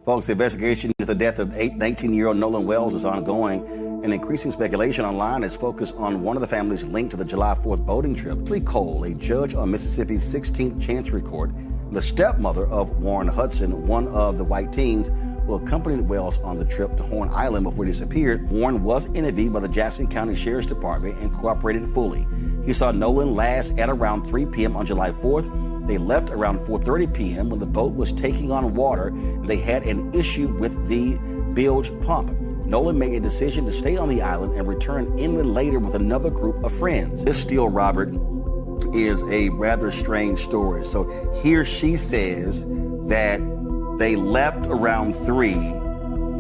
Folks, the investigation into the death of 19-year-old Nolan Wells is ongoing, and increasing speculation online is focused on one of the families linked to the July 4th boating trip. Lee Cole, a judge on Mississippi's 16th Chancery Court, the stepmother of Warren Hudson, one of the white teens who accompanied Wells on the trip to Horn Island before he disappeared. Warren was interviewed by the Jackson County Sheriff's Department and cooperated fully. He saw Nolan last at around 3 p.m. on July 4th. They left around 4:30 p.m. when the boat was taking on water and they had an issue with the bilge pump. Nolan made a decision to stay on the island and return inland later with another group of friends. This still, Robert, is a rather strange story. So here she says that they left around 3.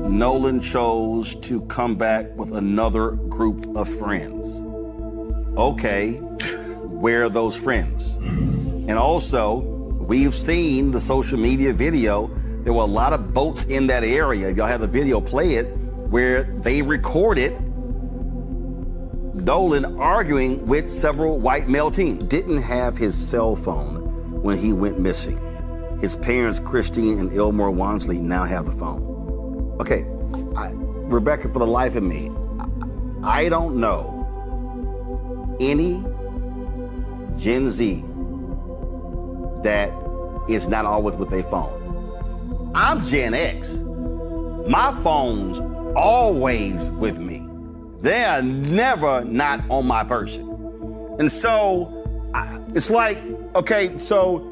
Nolan chose to come back with another group of friends. Okay, where are those friends? And also, we've seen the social media video. There were a lot of boats in that area. If y'all have the video, play it, where they recorded Nolan arguing with several white male teens. Didn't have his cell phone when he went missing. His parents, Christine and Elmore Wansley, now have the phone. Okay, Rebecca, for the life of me, I don't know any Gen Z that is not always with their phone. I'm Gen X. My phone's always with me. They are never not on my person. And so it's like, okay, so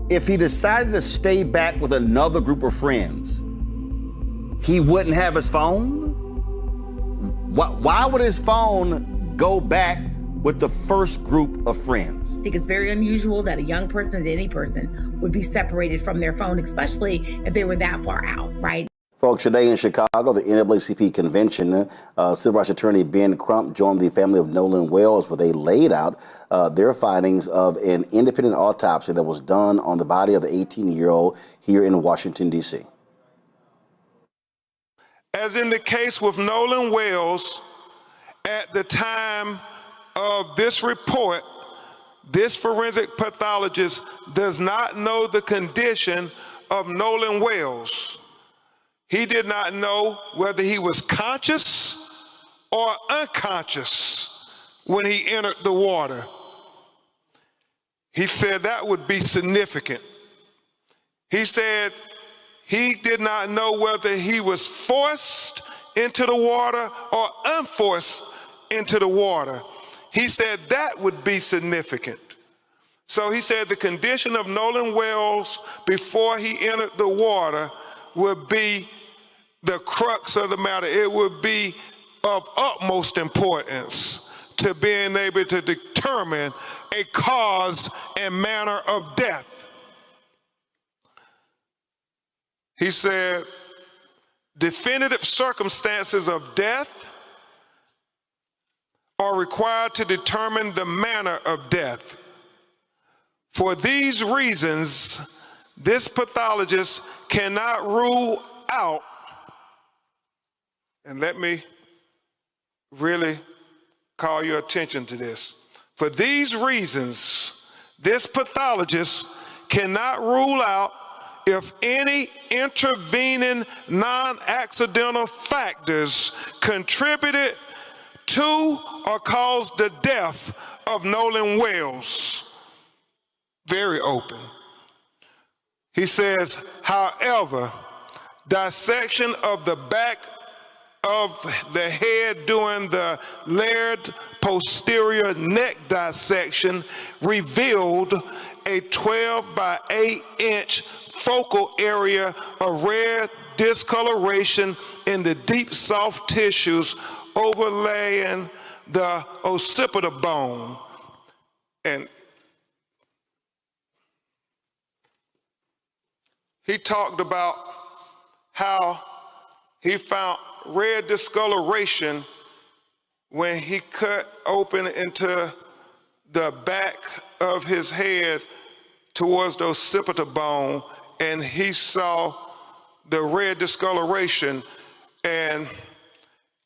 if he decided to stay back with another group of friends, he wouldn't have his phone? Why would his phone go back with the first group of friends? I think it's very unusual that a young person, any person, would be separated from their phone, especially if they were that far out, right? Folks, today in Chicago, the NAACP convention, civil rights attorney Ben Crump joined the family of Nolan Wells, where they laid out their findings of an independent autopsy that was done on the body of the 18-year-old here in Washington, D.C. As in the case with Nolan Wells, at the time of this report, this forensic pathologist does not know the condition of Nolan Wells. He did not know whether he was conscious or unconscious when he entered the water. He said that would be significant. He said he did not know whether he was forced into the water or unforced into the water. He said that would be significant. So he said the condition of Nolan Wells before he entered the water would be the crux of the matter. It would be of utmost importance to being able to determine a cause and manner of death. He said, definitive circumstances of death are required to determine the manner of death. For these reasons, this pathologist cannot rule out, and let me really call your attention to this. For these reasons, this pathologist cannot rule out if any intervening non-accidental factors contributed to or caused the death of Nolan Wells. Very open. He says, however, dissection of the back of the head during the layered posterior neck dissection revealed a 12 by 8 inch focal area of red discoloration in the deep soft tissues overlaying the occipital bone. And he talked about how he found red discoloration when he cut open into the back of his head towards the occipital bone, and he saw the red discoloration, and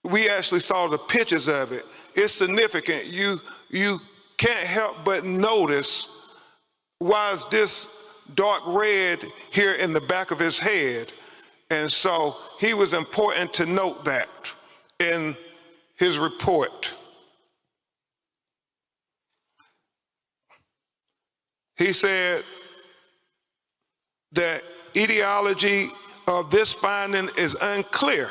we actually saw the pictures of it. It's significant. You can't help but notice, why is this dark red here in the back of his head? And so he was important to note that in his report. He said the etiology of this finding is unclear.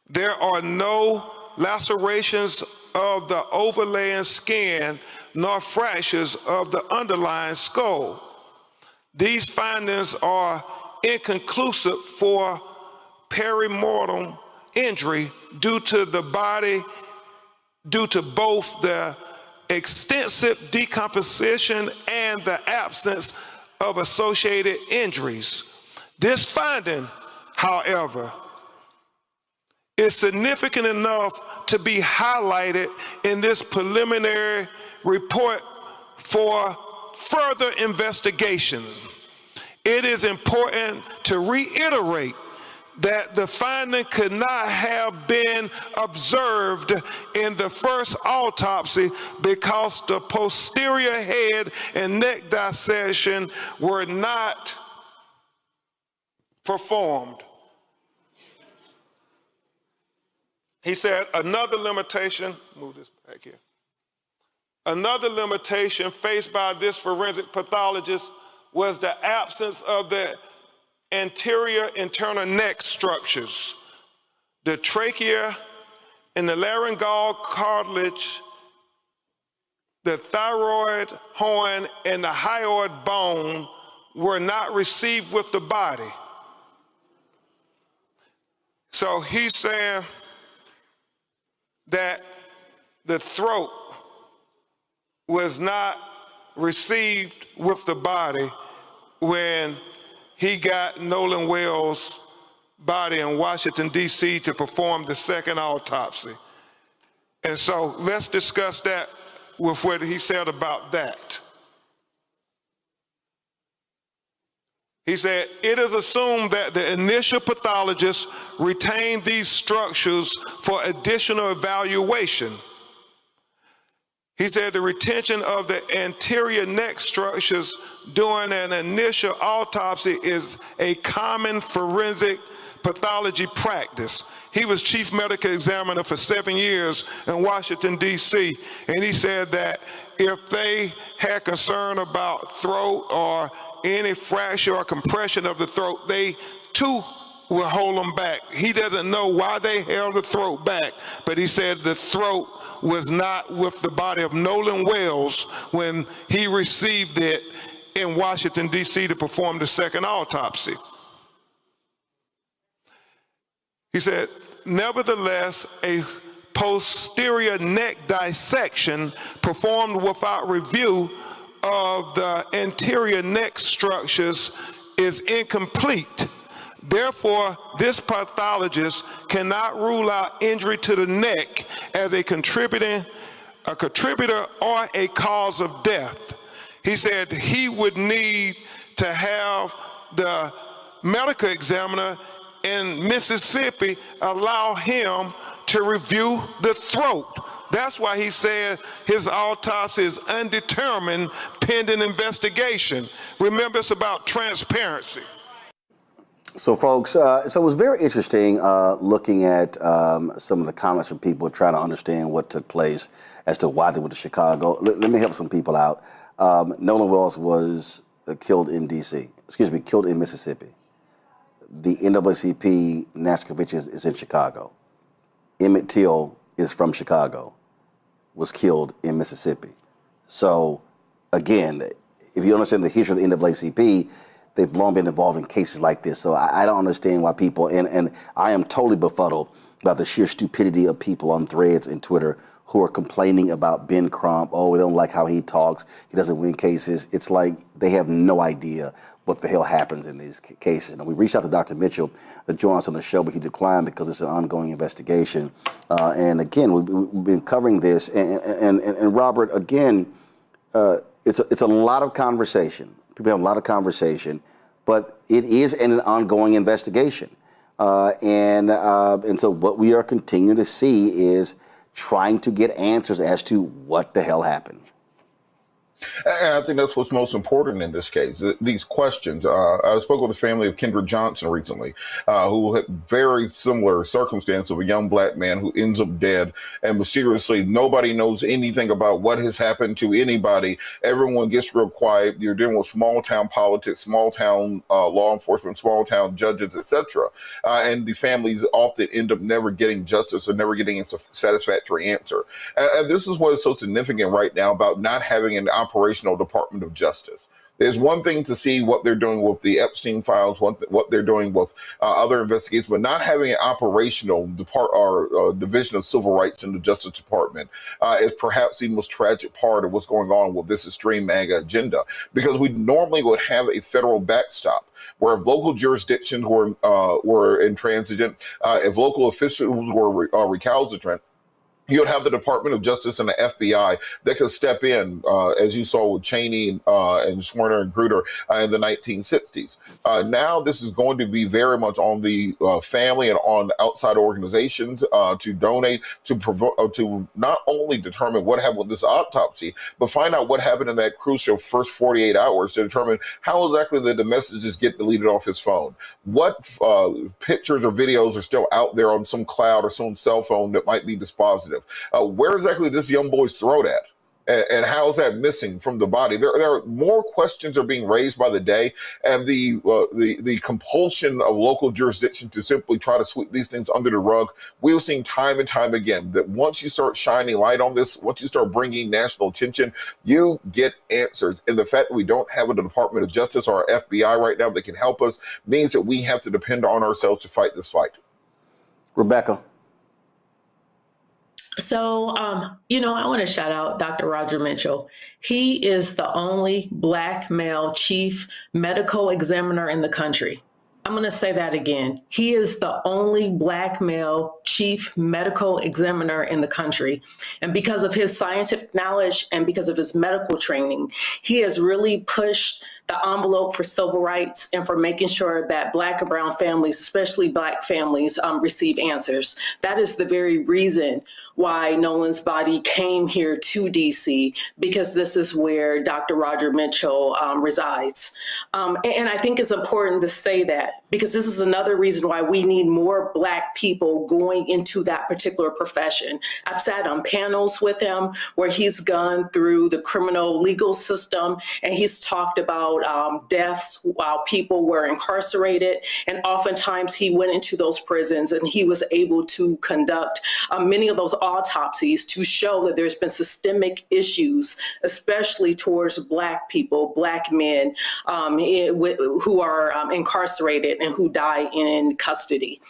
There are no lacerations of the overlaying skin nor fractures of the underlying skull. These findings are inconclusive for perimortem injury due to both the extensive decomposition and the absence of associated injuries. This finding, however, is significant enough to be highlighted in this preliminary report for further investigation. It is important to reiterate that the finding could not have been observed in the first autopsy because the posterior head and neck dissection were not performed. He said another limitation, move this back here. Another limitation faced by this forensic pathologist was the absence of the anterior internal neck structures. The trachea and the laryngeal cartilage, the thyroid horn, and the hyoid bone were not received with the body. So he's saying that the throat was not received with the body when he got Nolan Wells' body in Washington, D.C. to perform the second autopsy. And so let's discuss that with what he said about that. He said, it is assumed that the initial pathologist retained these structures for additional evaluation. He said the retention of the anterior neck structures during an initial autopsy is a common forensic pathology practice. He was chief medical examiner for 7 years in Washington, D.C., and he said that if they had concern about throat or any fracture or compression of the throat, they too will hold them back. He doesn't know why they held the throat back, but he said the throat was not with the body of Nolan Wells when he received it in Washington, D.C. to perform the second autopsy. He said, nevertheless, a posterior neck dissection performed without review of the anterior neck structures is incomplete. Therefore, this pathologist cannot rule out injury to the neck as a contributor or a cause of death. He said he would need to have the medical examiner in Mississippi allow him to review the throat. That's why he said his autopsy is undetermined pending investigation. Remember, it's about transparency. So folks, so it was very interesting looking at some of the comments from people trying to understand what took place as to why they went to Chicago. Let me help some people out. Nolan Wells was killed in killed in Mississippi. The NAACP National Convention is in Chicago. Emmett Till is from Chicago, was killed in Mississippi. So again, if you understand the history of the NAACP, they've long been involved in cases like this. So I don't understand why people, and I am totally befuddled about the sheer stupidity of people on threads and Twitter who are complaining about Ben Crump. Oh, we don't like how he talks. He doesn't win cases. It's like they have no idea what the hell happens in these cases. And we reached out to Dr. Mitchell to join us on the show, but he declined because it's an ongoing investigation. And again, we've been covering this. And Robert, again, it's a lot of conversation. People have a lot of conversation, but it is an ongoing investigation. And so what we are continuing to see is trying to get answers as to what the hell happened. And I think that's what's most important in this case, these questions. I spoke with the family of Kendra Johnson recently, who had very similar circumstance of a young black man who ends up dead, and mysteriously nobody knows anything about what has happened to anybody. Everyone gets real quiet. You're dealing with small town politics, small town law enforcement, small town judges, etc. And the families often end up never getting justice or never getting a satisfactory answer. And this is what is so significant right now about not having an operational Department of Justice. There's one thing to see what they're doing with the Epstein files, what they're doing with other investigations, but not having an operational division of civil rights in the Justice Department is perhaps the most tragic part of what's going on with this extreme MAGA agenda, because we normally would have a federal backstop where if local jurisdictions were intransigent, if local officials were recalcitrant, you would have the Department of Justice and the FBI that could step in, as you saw with Cheney and Swerner and Grutter in the 1960s. Now this is going to be very much on the family and on outside organizations to donate, to not only determine what happened with this autopsy, but find out what happened in that crucial first 48 hours to determine how exactly did the messages get deleted off his phone. What pictures or videos are still out there on some cloud or some cell phone that might be dispositive. Where exactly does this young boy's throat at? And how is that missing from the body? There are more questions are being raised by the day, and the compulsion of local jurisdictions to simply try to sweep these things under the rug. We've seen time and time again that once you start shining light on this, once you start bringing national attention, you get answers. And the fact that we don't have a Department of Justice or our FBI right now that can help us means that we have to depend on ourselves to fight this fight. Rebecca. So, I want to shout out Dr. Roger Mitchell. He is the only Black male chief medical examiner in the country. I'm going to say that again. He is the only Black male chief medical examiner in the country. And because of his scientific knowledge and because of his medical training, he has really pushed the envelope for civil rights and for making sure that Black and brown families, especially Black families, receive answers. That is the very reason why Nolan's body came here to DC, because this is where Dr. Roger Mitchell resides. And I think it's important to say that, because this is another reason why we need more Black people going into that particular profession. I've sat on panels with him where he's gone through the criminal legal system, and he's talked about deaths while people were incarcerated. And oftentimes he went into those prisons and he was able to conduct many of those autopsies to show that there's been systemic issues, especially towards Black people, Black men who are incarcerated and who die in custody.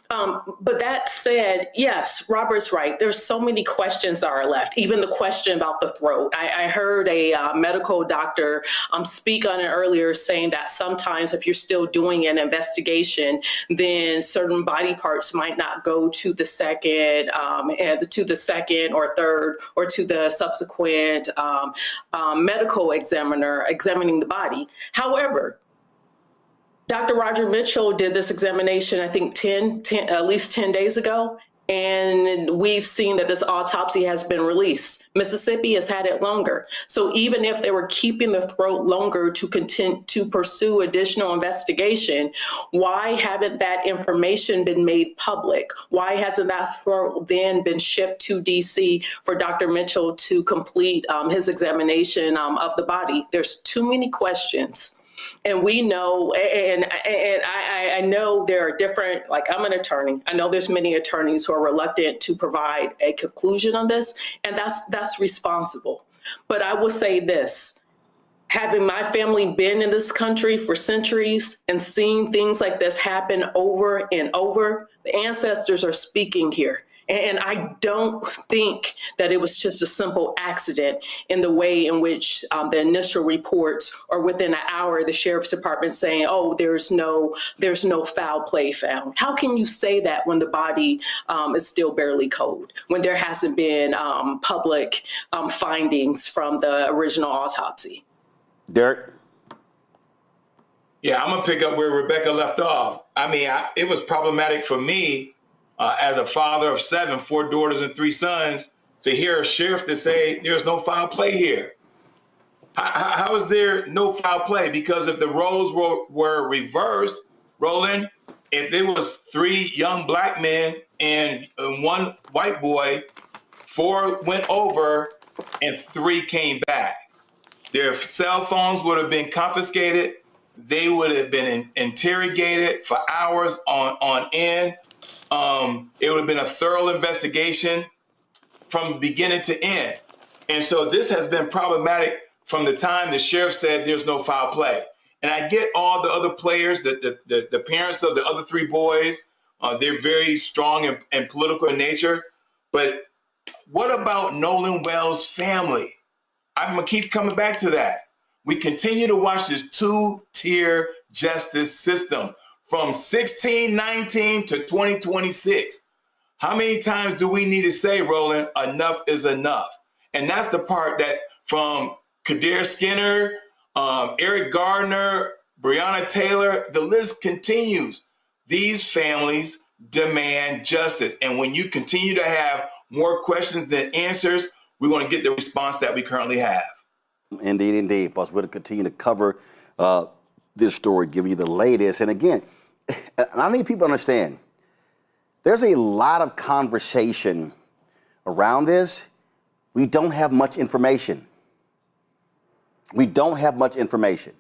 But that said, yes, Robert's right. There's so many questions that are left, even the question about the throat. I heard a medical doctor speak on it earlier, saying that sometimes if you're still doing an investigation, then certain body parts might not go to the second or third or to the subsequent medical examiner examining the body. However, Dr. Roger Mitchell did this examination, I think at least 10 days ago, and we've seen that this autopsy has been released. Mississippi has had it longer. So even if they were keeping the throat longer to continue to pursue additional investigation, why haven't that information been made public? Why hasn't that throat then been shipped to DC for Dr. Mitchell to complete his examination of the body? There's too many questions. And we know, and I know there are different, like I'm an attorney. I know there's many attorneys who are reluctant to provide a conclusion on this, and that's responsible. But I will say this, having my family been in this country for centuries and seeing things like this happen over and over, the ancestors are speaking here. And I don't think that it was just a simple accident in the way in which the initial reports, or within an hour, the sheriff's department saying, oh, there's no foul play found. How can you say that when the body is still barely cold, when there hasn't been public findings from the original autopsy? Derek? Yeah, I'm going to pick up where Rebecca left off. I mean, it was problematic for me as a father of 7, 4 daughters and 3 sons, to hear a sheriff to say there's no foul play here. How is there no foul play? Because if the roles were reversed, Roland, if there was 3 young black men and 1 white boy, 4 went over and 3 came back. Their cell phones would have been confiscated. They would have been interrogated for hours on end. It would have been a thorough investigation from beginning to end. And so this has been problematic from the time the sheriff said there's no foul play. And I get all the other players, the parents of the other 3 boys, they're very strong and political in nature. But what about Nolan Wells' family? I'm going to keep coming back to that. We continue to watch this 2-tier justice system from 1619 to 2026. How many times do we need to say, Roland, enough is enough? And that's the part that from Kadir Skinner, Eric Gardner, Breonna Taylor, the list continues. These families demand justice. And when you continue to have more questions than answers, we're going to get the response that we currently have. Indeed, indeed. Folks, we're going to continue to cover this story, give you the latest. And again, I need people to understand, there's a lot of conversation around this. We don't have much information. We don't have much information.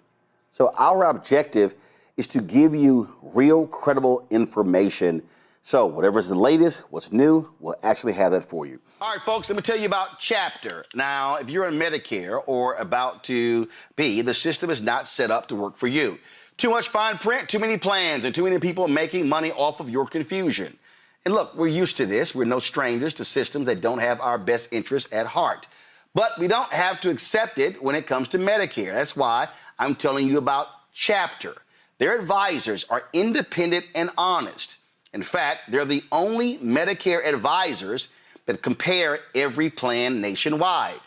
So our objective is to give you real, credible information. So whatever's the latest, what's new, we'll actually have that for you. All right, folks, let me tell you about Chapter. Now, if you're on Medicare or about to be, the system is not set up to work for you. Too much fine print, too many plans, and too many people making money off of your confusion. And look, we're used to this. We're no strangers to systems that don't have our best interests at heart. But we don't have to accept it when it comes to Medicare. That's why I'm telling you about Chapter. Their advisors are independent and honest. In fact, they're the only Medicare advisors that compare every plan nationwide.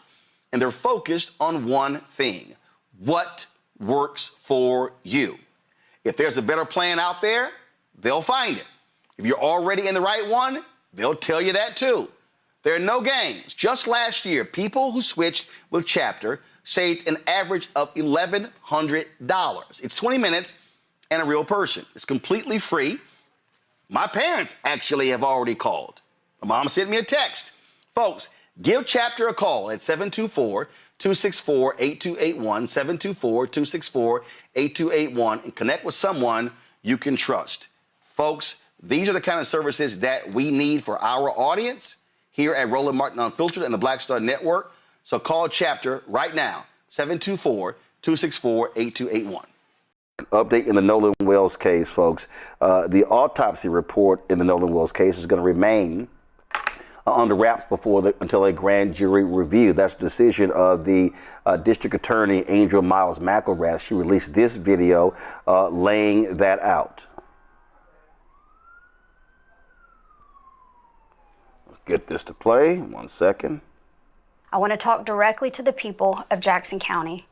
And they're focused on one thing: what works for you. If there's a better plan out there, they'll find it. If you're already in the right one, they'll tell you that too. There are no games. Just last year, people who switched with Chapter saved an average of $1,100. It's 20 minutes and a real person. It's completely free. My parents actually have already called. My mom sent me a text. Folks, give Chapter a call at 724-264-8281, 724-264-8281, and connect with someone you can trust. Folks, these are the kind of services that we need for our audience here at Roland Martin Unfiltered and the Black Star Network. So call Chapter right now, 724-264-8281. An update in the Nolan Wells case, folks. The autopsy report in the Nolan Wells case is going to remain under wraps until a grand jury review. That's the decision of the District Attorney Angel Miles McElrath. She released this video laying that out. Let's get this to play. 1 second. I want to talk directly to the people of Jackson County.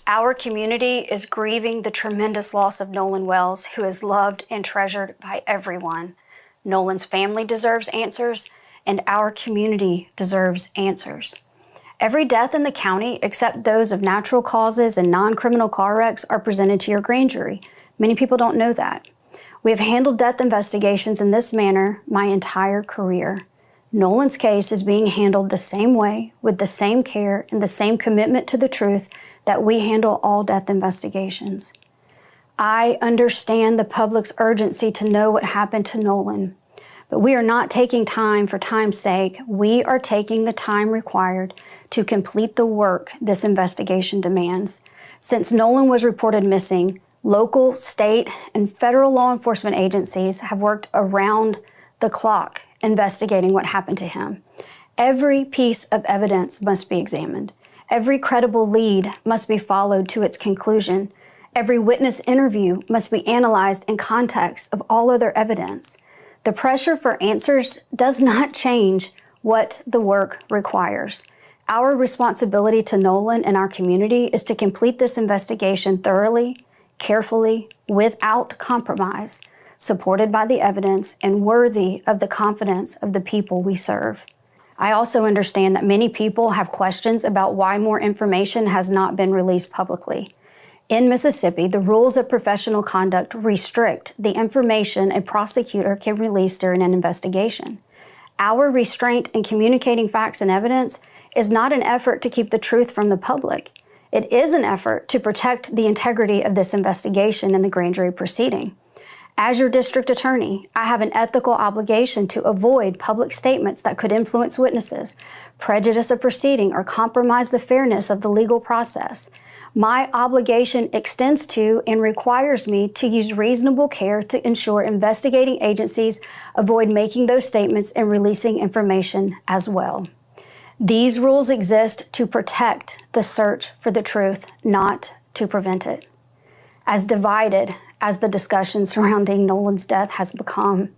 Our community is grieving the tremendous loss of Nolan Wells, who is loved and treasured by everyone. Nolan's family deserves answers, and our community deserves answers. Every death in the county, except those of natural causes and non-criminal car wrecks, are presented to your grand jury. Many people don't know that. We have handled death investigations in this manner my entire career. Nolan's case is being handled the same way, with the same care and the same commitment to the truth that we handle all death investigations. I understand the public's urgency to know what happened to Nolan, but we are not taking time for time's sake. We are taking the time required to complete the work this investigation demands. Since Nolan was reported missing, local, state, and federal law enforcement agencies have worked around the clock investigating what happened to him. Every piece of evidence must be examined. Every credible lead must be followed to its conclusion. Every witness interview must be analyzed in context of all other evidence. The pressure for answers does not change what the work requires. Our responsibility to Nolan and our community is to complete this investigation thoroughly, carefully, without compromise, supported by the evidence and worthy of the confidence of the people we serve. I also understand that many people have questions about why more information has not been released publicly. In Mississippi, the rules of professional conduct restrict the information a prosecutor can release during an investigation. Our restraint in communicating facts and evidence is not an effort to keep the truth from the public. It is an effort to protect the integrity of this investigation and the grand jury proceeding. As your district attorney, I have an ethical obligation to avoid public statements that could influence witnesses, prejudice a proceeding, or compromise the fairness of the legal process. My obligation extends to and requires me to use reasonable care to ensure investigating agencies avoid making those statements and releasing information as well. These rules exist to protect the search for the truth, not to prevent it. As divided as the discussion surrounding Nolan's death has become,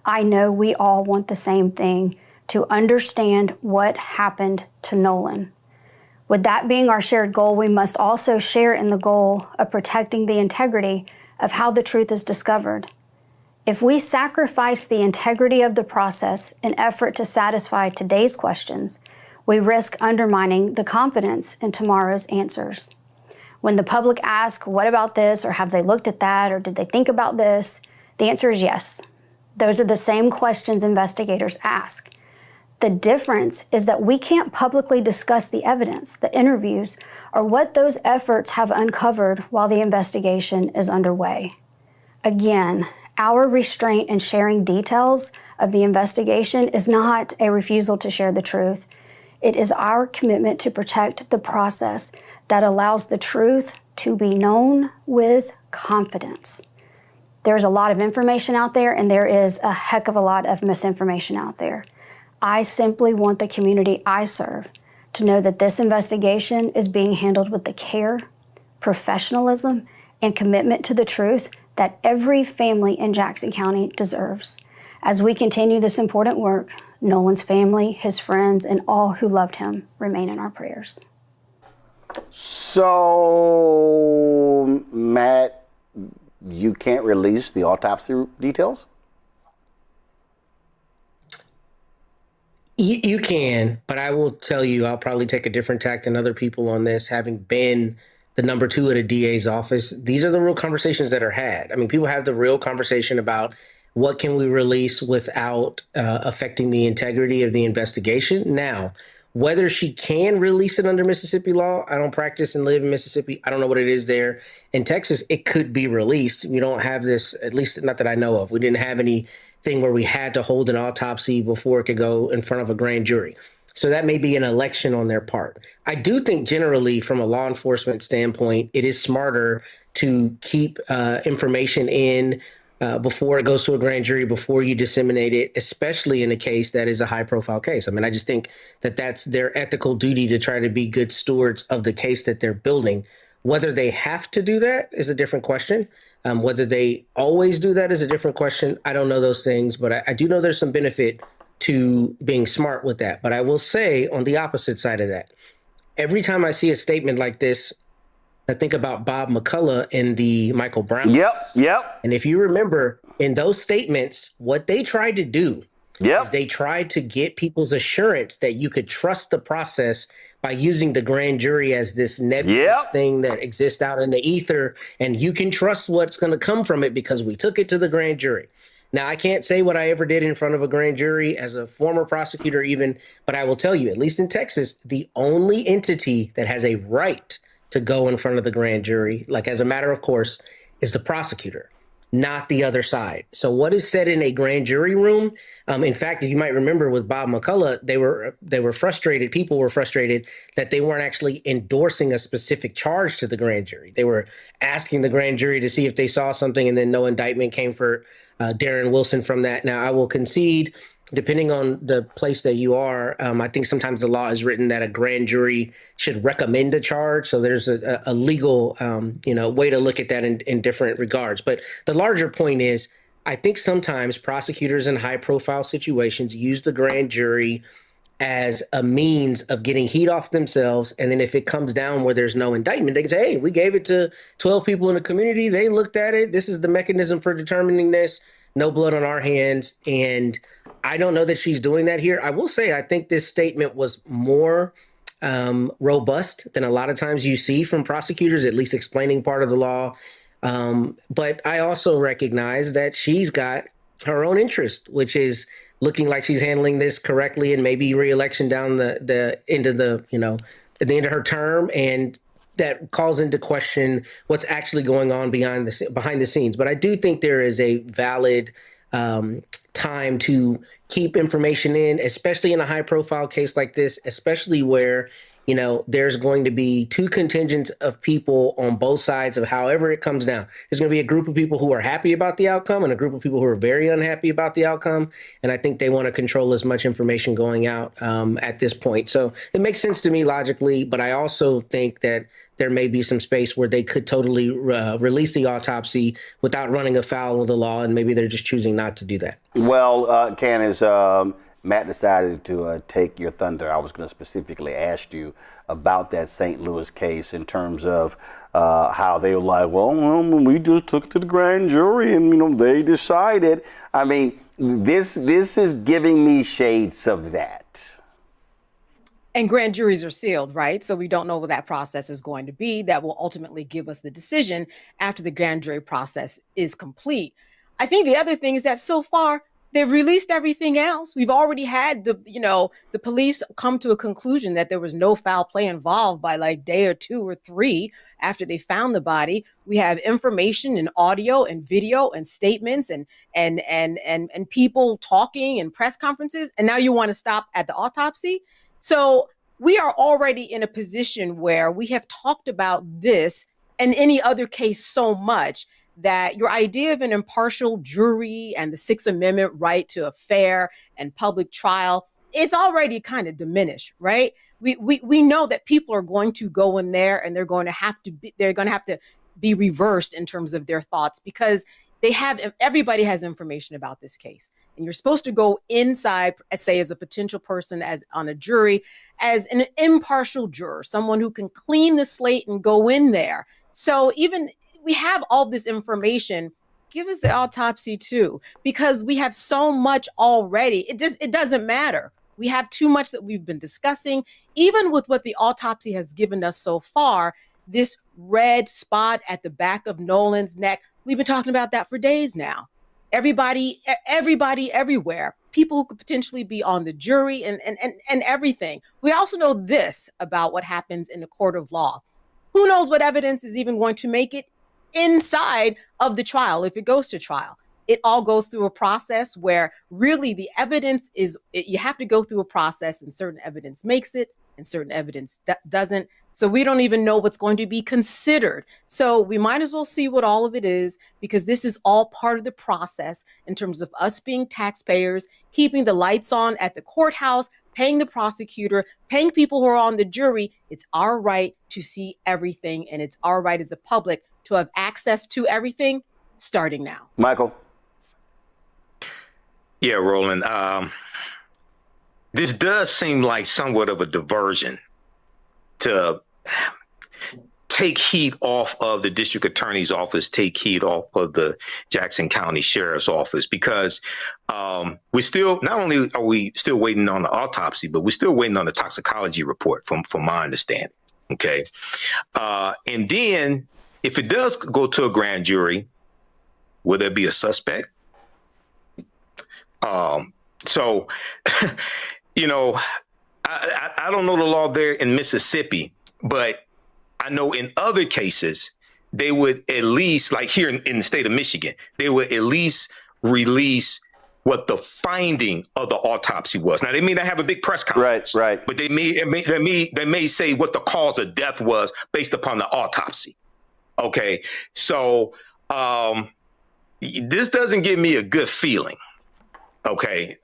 I know we all want the same thing, to understand what happened to Nolan. With that being our shared goal, we must also share in the goal of protecting the integrity of how the truth is discovered. If we sacrifice the integrity of the process in effort to satisfy today's questions, we risk undermining the confidence in tomorrow's answers. When the public asks, what about this, or have they looked at that, or did they think about this? The answer is yes. Those are the same questions investigators ask. The difference is that we can't publicly discuss the evidence, the interviews, or what those efforts have uncovered while the investigation is underway. Again, our restraint in sharing details of the investigation is not a refusal to share the truth. It is our commitment to protect the process that allows the truth to be known with confidence. There's a lot of information out there, and there is a heck of a lot of misinformation out there. I simply want the community I serve to know that this investigation is being handled with the care, professionalism, and commitment to the truth that every family in Jackson County deserves. As we continue this important work, Nolan's family, his friends, and all who loved him remain in our prayers. So, Matt, you can't release the autopsy details? You can, but I will tell you, I'll probably take a different tack than other people on this, having been the number 2 at a DA's office. These are the real conversations that are had. I mean, people have the real conversation about what can we release without affecting the integrity of the investigation. Now, whether she can release it under Mississippi law, I don't practice and live in Mississippi. I don't know what it is there. In Texas, it could be released. We don't have this, at least not that I know of. We didn't have anything where we had to hold an autopsy before it could go in front of a grand jury. So that may be an election on their part. I do think generally from a law enforcement standpoint, it is smarter to keep information in before it goes to a grand jury, before you disseminate it, especially in a case that is a high profile case. I mean, I just think that that's their ethical duty to try to be good stewards of the case that they're building. Whether they have to do that is a different question. Whether they always do that is a different question. I don't know those things, but I do know there's some benefit to being smart with that. But I will say on the opposite side of that, every time I see a statement like this, I think about Bob McCullough in the Michael Brown. Yep. And if you remember in those statements, what they tried to do is they tried to get people's assurance that you could trust the process by using the grand jury as this nebulous thing that exists out in the ether. And you can trust what's going to come from it because we took it to the grand jury. Now, I can't say what I ever did in front of a grand jury as a former prosecutor even, but I will tell you, at least in Texas, the only entity that has a right to go in front of the grand jury, like as a matter of course, is the prosecutor, not the other side. So what is said in a grand jury room? In fact, you might remember with Bob McCullough, they were frustrated. People were frustrated that they weren't actually endorsing a specific charge to the grand jury. They were asking the grand jury to see if they saw something, and then no indictment came for Darren Wilson from that. Now, I will concede, depending on the place that you are, I think sometimes the law is written that a grand jury should recommend a charge. So there's a legal, way to look at that in different regards. But the larger point is, I think sometimes prosecutors in high profile situations use the grand jury as a means of getting heat off themselves. And then if it comes down where there's no indictment, they can say, hey, we gave it to 12 people in the community. They looked at it. This is the mechanism for determining this. No blood on our hands. And I don't know that she's doing that here. I will say, I think this statement was more robust than a lot of times you see from prosecutors, at least explaining part of the law. But I also recognize that she's got her own interest, which is looking like she's handling this correctly and maybe re-election down the end of the, at the end of her term. And that calls into question what's actually going on behind the scenes. But I do think there is a valid time to keep information in, especially in a high profile case like this, especially where, there's going to be two contingents of people on both sides of however it comes down. There's going to be a group of people who are happy about the outcome and a group of people who are very unhappy about the outcome. And I think they want to control as much information going out at this point. So it makes sense to me logically, but I also think that there may be some space where they could totally release the autopsy without running afoul of the law, and maybe they're just choosing not to do that. Well, Candace, Matt decided to take your thunder. I was going to specifically ask you about that St. Louis case in terms of how they were like, well, we just took it to the grand jury and, they decided. I mean, this is giving me shades of that. And grand juries are sealed, right? So we don't know what that process is going to be. That will ultimately give us the decision after the grand jury process is complete. I think the other thing is that so far, they've released everything else. We've already had the police come to a conclusion that there was no foul play involved by like day or 2 or 3 after they found the body. We have information and audio and video and statements and people talking and press conferences. And now you want to stop at the autopsy? So we are already in a position where we have talked about this and any other case so much that your idea of an impartial jury and the Sixth Amendment right to a fair and public trial, it's already kind of diminished, right? We know that people are going to go in there and they're going to have to be reversed in terms of their thoughts because everybody has information about this case. And you're supposed to go inside, say, as a potential person, as on a jury, as an impartial juror, someone who can clean the slate and go in there. So even we have all this information, give us the autopsy too, because we have so much already. It doesn't matter. We have too much that we've been discussing, even with what the autopsy has given us so far, this red spot at the back of Nolan's neck. We've been talking about that for days now. Everybody everywhere, people who could potentially be on the jury and everything. We also know this about what happens in a court of law. Who knows what evidence is even going to make it inside of the trial if it goes to trial. It all goes through a process where really the evidence you have to go through a process and certain evidence makes it and certain evidence doesn't. So we don't even know what's going to be considered. So we might as well see what all of it is, because this is all part of the process in terms of us being taxpayers, keeping the lights on at the courthouse, paying the prosecutor, paying people who are on the jury. It's our right to see everything, and it's our right as the public to have access to everything starting now. Michael? Yeah, Roland. This does seem like somewhat of a diversion to take heat off of the district attorney's office, take heat off of the Jackson County Sheriff's Office, because we still, not only are we still waiting on the autopsy, but we're still waiting on the toxicology report from my understanding. Okay. And then if it does go to a grand jury, will there be a suspect? So, I don't know the law there in Mississippi, but I know in other cases, they would at least, like here in the state of Michigan, they would at least release what the finding of the autopsy was. Now, they may not have a big press conference, right, but they may say what the cause of death was based upon the autopsy. Okay, so this doesn't give me a good feeling. Okay,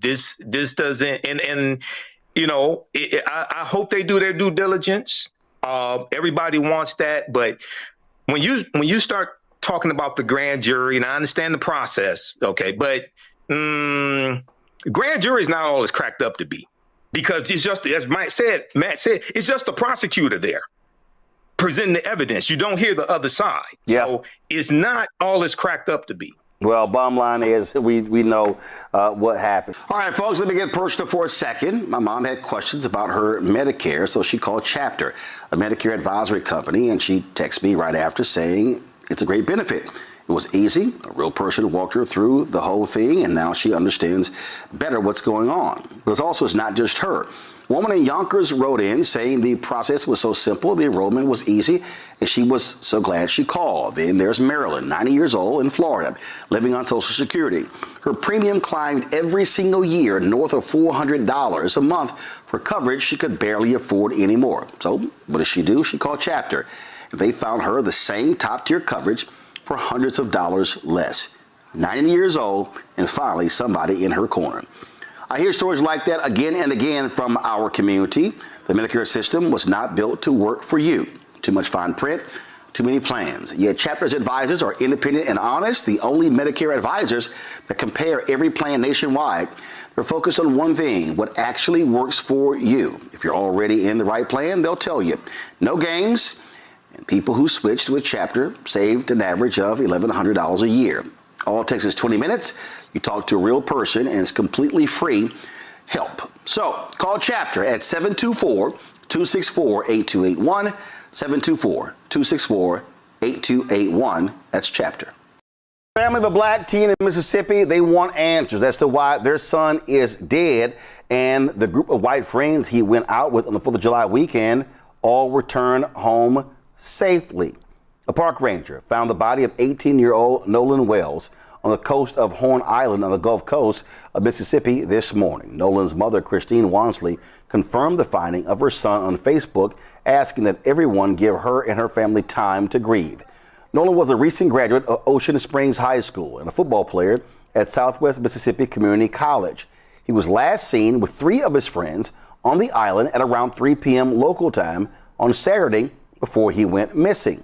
this doesn't, and I hope they do their due diligence. Everybody wants that, but when you start talking about the grand jury, and I understand the process, okay, but grand jury is not all it's cracked up to be, because it's just, as Matt said, it's just the prosecutor there presenting the evidence. You don't hear the other side. Yeah. So it's not all it's cracked up to be. Well, bottom line is we know what happened. All right, folks, let me get personal for a second. My mom had questions about her Medicare, so she called Chapter, a Medicare advisory company, and she texted me right after saying it's a great benefit. It was easy. A real person walked her through the whole thing, and now she understands better what's going on. But it's not just her. A woman in Yonkers wrote in saying the process was so simple, the enrollment was easy, and she was so glad she called. Then there's Marilyn, 90 years old, in Florida, living on Social Security. Her premium climbed every single year north of $400 a month for coverage she could barely afford anymore. So what does she do? She called Chapter. They found her the same top-tier coverage for hundreds of dollars less. 90 years old, and finally somebody in her corner. I hear stories like that again and again from our community. The Medicare system was not built to work for you. Too much fine print, too many plans. Yet Chapter's advisors are independent and honest, the only Medicare advisors that compare every plan nationwide. They're focused on one thing, what actually works for you. If you're already in the right plan, they'll tell you. No games, and people who switched with Chapter saved an average of $1,100 a year. All it takes is 20 minutes. You talk to a real person, and it's completely free help. So call Chapter at 724-264-8281, 724-264-8281. That's Chapter. Family of a black teen in Mississippi, they want answers as to why their son is dead, and the group of white friends he went out with on the 4th of July weekend all returned home safely. A park ranger found the body of 18-year-old Nolan Wells on the coast of Horn Island on the Gulf Coast of Mississippi this morning. Nolan's mother, Christine Wansley, confirmed the finding of her son on Facebook, asking that everyone give her and her family time to grieve. Nolan was a recent graduate of Ocean Springs High School and a football player at Southwest Mississippi Community College. He was last seen with 3 of his friends on the island at around 3 p.m. local time on Saturday before he went missing.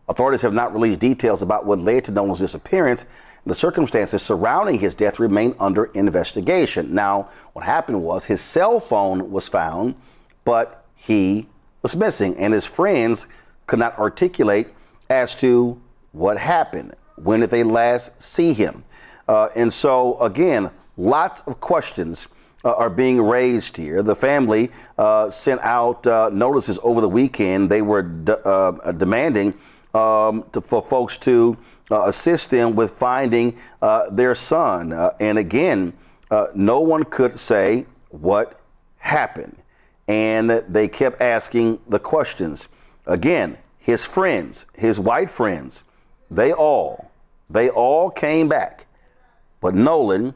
Authorities have not released details about what led to Nolan's disappearance. The circumstances surrounding his death remain under investigation. Now, what happened was his cell phone was found, but he was missing, and his friends could not articulate as to what happened. When did they last see him? And so, again, lots of questions are being raised here. The family sent out notices over the weekend. They were demanding for folks to assist them with finding their son. And again, no one could say what happened. And they kept asking the questions. Again, his friends, his white friends, they all came back. But Nolan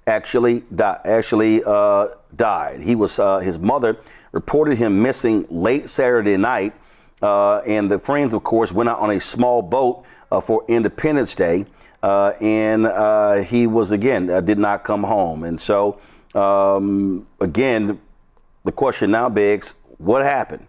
actually died. He was his mother reported him missing late Saturday night. And the friends, of course, went out on a small boat for Independence Day. And he was, again, did not come home. And so, again, the question now begs, what happened?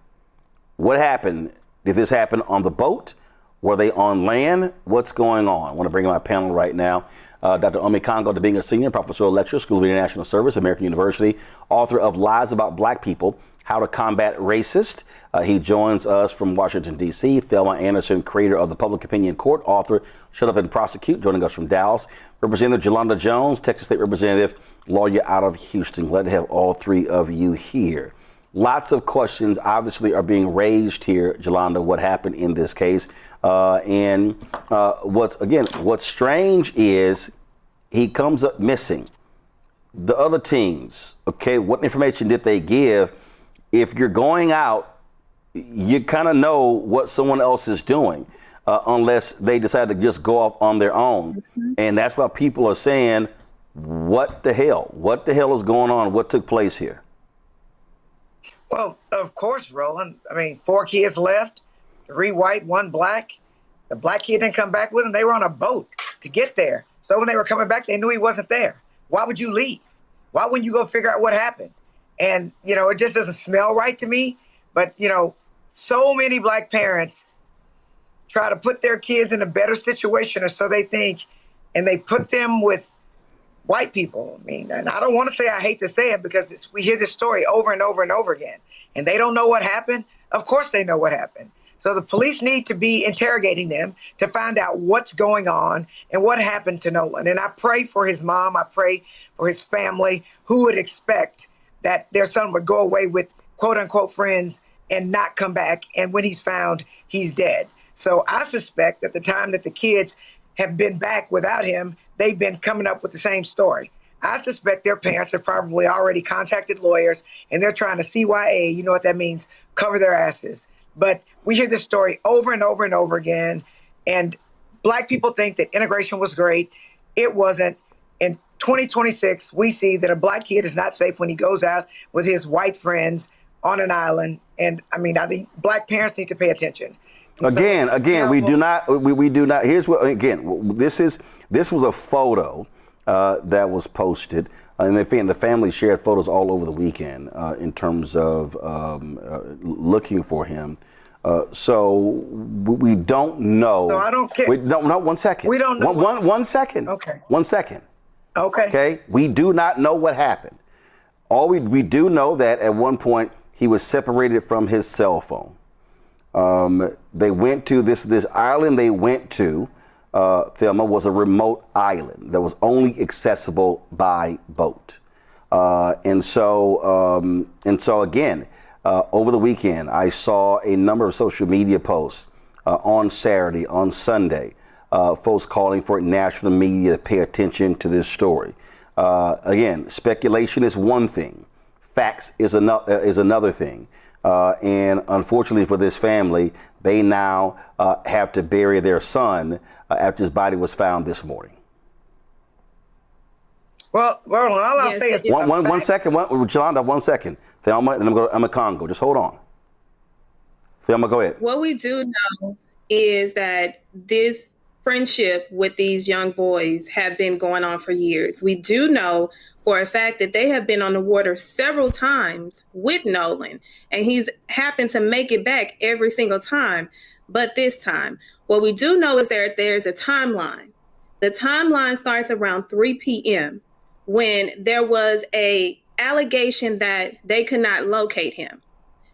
What happened? Did this happen on the boat? Were they on land? What's going on? I want to bring in my panel right now. Dr. Omi Kongo, being a senior professorial lecturer, School of International Service, American University, author of Lies About Black People, How to Combat Racist. He joins us from Washington, D.C. Thelma Anderson, creator of the Public Opinion Court, author, Shut Up and Prosecute, joining us from Dallas. Representative Jolanda Jones, Texas State Representative, lawyer out of Houston. Glad to have all 3 of you here. Lots of questions obviously are being raised here, Jolanda, what happened in this case. And what's strange is he comes up missing. The other teams, okay, what information did they give? If you're going out, you kind of know what someone else is doing, unless they decide to just go off on their own. Mm-hmm. And that's why people are saying, what the hell? What the hell is going on? What took place here? Well, of course, Roland. I mean, 4 kids left, 3 white, 1 black. The black kid didn't come back with them. They were on a boat to get there. So when they were coming back, they knew he wasn't there. Why would you leave? Why wouldn't you go figure out what happened? And, it just doesn't smell right to me. But, so many black parents try to put their kids in a better situation, or so they think, and they put them with white people. I mean, and I don't want to say, I hate to say it, because we hear this story over and over and over again, and they don't know what happened. Of course they know what happened. So the police need to be interrogating them to find out what's going on and what happened to Nolan. And I pray for his mom. I pray for his family. Who would expect that their son would go away with quote unquote friends and not come back? And when he's found, he's dead. So I suspect that the time that the kids have been back without him, they've been coming up with the same story. I suspect their parents have probably already contacted lawyers and they're trying to CYA, you know what that means, cover their asses. But we hear this story over and over and over again. And Black people think that integration was great. It wasn't. In 2026, we see that a Black kid is not safe when he goes out with his white friends on an island. And I mean, I think Black parents need to pay attention. Again, we do not. Here's what. Again, this was a photo that was posted, and the family shared photos all over the weekend in terms of looking for him. So we don't know. So I don't care. We don't know. 1 second. We don't know. 1 second. Okay. 1 second. Okay. Okay. We do not know what happened. All we do know that at one point he was separated from his cell phone. They went to this island. They went to. Thelma was a remote island that was only accessible by boat. And so again, over the weekend, I saw a number of social media posts on Saturday, on Sunday, folks calling for national media to pay attention to this story. Again, speculation is one thing. Facts is another thing. And unfortunately for this family, they now have to bury their son after his body was found this morning. Well, all I'll say is one second, Jolanda, 1 second. Thelma, and I'm a Congo. Just hold on. Thelma, go ahead. What we do know is that this friendship with these young boys have been going on for years. We do know for a fact that they have been on the water several times with Nolan, and he's happened to make it back every single time. But this time, what we do know is there's a timeline. The timeline starts around 3 p.m. when there was a allegation that they could not locate him.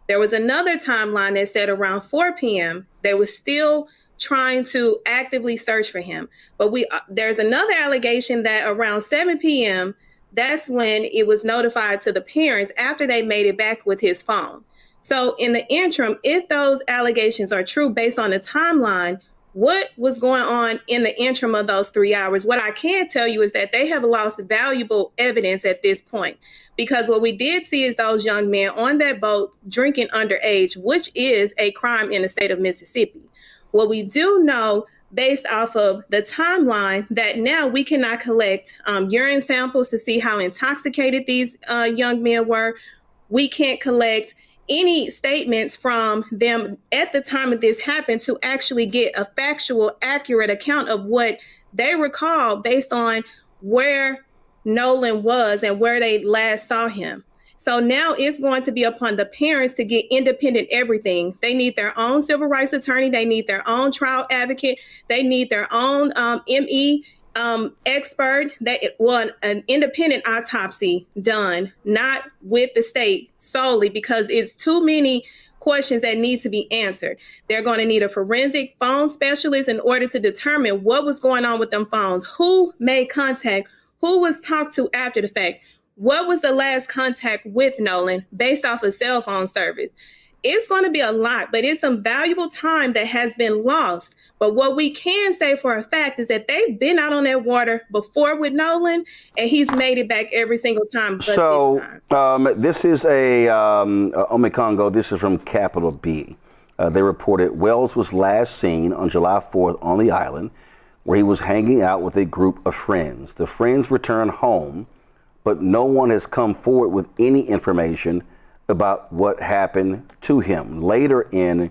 There was another timeline that said around 4 p.m. they were still trying to actively search for him. But there's another allegation that around 7 p.m., that's when it was notified to the parents after they made it back with his phone. So in the interim, if those allegations are true based on the timeline, what was going on in the interim of those 3 hours? What I can tell you is that they have lost valuable evidence at this point, because what we did see is those young men on that boat drinking underage, which is a crime in the state of Mississippi. What we do know based off of the timeline that now we cannot collect urine samples to see how intoxicated these young men were. We can't collect any statements from them at the time of this happened to actually get a factual, accurate account of what they recall based on where Nolan was and where they last saw him. So now it's going to be upon the parents to get independent everything. They need their own civil rights attorney. They need their own trial advocate. They need their own ME expert. An independent autopsy done, not with the state solely, because it's too many questions that need to be answered. They're going to need a forensic phone specialist in order to determine what was going on with them phones, who made contact, who was talked to after the fact. What was the last contact with Nolan based off of cell phone service? It's going to be a lot, but it's some valuable time that has been lost. But what we can say for a fact is that they've been out on that water before with Nolan, and he's made it back every single time. But so this time. This is Omekongo. This is from Capital B. They reported Wells was last seen on July 4th on the island, where he was hanging out with a group of friends. The friends returned home, but no one has come forward with any information about what happened to him. Later in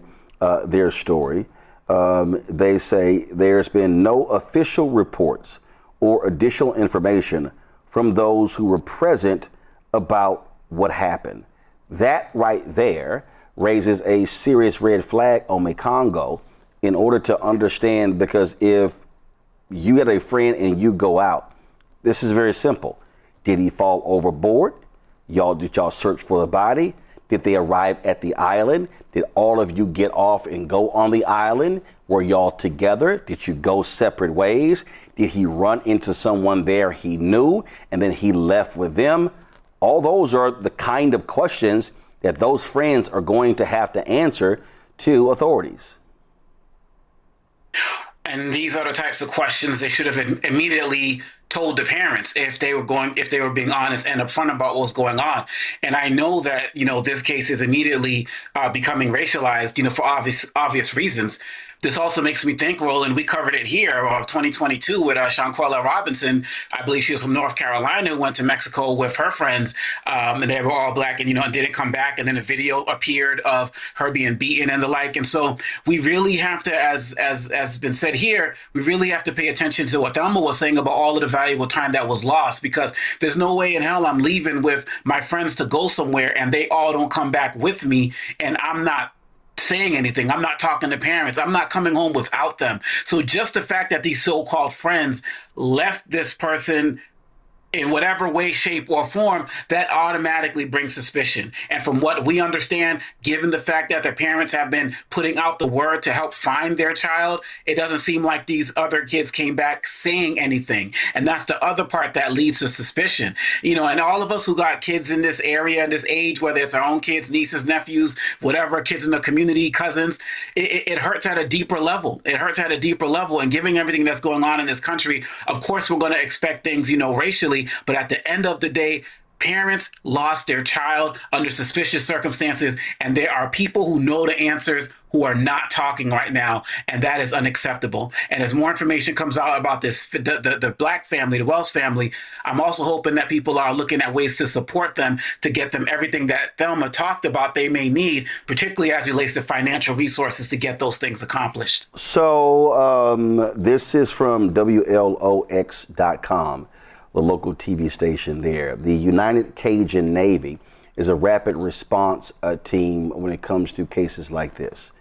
their story, they say there's been no official reports or additional information from those who were present about what happened. That right there raises a serious red flag on Mekongo in order to understand, because if you had a friend and you go out, this is very simple. Did he fall overboard? Did y'all search for the body? Did they arrive at the island? Did all of you get off and go on the island? Were y'all together? Did you go separate ways? Did he run into someone there he knew and then he left with them? All those are the kind of questions that those friends are going to have to answer to authorities. And these are the types of questions they should have immediately told the parents if they were being honest and upfront about what's going on. And I know that, this case is immediately becoming racialized, for obvious reasons. This also makes me think, Roland, we covered it here, 2022 with Shanquella Robinson. I believe she was from North Carolina, who went to Mexico with her friends, and they were all Black and, and didn't come back. And then a video appeared of her being beaten and the like. And so we really have to, as been said here, we really have to pay attention to what Thelma was saying about all of the valuable time that was lost, because there's no way in hell I'm leaving with my friends to go somewhere and they all don't come back with me and I'm not saying anything. I'm not talking to parents. I'm not coming home without them. So just the fact that these so-called friends left this person in whatever way, shape, or form, that automatically brings suspicion. And from what we understand, given the fact that their parents have been putting out the word to help find their child, it doesn't seem like these other kids came back saying anything. And that's the other part that leads to suspicion. And all of us who got kids in this area, this age, whether it's our own kids, nieces, nephews, whatever, kids in the community, cousins, it hurts at a deeper level. It hurts at a deeper level. And given everything that's going on in this country, of course, we're going to expect things, racially. But at the end of the day, parents lost their child under suspicious circumstances, and there are people who know the answers who are not talking right now, and that is unacceptable. And as more information comes out about this, the Black family, the Wells family, I'm also hoping that people are looking at ways to support them, to get them everything that Thelma talked about they may need, particularly as it relates to financial resources to get those things accomplished. So this is from WLOX.com. The local TV station there. The United Cajun Navy is a rapid response team when it comes to cases like this.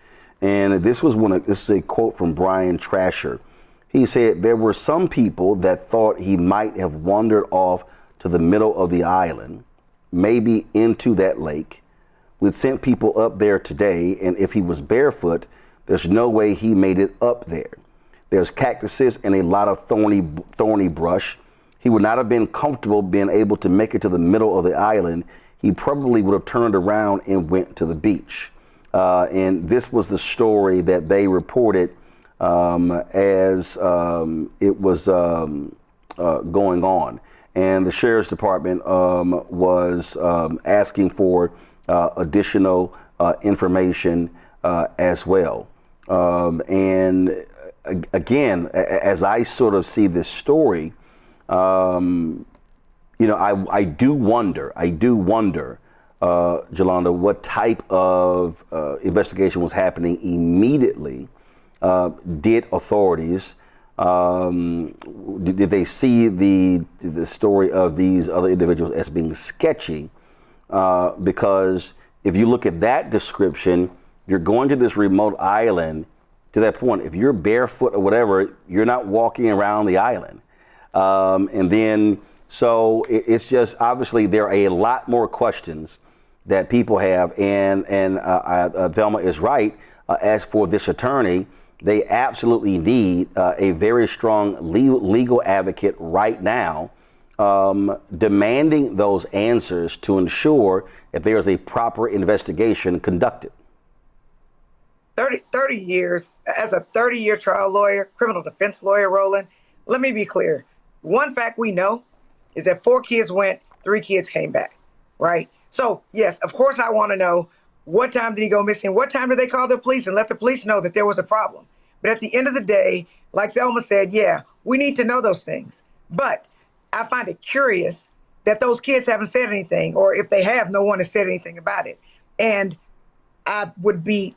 And this is a quote from Brian Trasher. He said, there were some people that thought he might have wandered off to the middle of the island, maybe into that lake. We'd sent people up there today, and if he was barefoot, there's no way he made it up there. There's cactuses and a lot of thorny brush. He would not have been comfortable being able to make it to the middle of the island. He probably would have turned around and went to the beach. And this was the story that they reported as it was going on. And the sheriff's department was asking for additional information as well. And again, as I sort of see this story, I do wonder, Jolanda, what type of investigation was happening immediately. Did authorities, did they see the story of these other individuals as being sketchy? Because if you look at that description, you're going to this remote island. To that point, if you're barefoot or whatever, you're not walking around the island. And then, so it's just, obviously there are a lot more questions that people have. And Thelma is right. As for this attorney, they absolutely need a very strong legal advocate right now, demanding those answers to ensure that there is a proper investigation conducted. 30 years as a 30-year trial lawyer, criminal defense lawyer, Roland, let me be clear. One fact we know is that 4 kids went, 3 kids came back, right? So, yes, of course, I want to know what time did he go missing? What time did they call the police and let the police know that there was a problem? But at the end of the day, like Thelma said, yeah, we need to know those things. But I find it curious that those kids haven't said anything, or if they have, no one has said anything about it. And I would be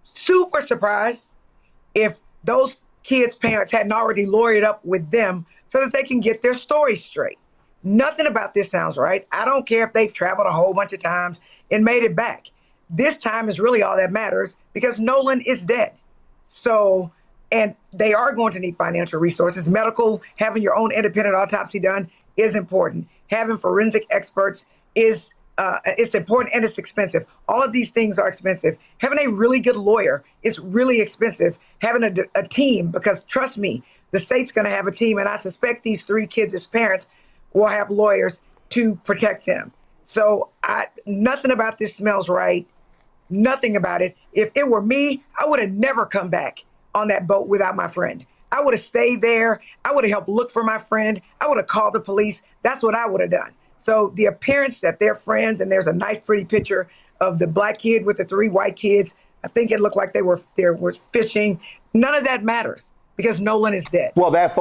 super surprised if those kids' parents hadn't already lawyered up with them so that they can get their story straight. Nothing about this sounds right. I don't care if they've traveled a whole bunch of times and made it back. This time is really all that matters because Nolan is dead. So, and they are going to need financial resources. Medical, having your own independent autopsy done is important. Having forensic experts is it's important and it's expensive. All of these things are expensive. Having a really good lawyer is really expensive. Having a team, because trust me, the state's going to have a team, and I suspect these 3 kids as parents will have lawyers to protect them. So nothing about this smells right. Nothing about it. If it were me, I would have never come back on that boat without my friend. I would have stayed there. I would have helped look for my friend. I would have called the police. That's what I would have done. So the appearance that they're friends, and there's a nice, pretty picture of the black kid with the 3 white kids. I think it looked like they were fishing. None of that matters because Nolan is dead. Well, that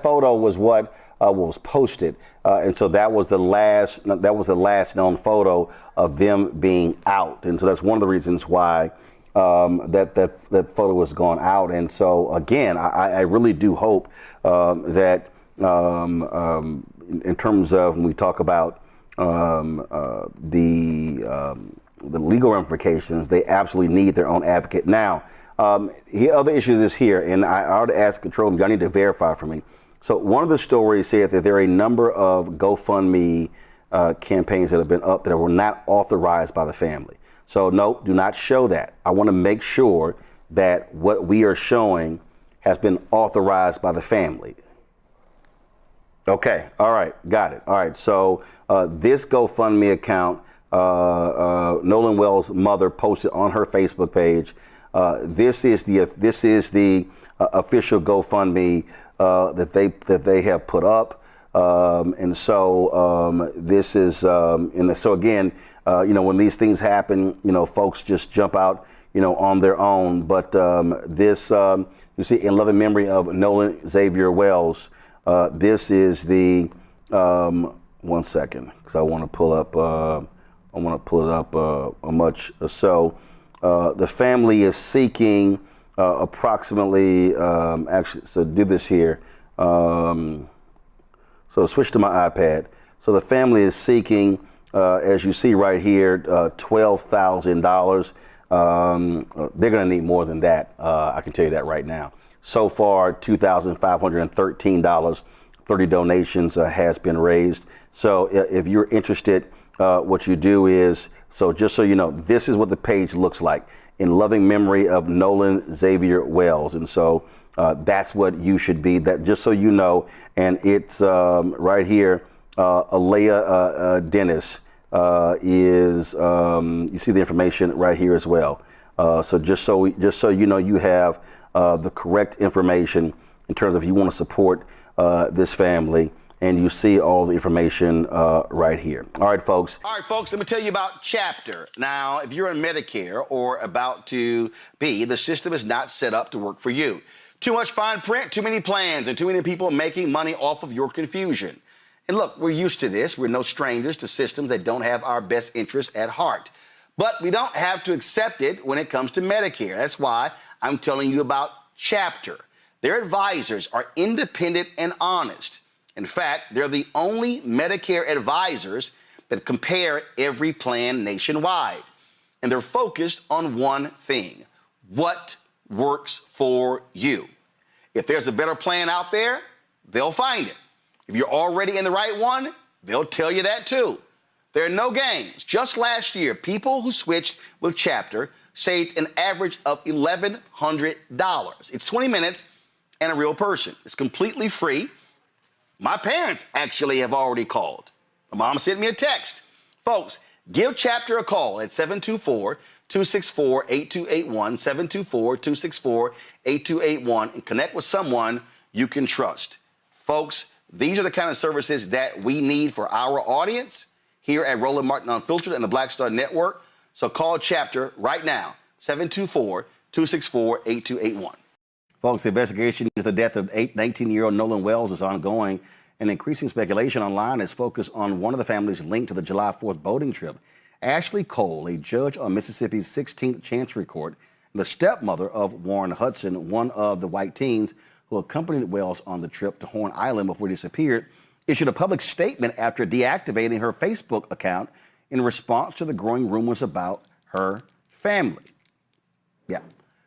photo was what was posted, and so that was the last known photo of them being out, and so that's one of the reasons why that photo was gone out. And so again, I really do hope that in terms of when we talk about the legal ramifications, they absolutely need their own advocate. Now, the other issue is here, and I already asked Control Room, y'all need to verify for me. So one of the stories said that there are a number of GoFundMe campaigns that have been up that were not authorized by the family. So no, do not show that. I want to make sure that what we are showing has been authorized by the family. Okay, all right, got it. All right, so this GoFundMe account, Nolan Wells' mother posted on her Facebook page. This is the official GoFundMe that they have put up, and so this is and so again, when these things happen, folks just jump out, on their own. But this you see, in loving memory of Nolan Xavier Wells. This is the 1 second, because I want to pull up. The family is seeking approximately. Actually, so do this here. So switch to my iPad. So the family is seeking, as you see right here, $12,000. They're going to need more than that. I can tell you that right now. So far, $2,513, 30 donations has been raised. So if you're interested, what you do is, so just so you know, this is what the page looks like, in loving memory of Nolan Xavier Wells. And so that's what you should be, that just so you know. And it's right here, Alea Dennis is, you see the information right here as well. So just so you know, you have the correct information in terms of if you want to support this family, and you see all the information right here. All right, folks. All right, folks, let me tell you about Chapter. Now, if you're in Medicare or about to be, the system is not set up to work for you. Too much fine print, too many plans, and too many people making money off of your confusion. And look, we're used to this. We're no strangers to systems that don't have our best interests at heart. But we don't have to accept it when it comes to Medicare. That's why I'm telling you about Chapter. Their advisors are independent and honest. In fact, they're the only Medicare advisors that compare every plan nationwide. And they're focused on one thing: what works for you. If there's a better plan out there, they'll find it. If you're already in the right one, they'll tell you that too. There are no games. Just last year, people who switched with Chapter saved an average of $1,100. It's 20 minutes and a real person. It's completely free. My parents actually have already called. My mom sent me a text. Folks, give Chapter a call at 724-264-8281, 724-264-8281, and connect with someone you can trust. Folks, these are the kind of services that we need for our audience here at Roland Martin Unfiltered and the Black Star Network. So call Chapter right now, 724-264-8281. Folks, the investigation into the death of 19-year-old Nolan Wells is ongoing, and increasing speculation online is focused on one of the families linked to the July 4th boating trip. Ashley Cole, a judge on Mississippi's 16th Chancery Court, and the stepmother of Warren Hudson, one of the white teens who accompanied Wells on the trip to Horn Island before he disappeared, issued a public statement after deactivating her Facebook account in response to the growing rumors about her family. Yeah.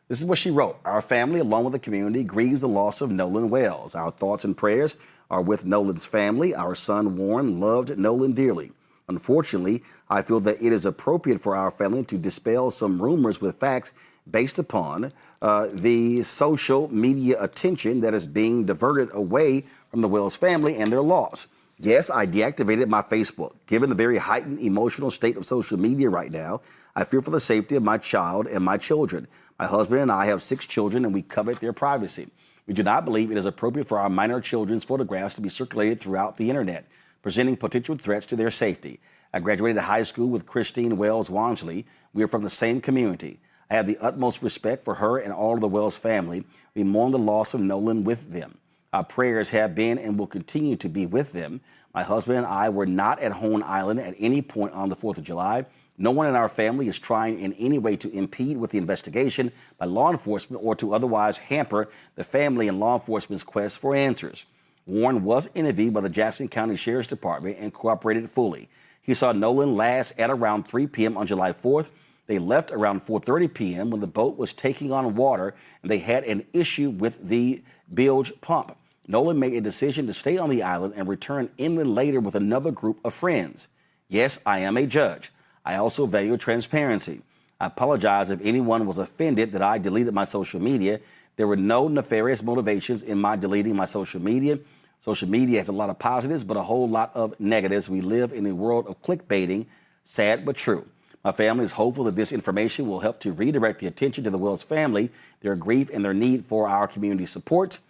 This is what she wrote. Our family, along with the community, grieves the loss of Nolan Wells. Our thoughts and prayers are with Nolan's family. Our son, Warren, loved Nolan dearly. Unfortunately, I feel that it is appropriate for our family to dispel some rumors with facts based upon the social media attention that is being diverted away from the Wells family and their loss. Yes, I deactivated my Facebook. Given the very heightened emotional state of social media right now, I fear for the safety of my child and my children. My husband and I have 6 children, and we covet their privacy. We do not believe it is appropriate for our minor children's photographs to be circulated throughout the internet, presenting potential threats to their safety. I graduated high school with Christine Wells Wansley. We are from the same community. I have the utmost respect for her and all of the Wells family. We mourn the loss of Nolan with them. Our prayers have been and will continue to be with them. My husband and I were not at Hone Island at any point on the 4th of July. No one in our family is trying in any way to impede with the investigation by law enforcement or to otherwise hamper the family and law enforcement's quest for answers. Warren was interviewed by the Jackson County Sheriff's Department and cooperated fully. He saw Nolan last at around 3 p.m. on July 4th. They left around 4:30 p.m. when the boat was taking on water and they had an issue with the bilge pump. Nolan made a decision to stay on the island and return inland later with another group of friends. Yes, I am a judge. I also value transparency. I apologize if anyone was offended that I deleted my social media. There were no nefarious motivations in my deleting my social media. Social media has a lot of positives, but a whole lot of negatives. We live in a world of clickbaiting, sad but true. My family is hopeful that this information will help to redirect the attention to the Wells family, their grief, and their need for our community support.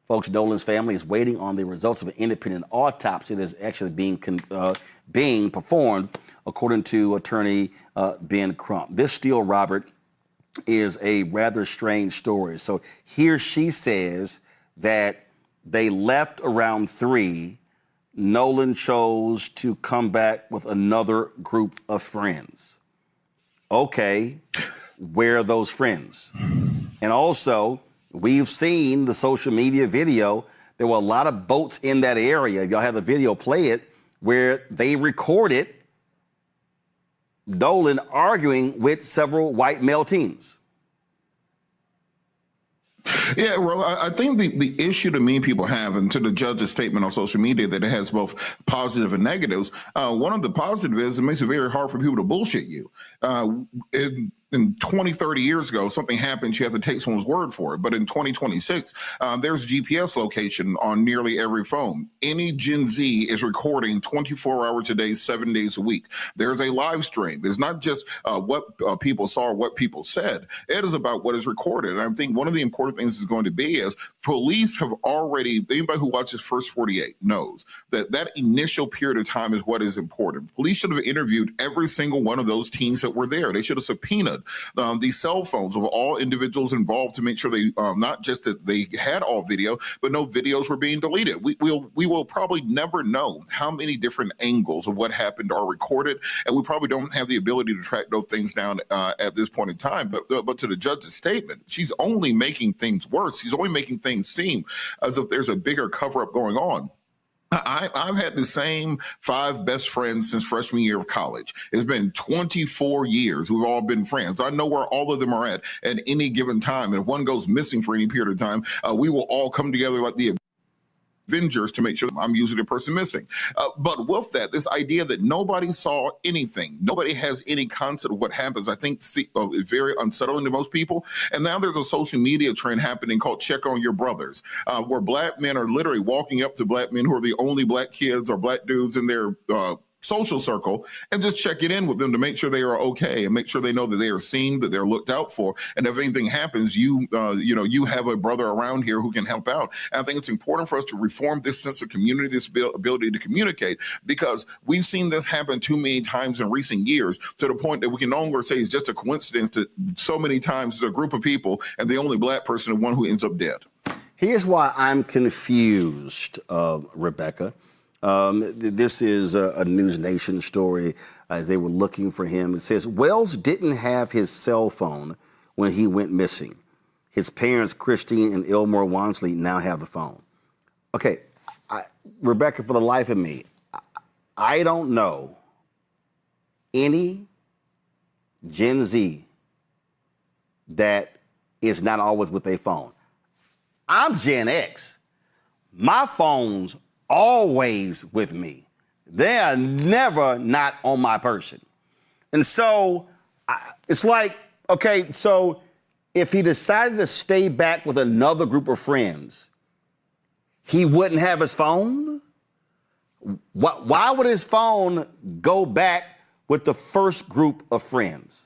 Folks, Nolan's family is waiting on the results of an independent autopsy that is actually being performed, according to attorney Ben Crump. This still, Robert, is a rather strange story. So here she says that they left around 3. Nolan chose to come back with another group of friends. Okay, where are those friends? And also, we've seen the social media video. There were a lot of boats in that area. If y'all have the video, play it, where they recorded Nolan arguing with several white male teens. Yeah, well, I think the issue that many people have, and to the judge's statement on social media that it has both positive and negatives, one of the positives is it makes it very hard for people to bullshit you. In 20, 30 years ago, something happens, you have to take someone's word for it. But in 2026, there's GPS location on nearly every phone. Any Gen Z is recording 24 hours a day, 7 days a week. There's a live stream. It's not just what people saw or what people said. It is about what is recorded. And I think one of the important things is going to be is police have already, anybody who watches First 48 knows that that initial period of time is what is important. Police should have interviewed every single one of those teens that were there. They should have subpoenaed the cell phones of all individuals involved to make sure they not just that they had all video, but no videos were being deleted. We will probably never know how many different angles of what happened are recorded, and we probably don't have the ability to track those things down at this point in time. But to the judge's statement, she's only making things worse. She's only making things seem as if there's a bigger cover-up going on. I've had the same 5 best friends since freshman year of college. It's been 24 years. We've all been friends. I know where all of them are at any given time. And if one goes missing for any period of time, we will all come together like the Avengers to make sure I'm usually the person missing. But with that, this idea that nobody saw anything, nobody has any concept of what happens, I think is very unsettling to most people. And now there's a social media trend happening called Check on Your Brothers, where black men are literally walking up to black men who are the only black kids or black dudes in their social circle and just checking in with them to make sure they are okay and make sure they know that they are seen, that they're looked out for. And if anything happens, you have a brother around here who can help out. And I think it's important for us to reform this sense of community, this ability to communicate, because we've seen this happen too many times in recent years to the point that we can no longer say it's just a coincidence that so many times there's a group of people and the only black person is one who ends up dead. Here's why I'm confused, Rebecca. This is a News Nation story as they were looking for him. It says, Wells didn't have his cell phone when he went missing. His parents, Christine and Elmore Wansley, now have the phone. Okay, Rebecca, for the life of me, I don't know any Gen Z that is not always with their phone. I'm Gen X. My phone's always with me. They are never not on my person. And so it's like, okay, so if he decided to stay back with another group of friends, he wouldn't have his phone? Why would his phone go back with the first group of friends?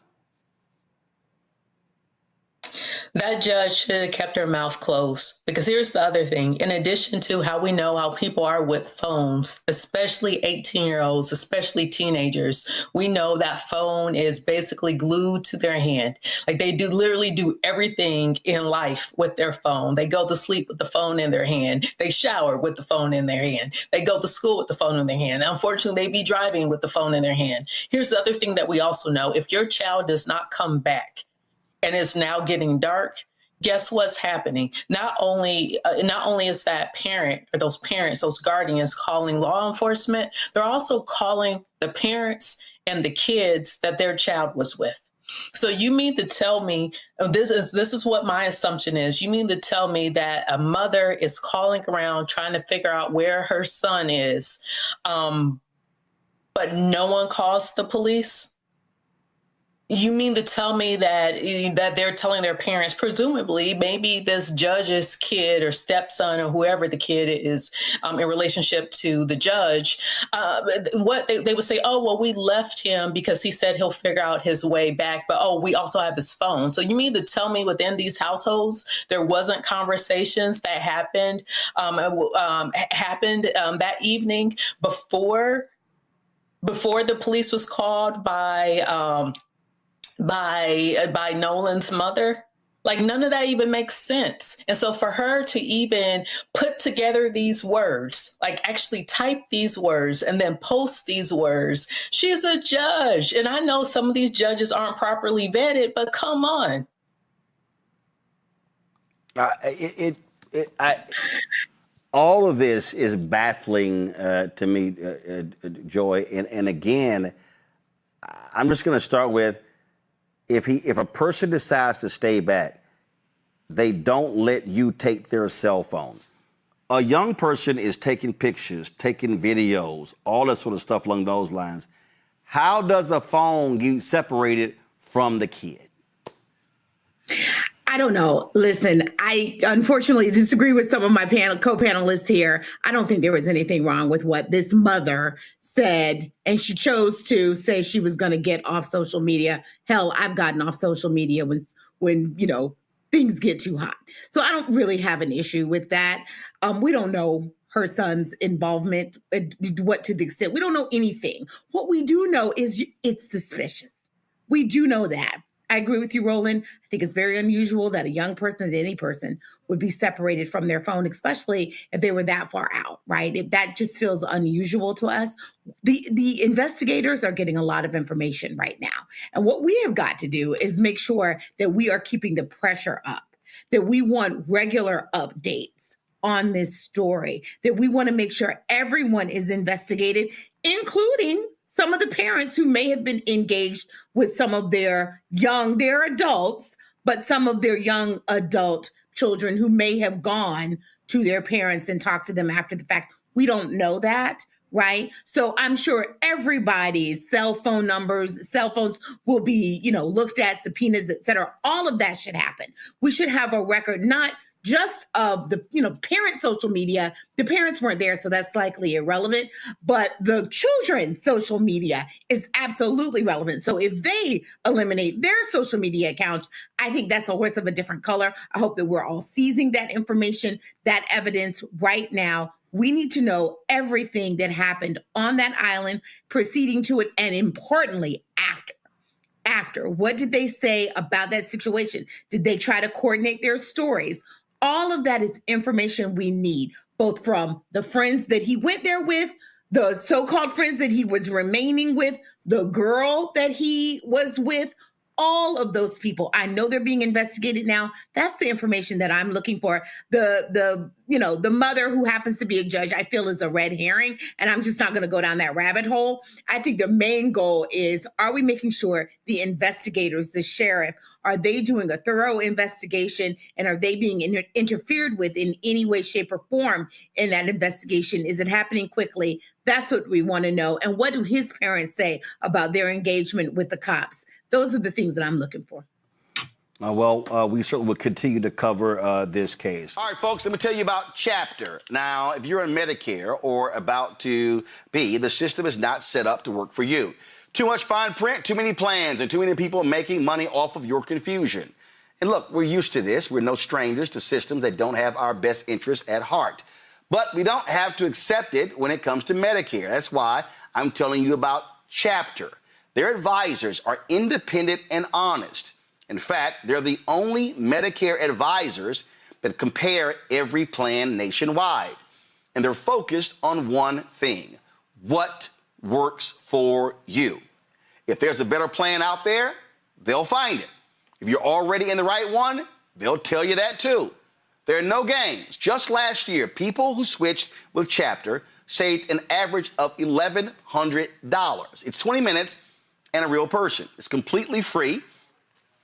That judge should have kept her mouth closed, because here's the other thing. In addition to how we know how people are with phones, especially 18-year-olds, especially teenagers, we know that phone is basically glued to their hand. Like they do literally do everything in life with their phone. They go to sleep with the phone in their hand. They shower with the phone in their hand. They go to school with the phone in their hand. Unfortunately, they be driving with the phone in their hand. Here's the other thing that we also know. If your child does not come back, and it's now getting dark, guess what's happening? Not only is that parent or those parents, those guardians calling law enforcement, they're also calling the parents and the kids that their child was with. So you mean to tell me, this is what my assumption is, you mean to tell me that a mother is calling around trying to figure out where her son is, but no one calls the police? You mean to tell me that they're telling their parents, presumably maybe this judge's kid or stepson or whoever the kid is in relationship to the judge, what they would say, oh, well, we left him because he said he'll figure out his way back. But, oh, we also have his phone. So you mean to tell me within these households, there wasn't conversations that happened that evening before the police was called by Nolan's mother? Like, none of that even makes sense. And so for her to even put together these words, like actually type these words and then post these words, she's a judge. And I know some of these judges aren't properly vetted, but come on. All of this is baffling to me, Joy. And again, I'm just going to start with, if a person decides to stay back, they don't let you take their cell phone. A young person is taking pictures, taking videos, all that sort of stuff along those lines. How does the phone get separated from the kid? I don't know. Listen, I unfortunately disagree with some of my co-panelists here. I don't think there was anything wrong with what this mother said, and she chose to say she was going to get off social media. Hell, I've gotten off social media when things get too hot. So I don't really have an issue with that. We don't know her son's involvement, what to the extent. We don't know anything. What we do know is it's suspicious. We do know that. I agree with you, Roland. I think it's very unusual that a young person, that any person, would be separated from their phone, especially if they were that far out, right? That just feels unusual to us. The investigators are getting a lot of information right now. And what we have got to do is make sure that we are keeping the pressure up, that we want regular updates on this story, that we want to make sure everyone is investigated, including some of the parents who may have been engaged with some of they're adults, but some of their young adult children who may have gone to their parents and talked to them after the fact. We don't know that, right? So I'm sure everybody's cell phones will be, looked at, subpoenas, et cetera. All of that should happen. We should have a record, not just of the, parent social media. The parents weren't there, so that's likely irrelevant. But the children's social media is absolutely relevant. So if they eliminate their social media accounts, I think that's a horse of a different color. I hope that we're all seizing that information, that evidence right now. We need to know everything that happened on that island, proceeding to it, and importantly, after. What did they say about that situation? Did they try to coordinate their stories? All of that is information we need, both from the friends that he went there with, the so-called friends that he was remaining with, the girl that he was with, all of those people. I know they're being investigated now. That's the information that I'm looking for. The the mother who happens to be a judge, I feel is a red herring, and I'm just not going to go down that rabbit hole. I think the main goal is, are we making sure the investigators, the sheriff, are they doing a thorough investigation, and are they being interfered with in any way, shape, or form in that investigation? Is it happening quickly? That's what we want to know. And what do his parents say about their engagement with the cops? Those are the things that I'm looking for. We certainly will continue to cover this case. All right, folks, let me tell you about Chapter. Now, if you're on Medicare or about to be, the system is not set up to work for you. Too much fine print, too many plans, and too many people making money off of your confusion. And look, we're used to this. We're no strangers to systems that don't have our best interests at heart. But we don't have to accept it when it comes to Medicare. That's why I'm telling you about Chapter. Their advisors are independent and honest. In fact, they're the only Medicare advisors that compare every plan nationwide. And they're focused on one thing: what works for you. If there's a better plan out there, they'll find it. If you're already in the right one, they'll tell you that too. There are no games. Just last year, people who switched with Chapter saved an average of $1,100. It's 20 minutes and a real person. It's completely free.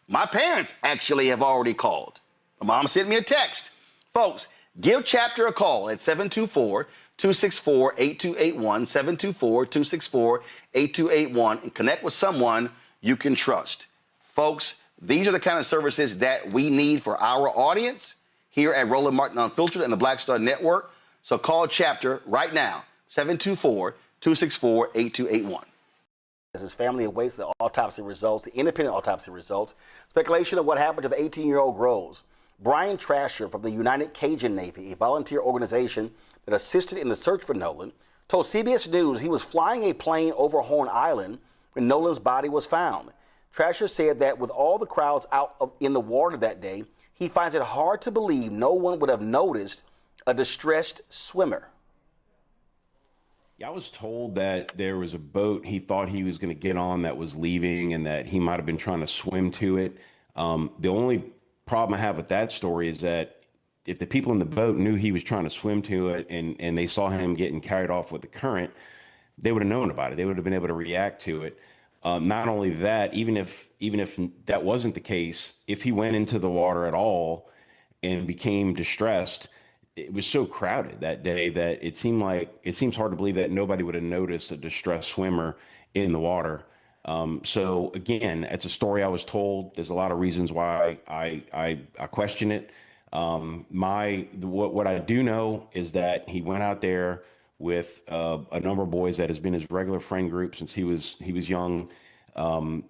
My parents actually have already called. My mom sent me a text. Folks, give Chapter a call at 724-264-8281, 724-264-8281, and connect with someone you can trust. Folks, these are the kind of services that we need for our audience here at Roland Martin Unfiltered and the Black Star Network. So call Chapter right now, 724-264-8281. As his family awaits the autopsy results, the independent autopsy results, speculation of what happened to the 18-year-old grows. Brian Trasher from the United Cajun Navy, a volunteer organization that assisted in the search for Nolan, told CBS News he was flying a plane over Horn Island when Nolan's body was found. Trasher said that with all the crowds in the water that day, he finds it hard to believe no one would have noticed a distressed swimmer. Yeah, I was told that there was a boat he thought he was going to get on that was leaving and that he might have been trying to swim to it. The only problem I have with that story is that if the people in the boat knew he was trying to swim to it and they saw him getting carried off with the current, they would have known about it. They would have been able to react to it. Not only that, even if that wasn't the case, if he went into the water at all and became distressed, it was so crowded that day that it seems hard to believe that nobody would have noticed a distressed swimmer in the water. So again, it's a story I was told. There's a lot of reasons why I question it. What I do know is that he went out there with a number of boys that has been his regular friend group since he was young.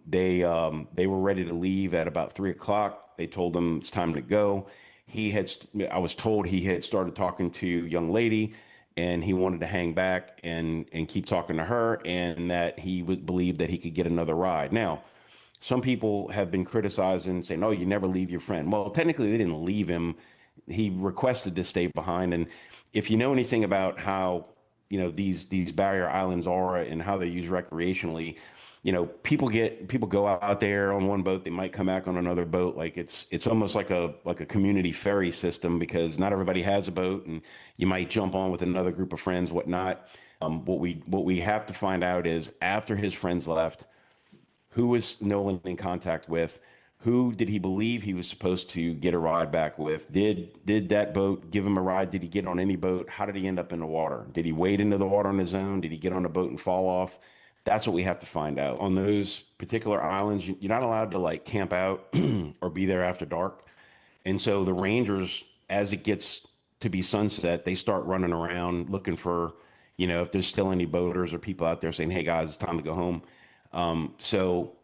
They were ready to leave at about 3 o'clock. They told him it's time to go. I was told he had started talking to a young lady and he wanted to hang back and keep talking to her, and that he would believe that he could get another ride. Now, some people have been criticizing, saying, "Oh, you never leave your friend." Well, technically they didn't leave him. He requested to stay behind. And if you know anything about how, these barrier islands are and how they're used recreationally, people go out there on one boat, they might come back on another boat. Like it's almost like a community ferry system, because not everybody has a boat, and you might jump on with another group of friends, whatnot. What we have to find out is, after his friends left, who was Nolan in contact with? Who did he believe he was supposed to get a ride back with? Did that boat give him a ride? Did he get on any boat? How did he end up in the water? Did he wade into the water on his own? Did he get on a boat and fall off? That's what we have to find out. On those particular islands, you're not allowed to camp out or be there after dark. And so the rangers, as it gets to be sunset, they start running around looking for, if there's still any boaters or people out there saying, "Hey guys, it's time to go home." So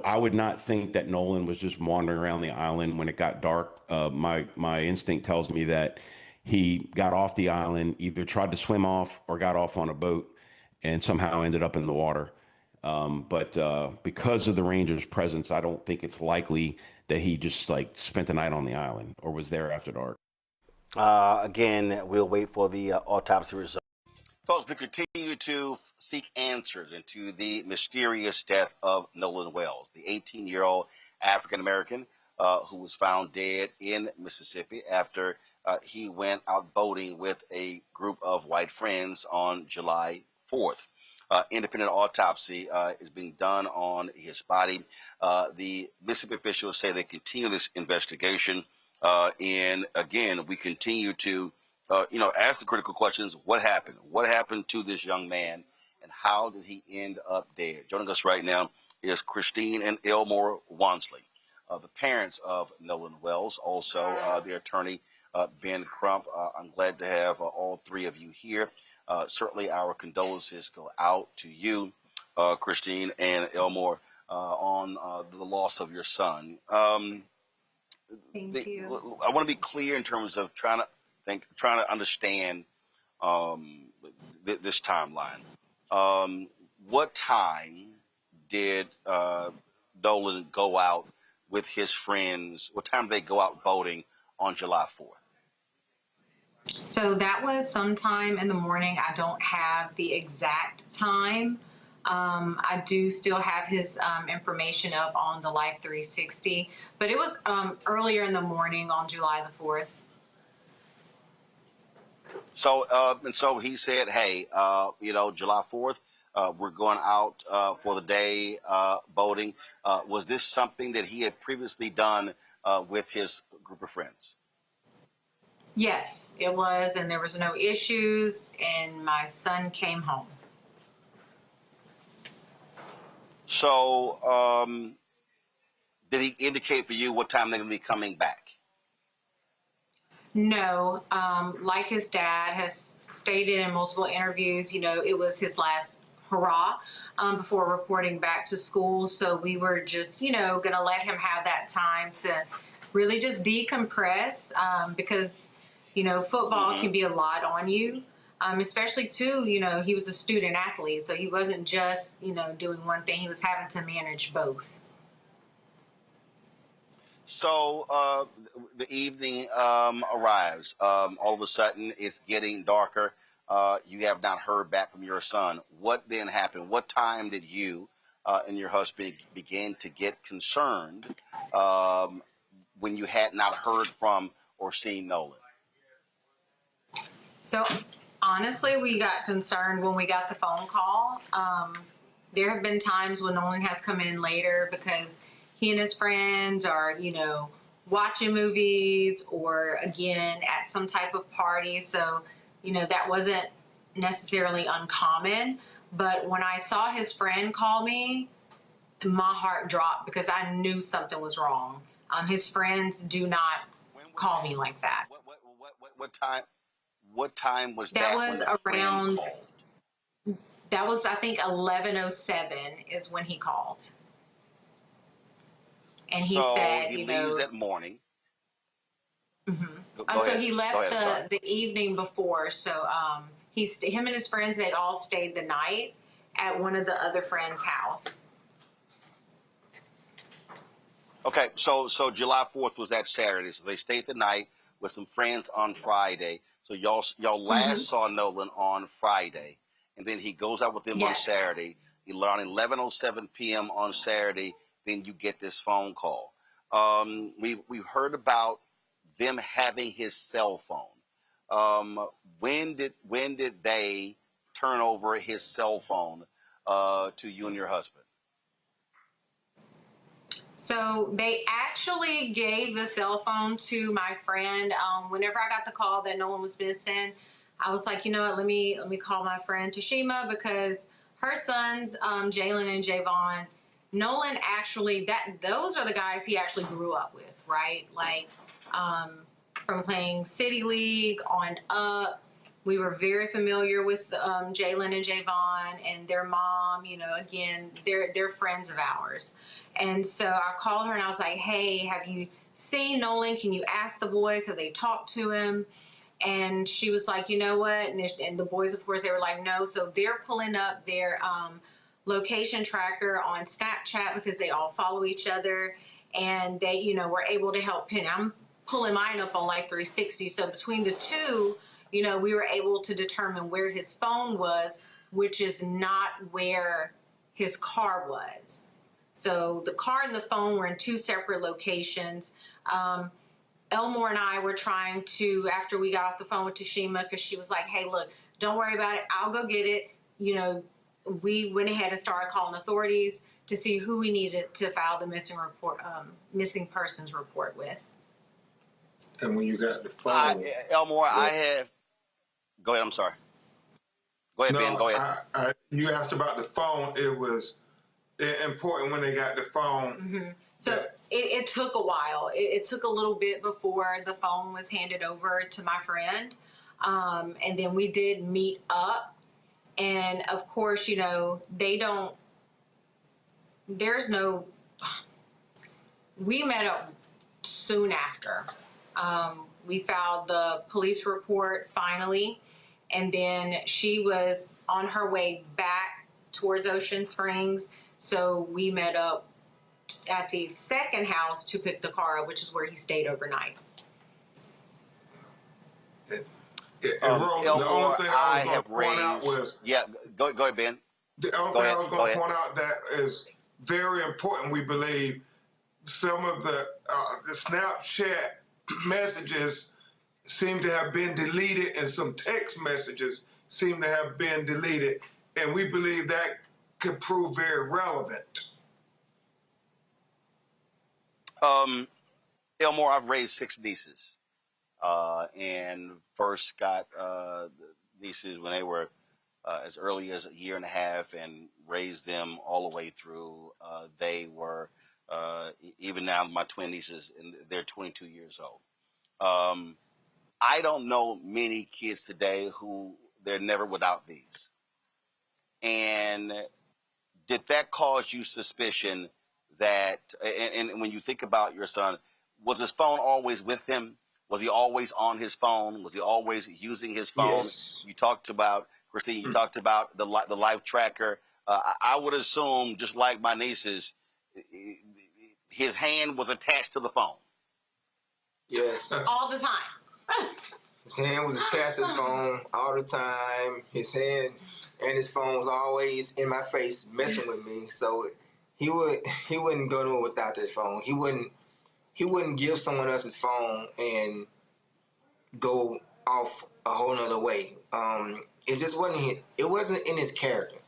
I would not think that Nolan was just wandering around the island when it got dark. My instinct tells me that he got off the island, either tried to swim off or got off on a boat and somehow ended up in the water. But because of the Rangers' presence, I don't think it's likely that he just spent the night on the island or was there after dark. Again, we'll wait for the autopsy results. Folks, we continue to seek answers into the mysterious death of Nolan Wells, the 18-year-old African-American who was found dead in Mississippi after he went out boating with a group of white friends on July 4th. Independent autopsy is being done on his body. The Mississippi officials say they continue this investigation. And again, we continue to, ask the critical questions. What happened? What happened to this young man? And how did he end up dead? Joining us right now is Christine and Elmore Wansley, the parents of Nolan Wells, also the attorney, Ben Crump. I'm glad to have all three of you here. Certainly our condolences go out to you, Christine and Elmore, on the loss of your son. Thank you. I want to be clear in terms of trying to understand this timeline. What time did Nolan go out with his friends? What time did they go out boating on July 4th? So that was sometime in the morning. I don't have the exact time. I do still have his information up on the Life 360, but it was earlier in the morning on July the 4th. So he said, hey, July 4th, we're going out for the day boating. Was this something that he had previously done with his group of friends? Yes, it was, and there was no issues, and my son came home. So did he indicate for you what time they're going to be coming back? No, like his dad has stated in multiple interviews, it was his last hurrah before reporting back to school. So we were just, going to let him have that time to really just decompress because, football can be a lot on you, especially too, he was a student athlete. So he wasn't just, doing one thing. He was having to manage both. So the evening arrives. All of a sudden, it's getting darker. You have not heard back from your son. What then happened? What time did you and your husband begin to get concerned when you had not heard from or seen Nolan? So honestly, we got concerned when we got the phone call. There have been times when Nolan has come in later because he and his friends are, watching movies or, again, at some type of party. So, that wasn't necessarily uncommon. But when I saw his friend call me, my heart dropped because I knew something was wrong. His friends do not call me like that. What time? What time was that? That was around. That was, I think, 11:07 is when he called. And he said, he leaves that morning. Mm-hmm. So he left the evening before. So him and his friends, they'd all stayed the night at one of the other friends' house. Okay, so July 4th was that Saturday. So they stayed the night with some friends on Friday. So y'all last saw Nolan on Friday, and then he goes out with them on Saturday. Around 11:07 p.m. on Saturday, then you get this phone call. We've heard about them having his cell phone. When did they turn over his cell phone to you and your husband? So they actually gave the cell phone to my friend. Whenever I got the call that Nolan was missing, I was like, you know what, let me call my friend Tashima because her sons, Jalen and Javon, Nolan actually, those are the guys he actually grew up with, right? Like from playing City League on up. We were very familiar with Jalen and Javon and their mom. Again, they're friends of ours. And so I called her and I was like, hey, have you seen Nolan? Can you ask the boys? Have they talked to him? And she was like, you know what? And the boys, of course, they were like, no. So they're pulling up their location tracker on Snapchat because they all follow each other. And they, were able to help pin. I'm pulling mine up on Life 360. So between the two, we were able to determine where his phone was, which is not where his car was. So the car and the phone were in two separate locations. Elmore and I were trying to, after we got off the phone with Tashima, because she was like, hey, look, don't worry about it. I'll go get it. You know, we went ahead and started calling authorities to see who we needed to file the missing persons report with. And when you got the phone, Elmore, I have. Go ahead. I'm sorry. Go ahead, Ben. Go ahead. You asked about the phone. It was important when they got the phone. Mm-hmm. So it took a while. It took a little bit before the phone was handed over to my friend. And then we did meet up. And of course, you know, we met up soon after. We filed the police report finally. And then she was on her way back towards Ocean Springs. So we met up at the second house to pick the car up, which is where he stayed overnight. The only thing I was going to point out was... Yeah, go ahead, Ben. The only thing I was going to point out that is very important, we believe, some of the Snapchat messages seem to have been deleted and some text messages seem to have been deleted. And we believe that could prove very relevant. Elmore, I've raised 6 nieces. And first got nieces when they were as early as a year and a half and raised them all the way through. They were, even now, my twin nieces, and they're 22 years old. I don't know many kids today who they're never without these. And did that cause you suspicion that, and when you think about your son, was his phone always with him? Was he always on his phone? Was he always using his phone? Yes. You talked about, Christine, you talked about the life tracker. I would assume, just like my nieces, his hand was attached to the phone. Yes. All the time. His hand was attached to his phone all the time. His hand and his phone was always in my face messing with me. So he wouldn't go nowhere without that phone. He wouldn't give someone else his phone and go off a whole nother way. It just wasn't in his character.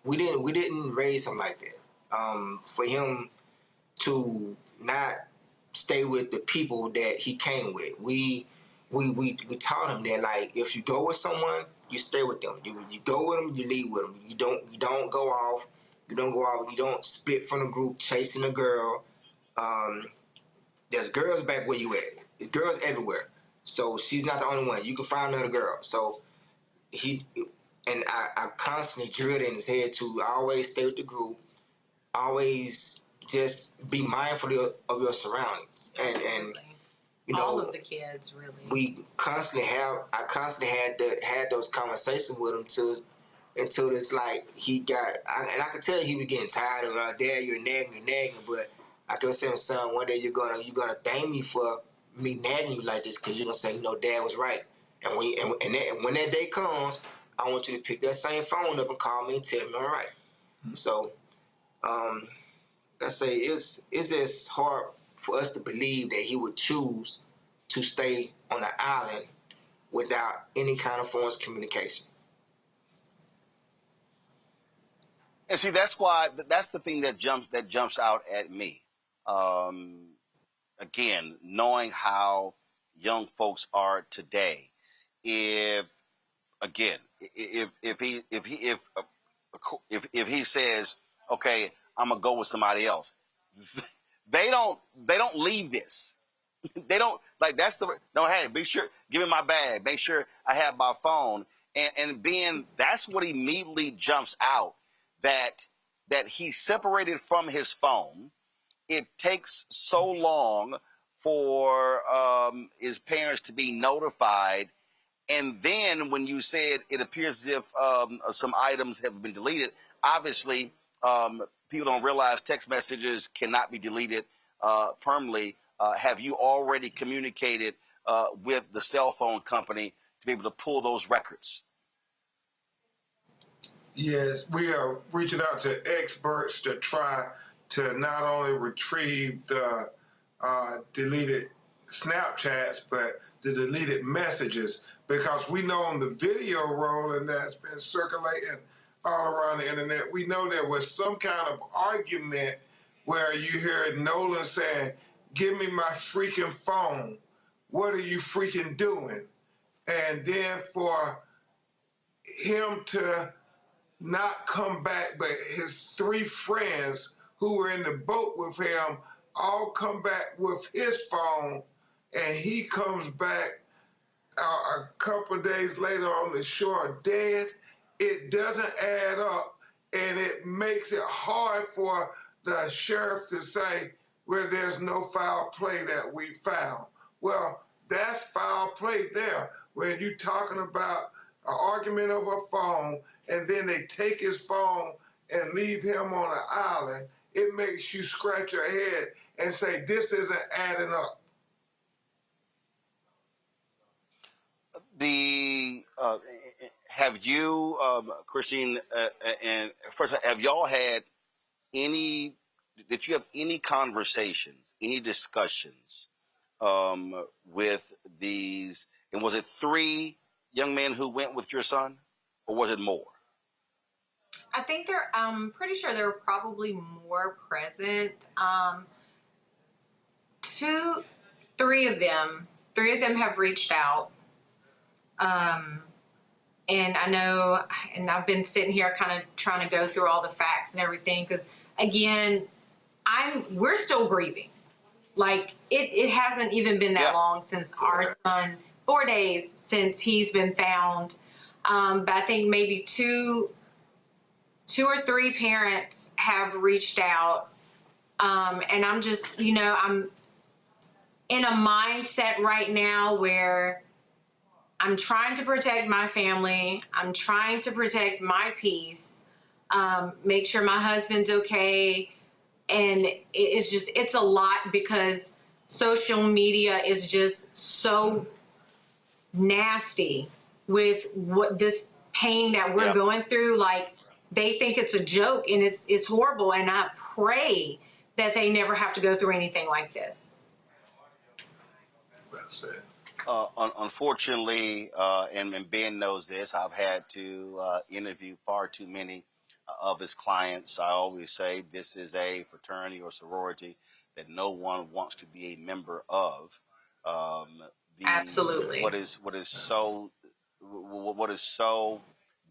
We didn't raise him like that. For him to not stay with the people that he came with. We taught him that, like, if you go with someone, you stay with them. You go with them, you leave with them. You don't go off. You don't split from the group chasing a girl. There's girls back where you at. There's girls everywhere. So she's not the only one. You can find another girl. So I constantly drilled in his head to always stay with the group. Always just be mindful of your surroundings. And you know, all of the kids, really. I constantly had those conversations with him until it's like he got, and I could tell he was getting tired of, Dad, you're nagging, but I kept saying, son, one day you're gonna thank me for me nagging you like this, because you're gonna say, Dad was right. And when that day comes, I want you to pick that same phone up and call me and tell me I'm right. So, I say it's just hard for us to believe that he would choose to stay on an island without any kind of form of communication. And see, that's the thing that jumps out at me. Again, knowing how young folks are today, if he says, okay, I'm gonna go with somebody else, they don't leave this. They don't, like, hey, be sure, give me my bag, make sure I have my phone, and being, that's what immediately jumps out, that he's separated from his phone. It takes so long for his parents to be notified. And then when you said it appears as if some items have been deleted, obviously people don't realize text messages cannot be deleted permanently. Have you already communicated with the cell phone company to be able to pull those records? Yes, we are reaching out to experts to try to not only retrieve the deleted Snapchats, but the deleted messages, because we know on the video rolling that's been circulating all around the internet, we know there was some kind of argument where you heard Nolan saying, "Give me my freaking phone. What are you freaking doing?" And then for him to not come back, but his three friends who were in the boat with him all come back with his phone, and he comes back a couple of days later on the shore dead. It doesn't add up, and it makes it hard for the sheriff to say, "Well, there's no foul play that we found." Well, that's foul play there. When you're talking about an argument over a phone, and then they take his phone and leave him on an island, it makes you scratch your head and say, this isn't adding up. Have you, Christine, and first, have y'all had any? Did you have any conversations, any discussions with these? And was it 3 young men who went with your son, or was it more? I think I'm pretty sure there were probably more present. 3 of them have reached out. And I know, and I've been sitting here kind of trying to go through all the facts and everything, because again, we're still grieving. Like it hasn't even been that long since our son, 4 days since he's been found. But I think maybe two or 3 parents have reached out. And I'm just, I'm in a mindset right now where I'm trying to protect my family. I'm trying to protect my peace, make sure my husband's okay. And it's a lot, because social media is just so nasty with what this pain that we're going through. Like, they think it's a joke, and it's horrible. And I pray that they never have to go through anything like this. That's it. Unfortunately, and Ben knows this, I've had to interview far too many of his clients. I always say this is a fraternity or sorority that no one wants to be a member of. Absolutely. What is so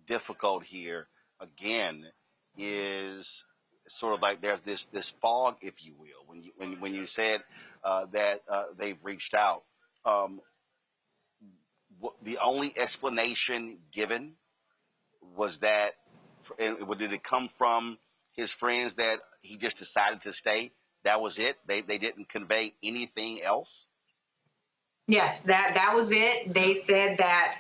difficult here, again, is sort of like there's this fog, if you will, when you said that they've reached out. The only explanation given was that, and did it come from his friends that he just decided to stay? That was it? They didn't convey anything else? Yes, that was it. They said that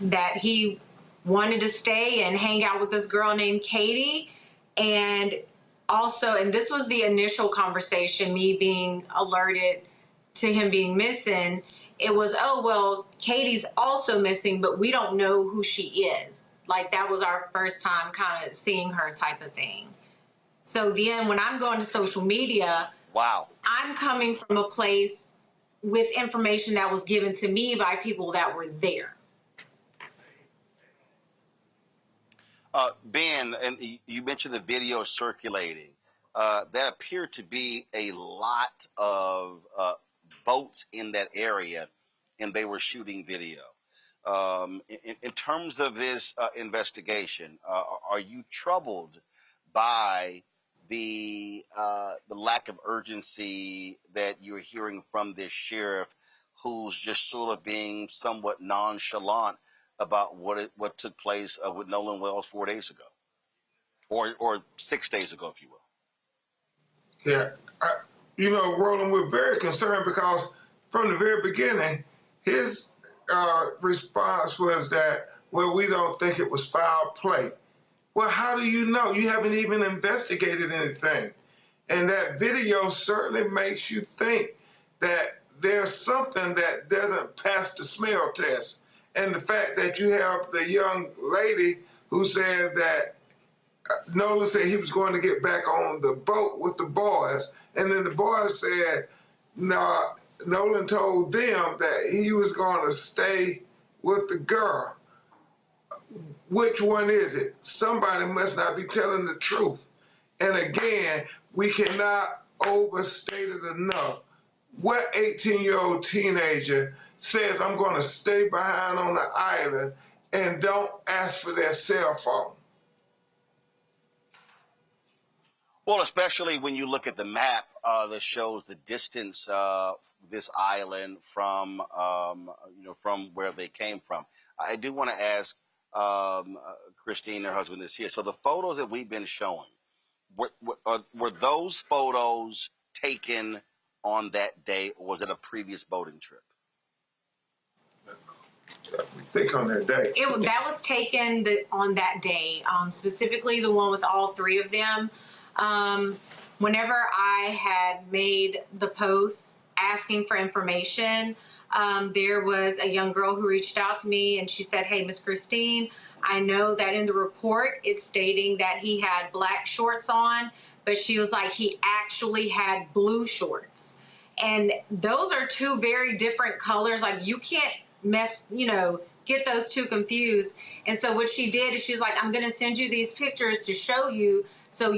that he wanted to stay and hang out with this girl named Katie. And also, and this was the initial conversation, me being alerted to him being missing. It was, oh, well, Katie's also missing, but we don't know who she is. Like, that was our first time kind of seeing her, type of thing. So then when I'm going to social media, wow, I'm coming from a place with information that was given to me by people that were there. Ben, and you mentioned the video circulating. There appeared to be a lot of boats in that area, and they were shooting video. In terms of this investigation, are you troubled by the lack of urgency that you're hearing from this sheriff, who's just sort of being somewhat nonchalant about what took place with Nolan Wells 4 days ago, or 6 days ago, if you will? Yeah, Roland, we're very concerned because from the very beginning, his response was that, well, we don't think it was foul play. Well, how do you know? You haven't even investigated anything. And that video certainly makes you think that there's something that doesn't pass the smell test. And the fact that you have the young lady who said that Nolan said he was going to get back on the boat with the boys, and then the boys said Nolan told them that he was going to stay with the girl. Which one is it? Somebody must not be telling the truth. And again, we cannot overstate it enough. What 18-year-old teenager says, I'm going to stay behind on the island and don't ask for their cell phone? Well, especially when you look at the map that shows the distance this island from, from where they came from. I do want to ask Christine, her husband, is here. So the photos that we've been showing, were those photos taken on that day, or was it a previous boating trip? We think on that day. That was taken on that day, specifically the one with all three of them. Whenever I had made the post asking for information, there was a young girl who reached out to me and she said, hey, Miss Christine, I know that in the report it's stating that he had black shorts on, but she was like, he actually had blue shorts. And those are two very different colors. Like, you can't get those two confused. And so what she did is she's like, I'm going to send you these pictures to show you, so,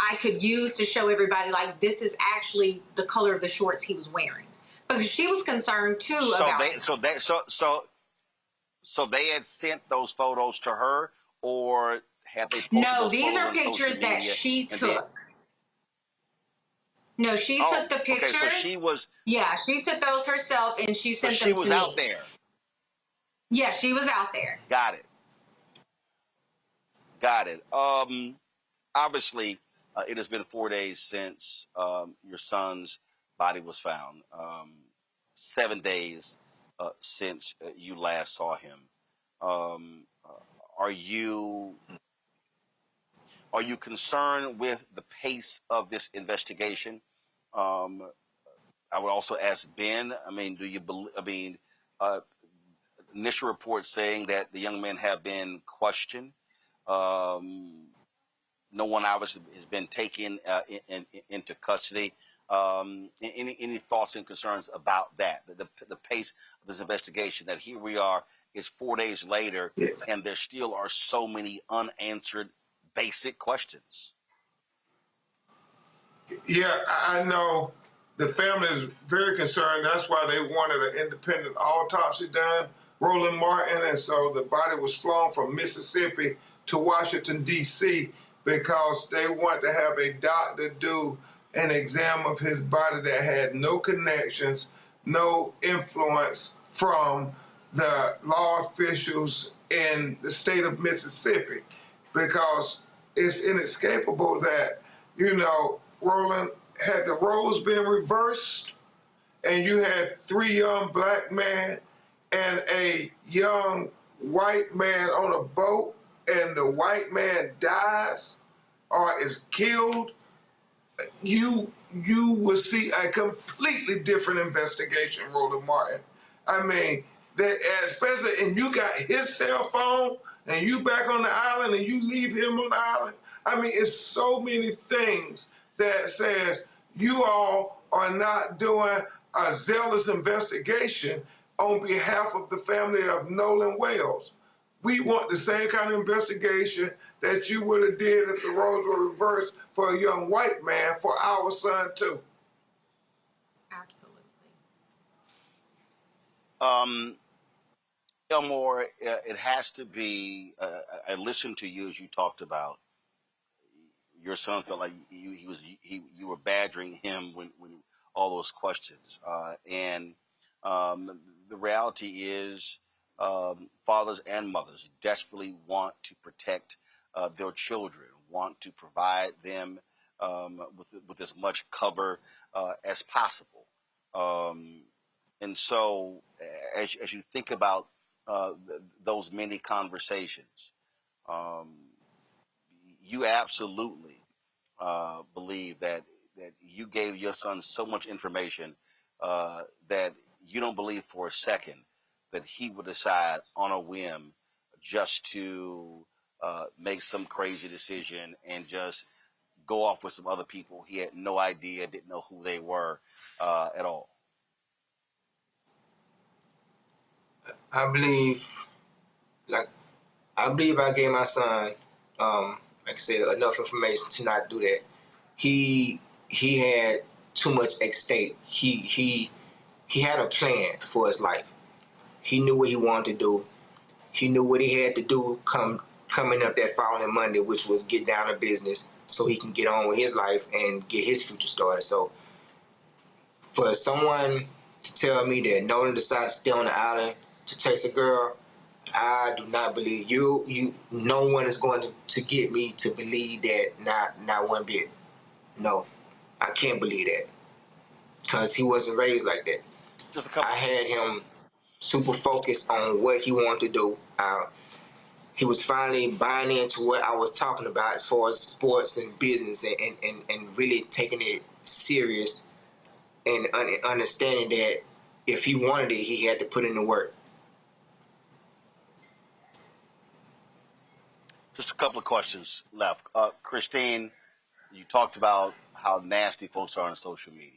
I could use to show everybody, like, this is actually the color of the shorts he was wearing. Because she was concerned too So they had sent those photos to her, or had they posted No, those these photos are on pictures social that media she took. No, she took the pictures. Okay, so she was. Yeah, she took those herself and she sent them to me. So she was out there. Yeah, she was out there. Got it. Obviously, it has been 4 days since your son's body was found. 7 days since you last saw him. Are you concerned with the pace of this investigation? I would also ask Ben. I mean, do you believe? Initial reports saying that the young men have been questioned. No one obviously has been taken into custody. Any thoughts and concerns about that? The pace of this investigation, that here we are, is 4 days later, and there still are so many unanswered basic questions. Yeah, I know the family is very concerned. That's why they wanted an independent autopsy done, Roland Martin. And so the body was flown from Mississippi to Washington, D.C., because they wanted to have a doctor do an exam of his body that had no connections, no influence from the law officials in the state of Mississippi, because it's inescapable that, Roland, had the roles been reversed and you had 3 young black men and a young white man on a boat, and the white man dies or is killed, you will see a completely different investigation, Roland Martin. I mean, especially, and you got his cell phone, and you back on the island, and you leave him on the island. I mean, it's so many things that says you all are not doing a zealous investigation on behalf of the family of Nolan Wells. We want the same kind of investigation that you would have did if the roles were reversed for a young white man for our son too. Absolutely. Elmore, it has to be. I listened to you as you talked about your son felt like you were badgering him when all those questions, and the reality is, fathers and mothers desperately want to protect their children, want to provide them with as much cover as possible, and so as you think about those many conversations, you absolutely believe that you gave your son so much information that you don't believe for a second that he would decide on a whim just to make some crazy decision and just go off with some other people. He had no idea, didn't know who they were at all. I believe I gave my son, like I said, enough information to not do that. He had too much at stake. He had a plan for his life. He knew what he wanted to do. He knew what he had to do coming up that following Monday, which was get down to business so he can get on with his life and get his future started. So for someone to tell me that Nolan decided to stay on the island to chase a girl, I do not believe you. No one is going to get me to believe that, not one bit. No, I can't believe that because he wasn't raised like that. I had him super focused on what he wanted to do. He was finally buying into what I was talking about as far as sports and business and really taking it serious and understanding that if he wanted it, he had to put in the work. Just a couple of questions left. Christine, you talked about how nasty folks are on social media.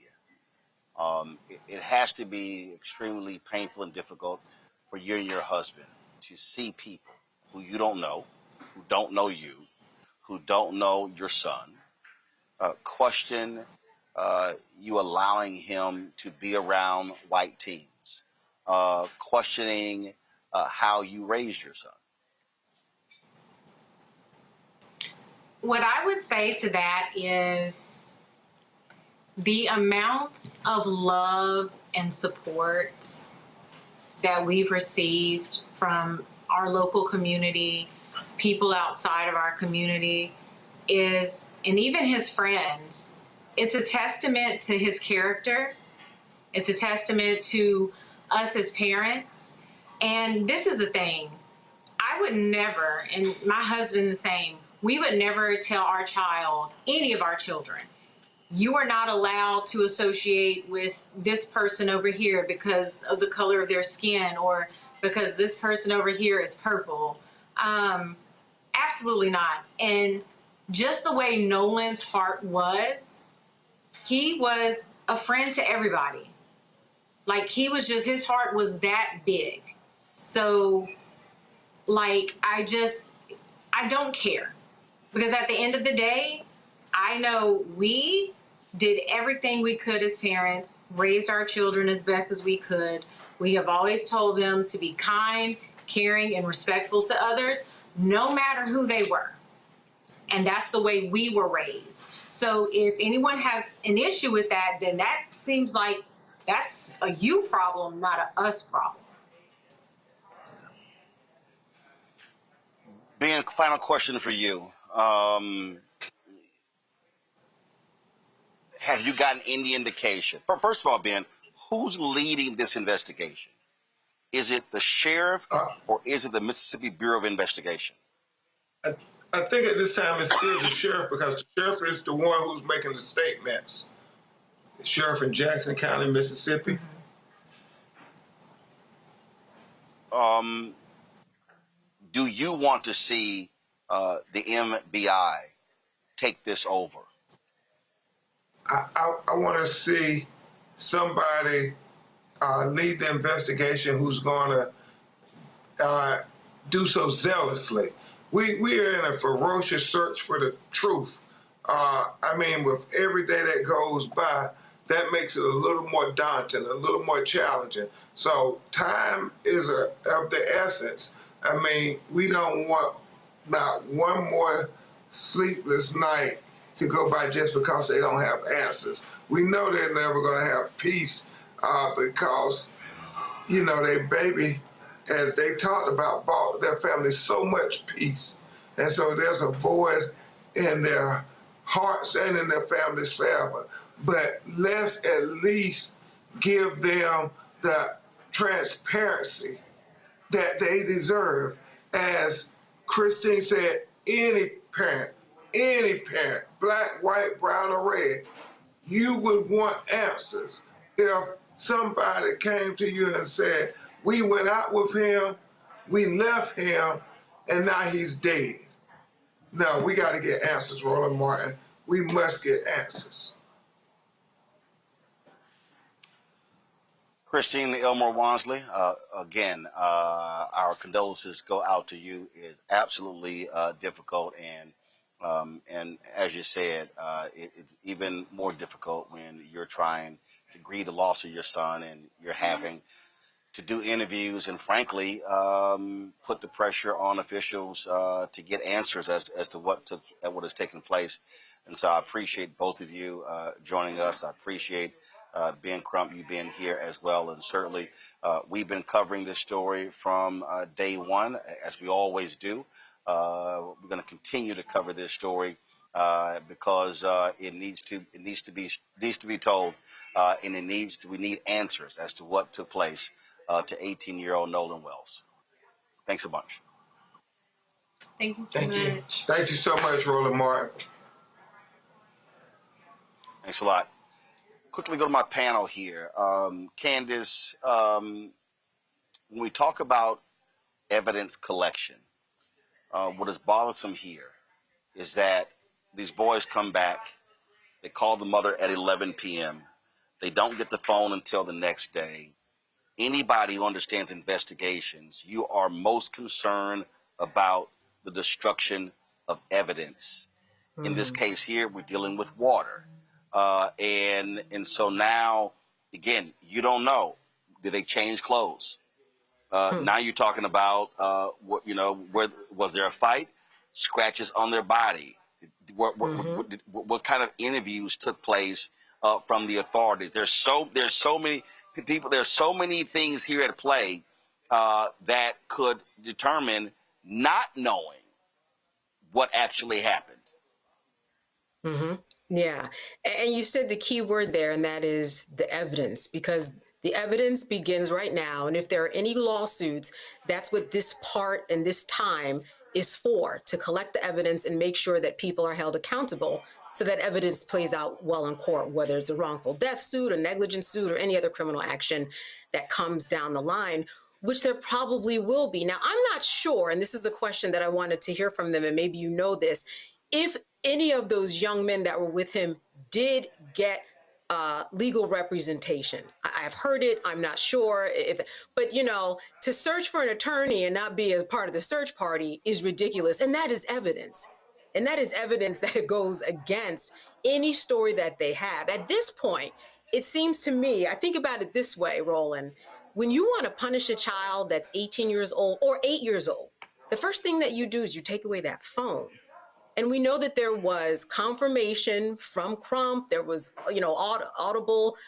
It has to be extremely painful and difficult for you and your husband to see people who you don't know, who don't know you, who don't know your son, question you allowing him to be around white teens, questioning how you raised your son. What I would say to that is the amount of love and support that we've received from our local community, people outside of our community, and even his friends, it's a testament to his character. It's a testament to us as parents. And this is the thing. I would never, and my husband the same, we would never tell our child, any of our children, you are not allowed to associate with this person over here because of the color of their skin or because this person over here is purple. Absolutely not. And just the way Nolan's heart was, he was a friend to everybody. Like his heart was that big. So I don't care. Because at the end of the day, I know we did everything we could as parents, raised our children as best as we could. We have always told them to be kind, caring, and respectful to others, no matter who they were. And that's the way we were raised. So if anyone has an issue with that, then that seems like that's a you problem, not a us problem. Ben, final question for you. Have you gotten any indication? First of all, Ben, who's leading this investigation? Is it the sheriff or is it the Mississippi Bureau of Investigation? I think at this time it's still the sheriff because the sheriff is the one who's making the statements. The sheriff in Jackson County, Mississippi. Do you want to see the MBI take this over? I want to see somebody lead the investigation who's going to do so zealously. We are in a ferocious search for the truth. With every day that goes by, that makes it a little more daunting, a little more challenging. So time is of the essence. We don't want not one more sleepless night to go by just because they don't have answers. We know they're never going to have peace because, their baby, as they talked about, bought their family so much peace. And so there's a void in their hearts and in their families forever. But let's at least give them the transparency that they deserve. As Christine said, any parent, black, white, brown, or red, you would want answers. If somebody came to you and said, we went out with him, we left him, and now he's dead. No, we got to get answers, Roland Martin. We must get answers. Christine Elmore Wansley, again, our condolences go out to you. Is absolutely difficult, and as you said, it's even more difficult when you're trying to grieve the loss of your son, and you're having to do interviews and, frankly, put the pressure on officials to get answers as to what has taken place. And so I appreciate both of you joining us. I appreciate Ben Crump, you being here as well. And certainly we've been covering this story from day one, as we always do. We're going to continue to cover this story because it needs to be told, and we need answers as to what took place to 18-year-old Nolan Wells. Thanks a bunch. Thank you so much. Thank you so much, Roland Martin. Thanks a lot. Quickly go to my panel here. Candace, when we talk about evidence collection, what is bothersome here is that these boys come back, they call the mother at 11 p.m., they don't get the phone until the next day. Anybody who understands investigations, you are most concerned about the destruction of evidence. Mm-hmm. In this case here, we're dealing with water. And so now, again, you don't know. Did they change clothes? Now you're talking about, where was there a fight? Scratches on their body. What kind of interviews took place from the authorities? There's so many people. There's so many things here at play that could determine not knowing what actually happened. Mm-hmm. Yeah. And you said the key word there, and that is the evidence, because the evidence begins right now. And if there are any lawsuits, that's what this part and this time is for, to collect the evidence and make sure that people are held accountable so that evidence plays out well in court, whether it's a wrongful death suit, a negligence suit, or any other criminal action that comes down the line, which there probably will be. Now, I'm not sure, and this is a question that I wanted to hear from them, and maybe you know this, if any of those young men that were with him did get legal representation. I have heard it. I'm not sure but to search for an attorney and not be as part of the search party is ridiculous. And that is evidence. And that is evidence that it goes against any story that they have. At this point, it seems to me, I think about it this way, Roland, when you want to punish a child that's 18 years old or 8 years old, the first thing that you do is you take away that phone. And we know that there was confirmation from Crump. There was, audible.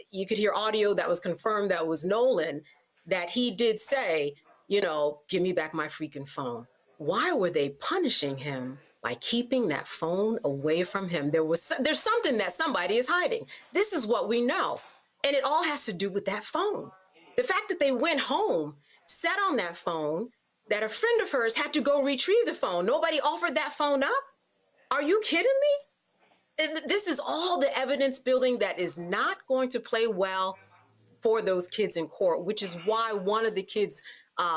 You could hear audio that was confirmed that was Nolan, that he did say, give me back my freaking phone. Why were they punishing him by keeping that phone away from him? There's something that somebody is hiding. This is what we know. And it all has to do with that phone. The fact that they went home, sat on that phone, that a friend of hers had to go retrieve the phone. Nobody offered that phone up? Are you kidding me? This is all the evidence building that is not going to play well for those kids in court, which is why one of the kids'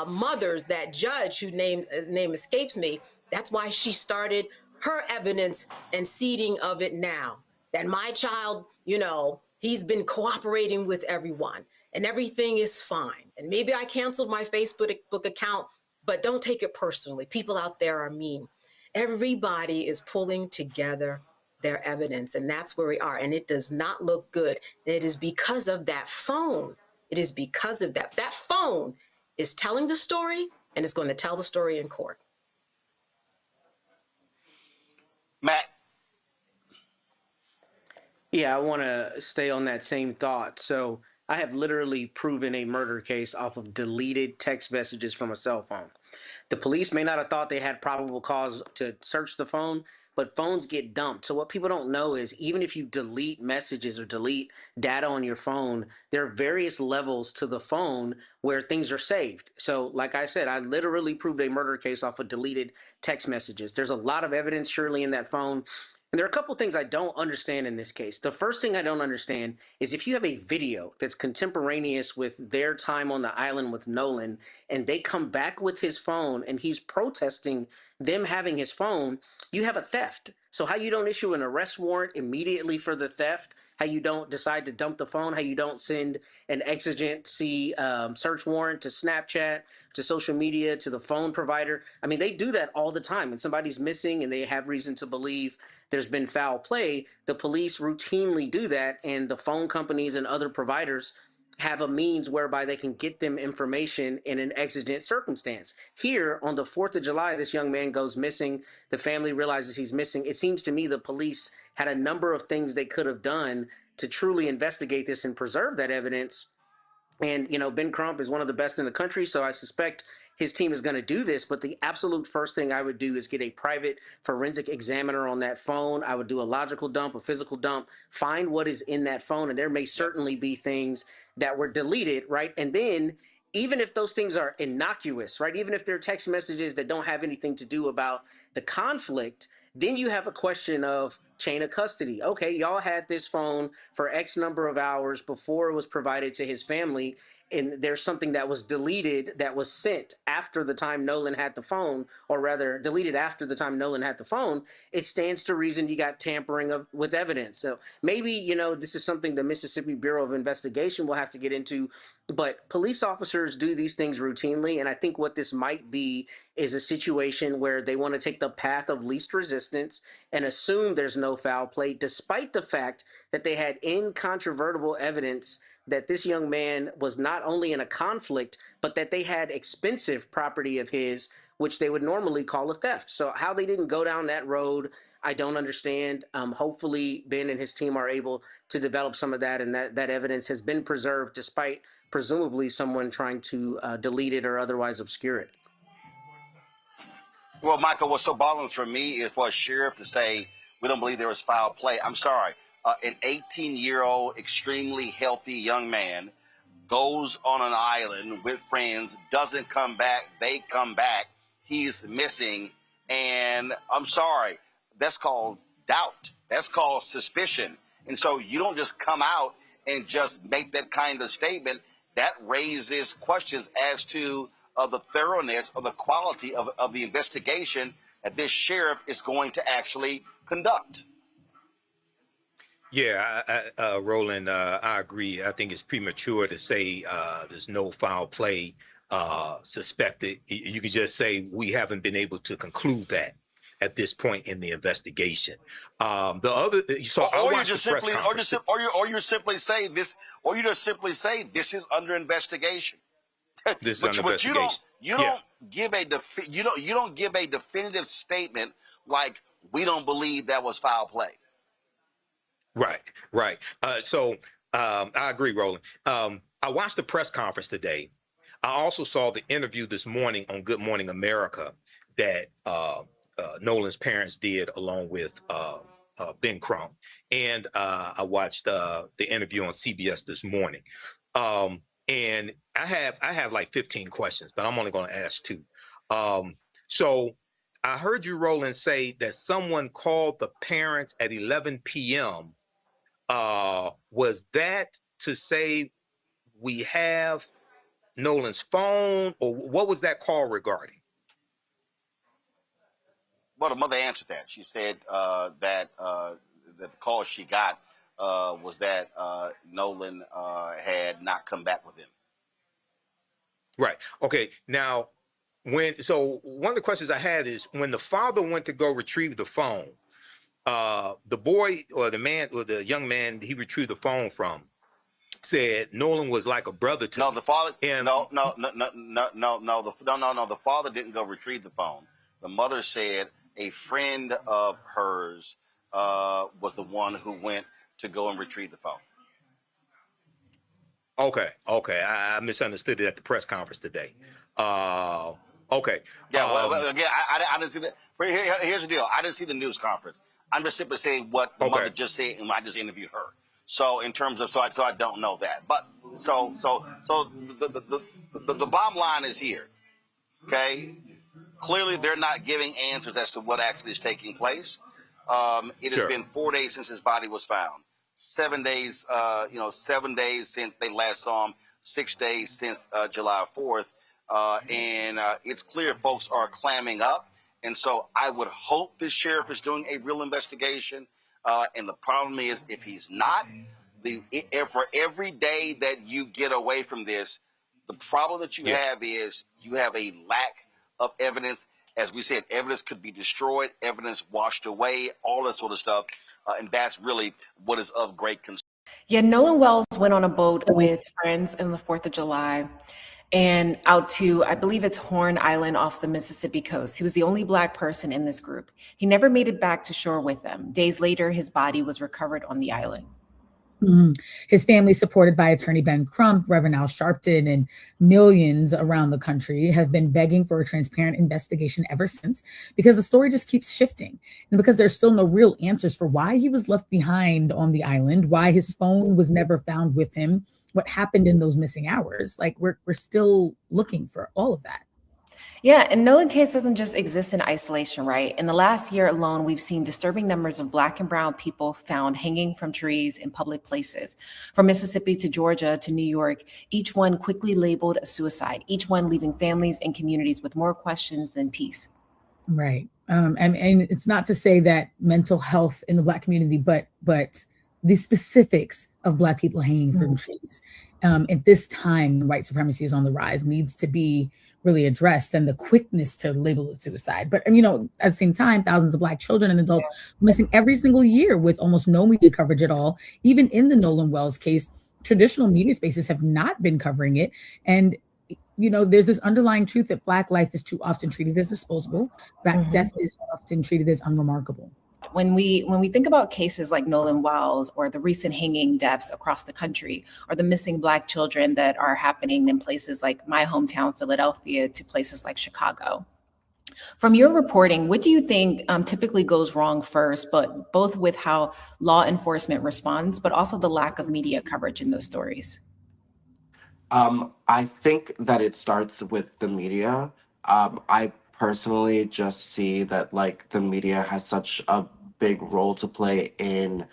mothers, that judge whose name escapes me, that's why she started her evidence and seeding of it now. That my child, he's been cooperating with everyone and everything is fine. And maybe I canceled my Facebook account, but don't take it personally. People out there are mean. Everybody is pulling together their evidence, and that's where we are. And it does not look good. And it is because of that phone. It is because of that. That phone is telling the story, and it's going to tell the story in court. Matt. Yeah, I want to stay on that same thought. So I have literally proven a murder case off of deleted text messages from a cell phone. The police may not have thought they had probable cause to search the phone, but phones get dumped. So what people don't know is even if you delete messages or delete data on your phone, there are various levels to the phone where things are saved. So like I said, I literally proved a murder case off of deleted text messages. There's a lot of evidence surely in that phone. And there are a couple things I don't understand in this case. The first thing I don't understand is if you have a video that's contemporaneous with their time on the island with Nolan, and they come back with his phone and he's protesting them having his phone, you have a theft. So how you don't issue an arrest warrant immediately for the theft, how you don't decide to dump the phone, how you don't send an exigency search warrant to Snapchat, to social media, to the phone provider. I mean, they do that all the time. When somebody's missing and they have reason to believe there's been foul play, the police routinely do that, and the phone companies and other providers have a means whereby they can get them information in an exigent circumstance. Here, on the 4th of July, this young man goes missing. The family realizes he's missing. It seems to me the police had a number of things they could have done to truly investigate this and preserve that evidence. And, you know, Ben Crump is one of the best in the country, so I suspect his team is going to do this. But the absolute first thing I would do is get a private forensic examiner on that phone. I would do a logical dump, a physical dump, find what is in that phone. And there may certainly be things that were deleted, right? And then even if those things are innocuous, right? Even if they're text messages that don't have anything to do about the conflict, then you have a question of chain of custody. Okay, y'all had this phone for X number of hours before it was provided to his family, and there's something that was deleted that was sent after the time Nolan had the phone, or rather deleted after the time Nolan had the phone. It stands to reason you got tampering with evidence. So maybe, you know, this is something the Mississippi Bureau of Investigation will have to get into, but police officers do these things routinely, and I think what this might be is a situation where they want to take the path of least resistance and assume there's no foul play, despite the fact that they had incontrovertible evidence that this young man was not only in a conflict, but that they had expensive property of his, which they would normally call a theft. So how they didn't go down that road, I don't understand. Hopefully Ben and his team are able to develop some of that, and that evidence has been preserved despite presumably someone trying to delete it or otherwise obscure it. Well, Michael, what's so bothering for me is for a sheriff to say, we don't believe there was foul play. I'm sorry. An 18-year-old, extremely healthy young man goes on an island with friends, doesn't come back, they come back, he's missing, and I'm sorry, that's called doubt. That's called suspicion. And so you don't just come out and just make that kind of statement. That raises questions as to the thoroughness or the quality of the investigation that this sheriff is going to actually conduct. Yeah, Roland, I agree. I think it's premature to say there's no foul play suspected. You could just say we haven't been able to conclude that at this point in the investigation. The other, so or you just simply, or you simply say this, or you just simply say this is under investigation. This is under investigation. You don't give a you don't give a definitive statement like we don't believe that was foul play. Right. So I agree, Roland. I watched the press conference today. I also saw the interview this morning on Good Morning America that Nolan's parents did along with Ben Crump. And I watched the interview on CBS this morning. And I have like 15 questions, but I'm only going to ask 2. So I heard you, Roland, say that someone called the parents at 11 p.m. Was that to say we have Nolan's phone, or what was that call regarding? Well, the mother answered that. She said that the call she got was that Nolan had not come back with him. Right. Okay. Now, so one of the questions I had is when the father went to go retrieve the phone, the boy or the man or the young man he retrieved the phone from said Nolan was like a brother to me. The father. No. The father didn't go retrieve the phone. The mother said a friend of hers was the one who went to go and retrieve the phone. Okay. I misunderstood it at the press conference today. Okay. Yeah. Well, again, I didn't see that. Here's the deal. I didn't see the news conference. I'm just simply saying what the mother just said, and I just interviewed her. So in terms of, so I don't know that. But so the bottom line is here. Okay. Clearly, they're not giving answers as to what actually is taking place. It has been 4 days since his body was found. 7 days, 7 days since they last saw him. 6 days since July 4th. And it's clear folks are clamming up. And so I would hope the sheriff is doing a real investigation. And the problem is, if he's not, for every day that you get away from this, the problem that you have is you have a lack of evidence. As we said, evidence could be destroyed, evidence washed away, all that sort of stuff. And that's really what is of great concern. Yeah, Nolan Wells went on a boat with friends on the 4th of July and out to, I believe it's Horn Island off the Mississippi coast. He was the only Black person in this group. He never made it back to shore with them. Days later, his body was recovered on the island. His family, supported by attorney Ben Crump, Reverend Al Sharpton, and millions around the country, have been begging for a transparent investigation ever since, because the story just keeps shifting, and because there's still no real answers for why he was left behind on the island, why his phone was never found with him, what happened in those missing hours. Like, we're still looking for all of that. Yeah, and Nolan case doesn't just exist in isolation, right? In the last year alone, we've seen disturbing numbers of Black and brown people found hanging from trees in public places. From Mississippi to Georgia to New York, each one quickly labeled a suicide, each one leaving families and communities with more questions than peace. Right. And it's not to say that mental health in the Black community, but the specifics of Black people hanging from trees at this time, when white supremacy is on the rise, needs to be really addressed, and the quickness to label it suicide. But, at the same time, thousands of Black children and adults missing every single year with almost no media coverage at all. Even in the Nolan Wells case, traditional media spaces have not been covering it. And, there's this underlying truth that Black life is too often treated as disposable. Black death is often treated as unremarkable. When we think about cases like Nolan Wells or the recent hanging deaths across the country, or the missing Black children that are happening in places like my hometown, Philadelphia, to places like Chicago. From your reporting, what do you think typically goes wrong first, but both with how law enforcement responds, but also the lack of media coverage in those stories? I think that it starts with the media. I personally just see that the media has such a big role to play in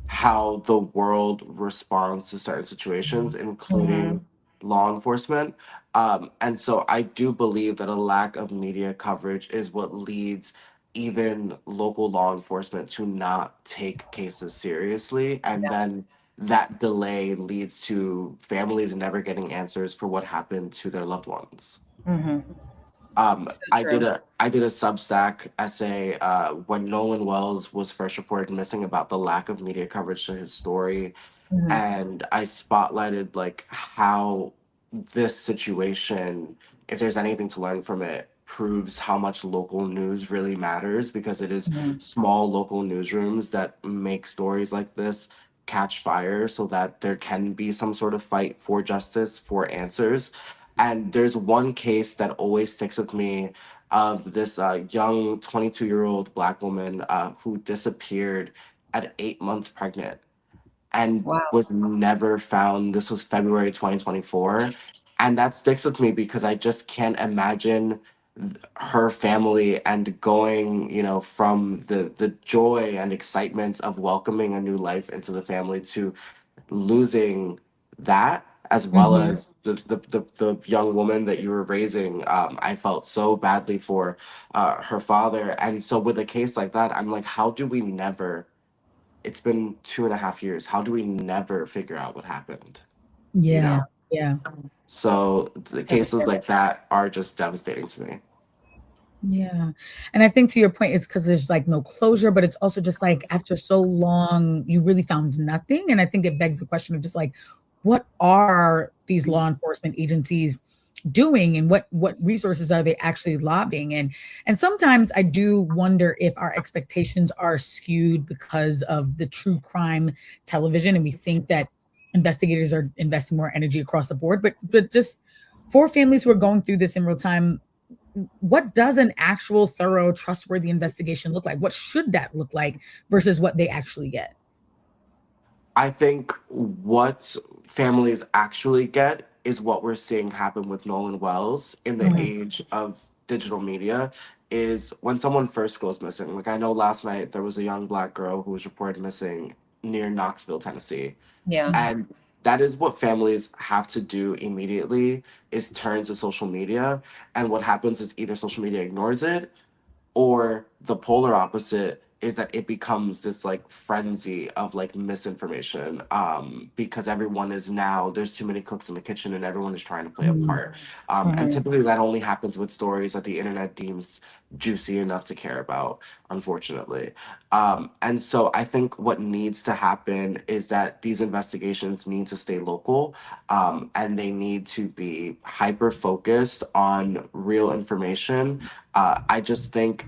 how the world responds to certain situations, including law enforcement. And so I do believe that a lack of media coverage is what leads even local law enforcement to not take cases seriously. And then that delay leads to families never getting answers for what happened to their loved ones. I did a Substack essay when Nolan Wells was first reported missing about the lack of media coverage to his story, and I spotlighted how this situation, if there's anything to learn from it, proves how much local news really matters, because it is small local newsrooms that make stories like this catch fire so that there can be some sort of fight for justice, for answers. And there's one case that always sticks with me of this young 22-year-old Black woman who disappeared at 8 months pregnant and was never found. This was February 2024. And that sticks with me because I just can't imagine her family and going, from the joy and excitement of welcoming a new life into the family to losing that, as well as the young woman that you were raising. I felt so badly for her father. And so with a case like that, I'm like, how do we never, it's been 2.5 years, how do we never figure out what happened? Yeah. So the cases like that are just devastating to me. Yeah. And I think, to your point, it's because there's no closure, but it's also just after so long, you really found nothing. And I think it begs the question of just what are these law enforcement agencies doing, and what resources are they actually lobbying? And sometimes I do wonder if our expectations are skewed because of the true crime television, and we think that investigators are investing more energy across the board. But just for families who are going through this in real time, what does an actual, thorough, trustworthy investigation look like? What should that look like versus what they actually get? I think what families actually get is what we're seeing happen with Nolan Wells in the age of digital media, is when someone first goes missing. Like I know last night there was a young Black girl who was reported missing near Knoxville, Tennessee. Yeah. And that is what families have to do immediately is turn to social media. And what happens is either social media ignores it or the polar opposite is that it becomes this like frenzy of like misinformation because everyone is now there's too many cooks in the kitchen and everyone is trying to play a part and typically that only happens with stories that the internet deems juicy enough to care about, unfortunately. And so I think what needs to happen is that these investigations need to stay local and they need to be hyper focused on real information. I just think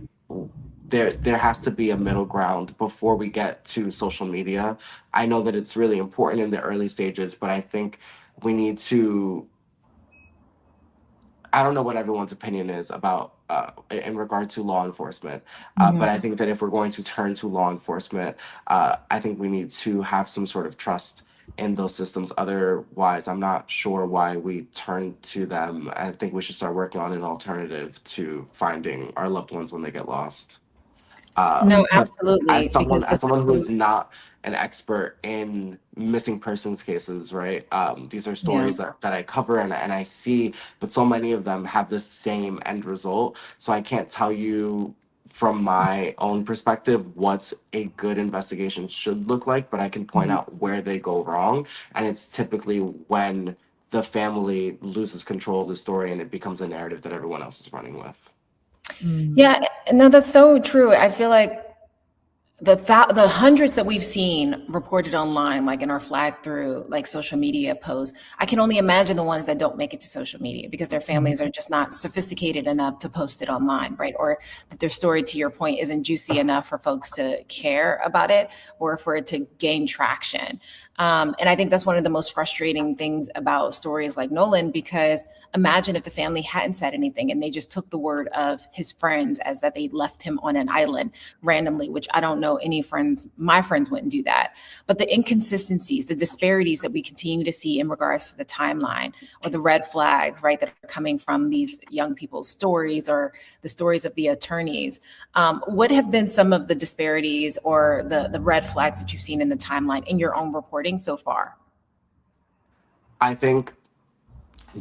there has to be a middle ground before we get to social media. I know that it's really important in the early stages, but I think we need to. I don't know what everyone's opinion is about in regard to law enforcement, but I think that if we're going to turn to law enforcement, I think we need to have some sort of trust in those systems. Otherwise, I'm not sure why we turn to them. I think we should start working on an alternative to finding our loved ones when they get lost. No, But absolutely. Because as this someone who is, is not an expert in missing persons cases, right? These are yeah. stories that I cover and I see, but so many of them have the same end result. So I can't tell you from my own perspective what a good investigation should look like, but I can point out where they go wrong. And it's typically when the family loses control of the story and it becomes a narrative that everyone else is running with. Yeah, no, that's so true. I feel like the hundreds that we've seen reported online, like in our flag through like social media posts, I can only imagine the ones that don't make it to social media because their families are just not sophisticated enough to post it online, right? Or that their story, to your point, isn't juicy enough for folks to care about it or for it to gain traction. And I think that's one of the most frustrating things about stories like Nolan, because imagine if the family hadn't said anything and they just took the word of his friends as that they left him on an island randomly, which I don't know any friends, my friends wouldn't do that. But the inconsistencies, the disparities that we continue to see in regards to the timeline or the red flags, right, that are coming from these young people's stories or the stories of the attorneys. What have been some of the disparities or the red flags that you've seen in the timeline in your own reporting so far? I think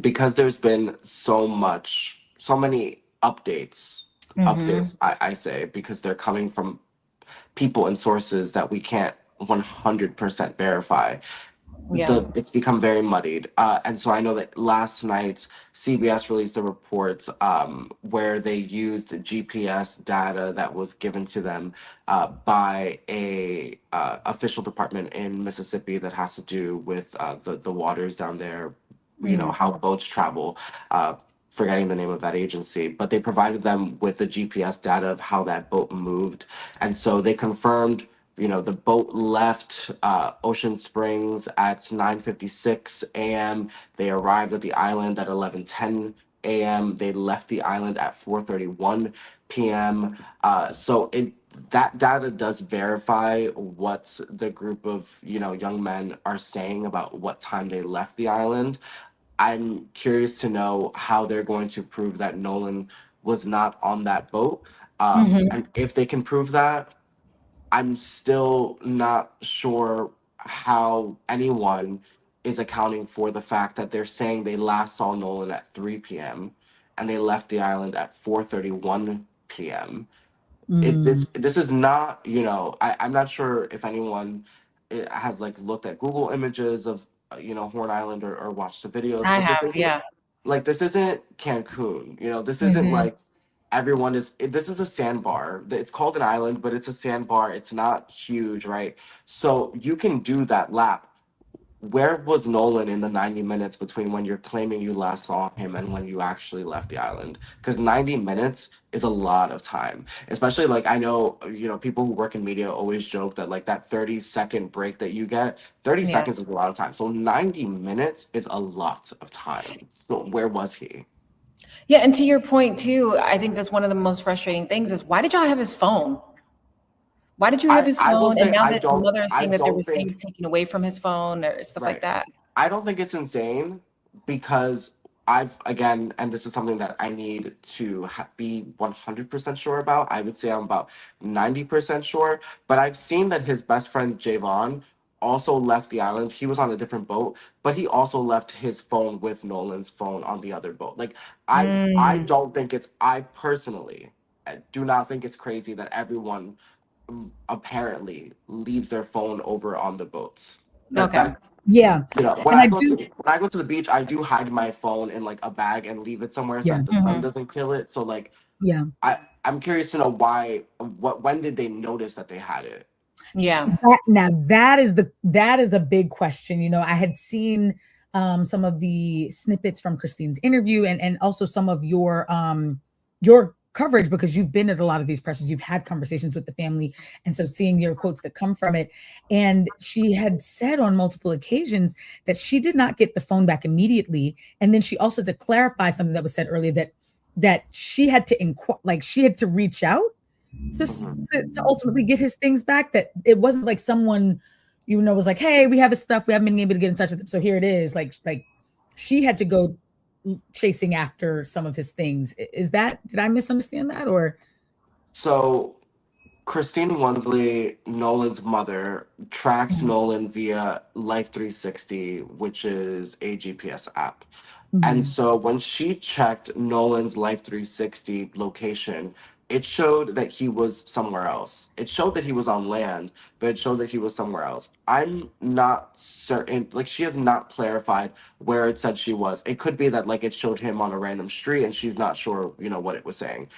because there's been so many updates, I say, because they're coming from people and sources that we can't 100% verify. Yeah. It's become very muddied. And so I know that last night CBS released a report where they used GPS data that was given to them by a official department in Mississippi that has to do with the waters down there, you know, how boats travel. Forgetting the name of that agency, but they provided them with the GPS data of how that boat moved. And so they confirmed, you know, the boat left Ocean Springs at 9:56 a.m. They arrived at the island at 11:10 a.m. They left the island at 4:31 p.m. That data does verify what the group of, you know, young men are saying about what time they left the island. I'm curious to know how they're going to prove that Nolan was not on that boat. And if they can prove that, I'm still not sure how anyone is accounting for the fact that they're saying they last saw Nolan at 3 p.m. and they left the island at 4:31 p.m. This is not, you know, I'm not sure if anyone has like looked at Google images of you know, Horn Island or watched the videos, I but have, yeah. this isn't Cancun, you know, this isn't like this is a sandbar. It's called an island, but it's a sandbar. It's not huge, right? So you can do that lap. Where was Nolan in the 90 minutes between when you're claiming you last saw him and when you actually left the island? Because 90 minutes is a lot of time. Especially like I know, you know, people who work in media always joke that like that 30-second break that you get, 30 Yeah. seconds is a lot of time. So 90 minutes is a lot of time. So where was he? Yeah, and to your point too, I think that's one of the most frustrating things is why did y'all have his phone? Why did you have his I will phone? And say now that the mother is I saying that there don't was think things taken away from his phone or stuff like right. that. I don't think it's insane because I've again, and this is something that I need to be 100% sure about. I would say I'm about 90% sure, but I've seen that his best friend Javon also left the island. He was on a different boat, but he also left his phone with Nolan's phone on the other boat. Like I don't think it's I personally do not think it's crazy that everyone apparently leaves their phone over on the boats. That Yeah. you know, And I do. when I go to the beach, I do hide my phone in like a bag and leave it somewhere so Yeah. that the sun doesn't kill it. So like, Yeah. I'm curious to know when did they notice that they had it? Yeah. Now that is a big question. You know, I had seen some of the snippets from Christine's interview and also some of your coverage, because you've been at a lot of these presses, you've had conversations with the family, and so seeing your quotes that come from it. And she had said on multiple occasions that she did not get the phone back immediately, and then she also, to clarify something that was said earlier, that she had to she had to reach out to ultimately get his things back. That it wasn't like someone, you know, was like, hey, we have his stuff, we haven't been able to get in touch with him, so here it is. Like she had to go chasing after some of his things. Did I misunderstand that? Or So Christine Wonsley, Nolan's mother, tracks Nolan via Life 360, which is a GPS app. And so when she checked Nolan's Life 360 location, it showed that he was somewhere else. It showed that he was on land, but it showed that he was somewhere else. I'm not certain, like she has not clarified where it said she was. It could be that like it showed him on a random street and she's not sure, you know, what it was saying.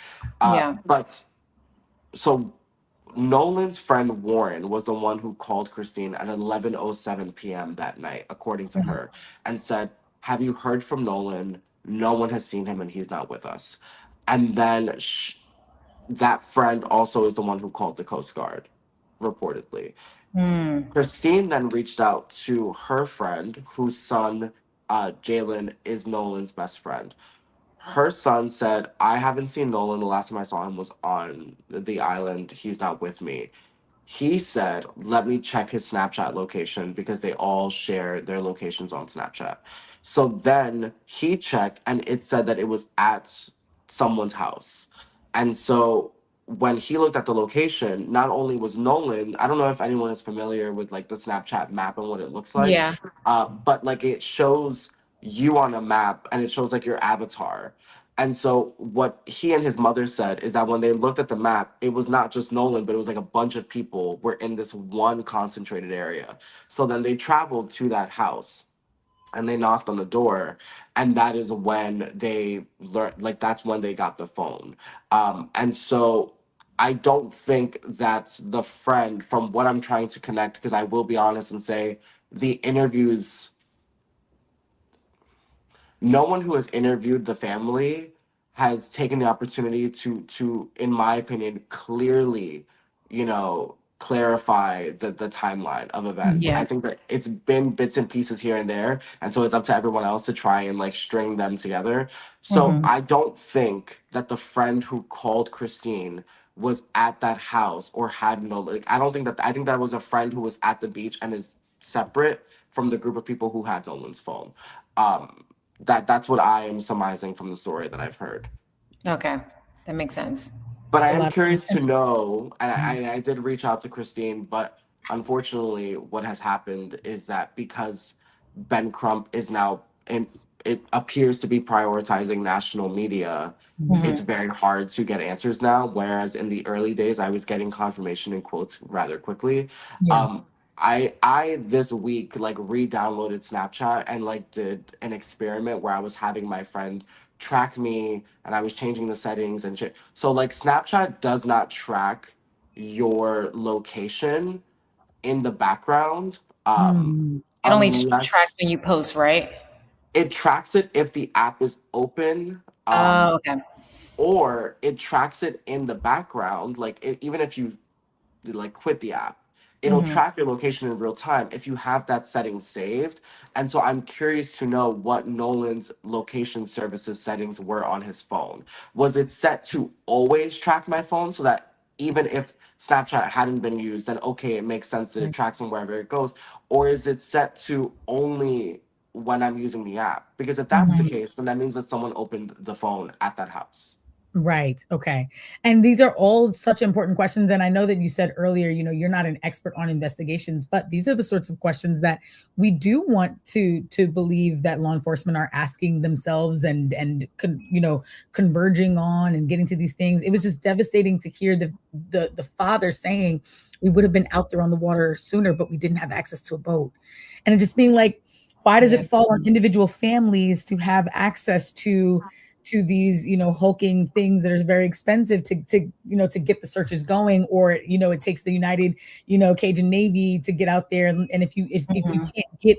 But so Nolan's friend Warren was the one who called Christine at 11:07 p.m. that night, according to her, and said, "Have you heard from Nolan? No one has seen him, and he's not with us." And then that friend also is the one who called the Coast Guard, reportedly. Christine then reached out to her friend, whose son, Jalen, is Nolan's best friend. Her son said, I haven't seen Nolan. The last time I saw him was on the island. He's not with me. He said, let me check his Snapchat location because they all share their locations on Snapchat. So then he checked and it said that it was at someone's house. And so when he looked at the location, not only was Nolan, I don't know if anyone is familiar with like the Snapchat map and what it looks like, but like it shows you on a map and it shows like your avatar. And so what he and his mother said is that when they looked at the map, it was not just Nolan, but it was like a bunch of people were in this one concentrated area. So then they traveled to that house and they knocked on the door, and that is when they learned, like that's when they got the phone. And so I don't think that the friend, from what I'm trying to connect, because I will be honest and say the interviews, no one who has interviewed the family has taken the opportunity to in my opinion clearly, you know, clarify the timeline of events. I think that it's been bits and pieces here and there, and so it's up to everyone else to try and like string them together. So I don't think that the friend who called Christine was at that house or had no, like I don't think that, I think that was a friend who was at the beach and is separate from the group of people who had Nolan's phone. That's what I am surmising from the story that I've heard. Okay, that makes sense. But I am curious to know, and I did reach out to Christine, but unfortunately, what has happened is that because Ben Crump is now, and it appears to be prioritizing national media, it's very hard to get answers now. Whereas in the early days, I was getting confirmation in quotes rather quickly. I this week like re-downloaded Snapchat and like did an experiment where I was having my friend track me and I was changing the settings and shit. So like Snapchat does not track your location in the background. It only Unless tracks when you post, right? it tracks it if the app is open. Okay. Or it tracks it in the background, like even if you like quit the app, it'll track your location in real time if you have that setting saved. And so I'm curious to know what Nolan's location services settings were on his phone. Was it set to always track my phone so that even if Snapchat hadn't been used, then okay, it makes sense that it tracks him wherever it goes? Or is it set to only when I'm using the app. Because if that's the case, then that means that someone opened the phone at that house. Right. Okay. And these are all such important questions. And I know that you said earlier, you're not an expert on investigations, but these are the sorts of questions that we do want to believe that law enforcement are asking themselves and converging on and getting to these things. It was just devastating to hear the father saying we would have been out there on the water sooner, but we didn't have access to a boat. And it just being like, why does it fall on individual families to have access to these, hulking things that are very expensive to get the searches going, or, it takes the United, Cajun Navy to get out there. And if you can't get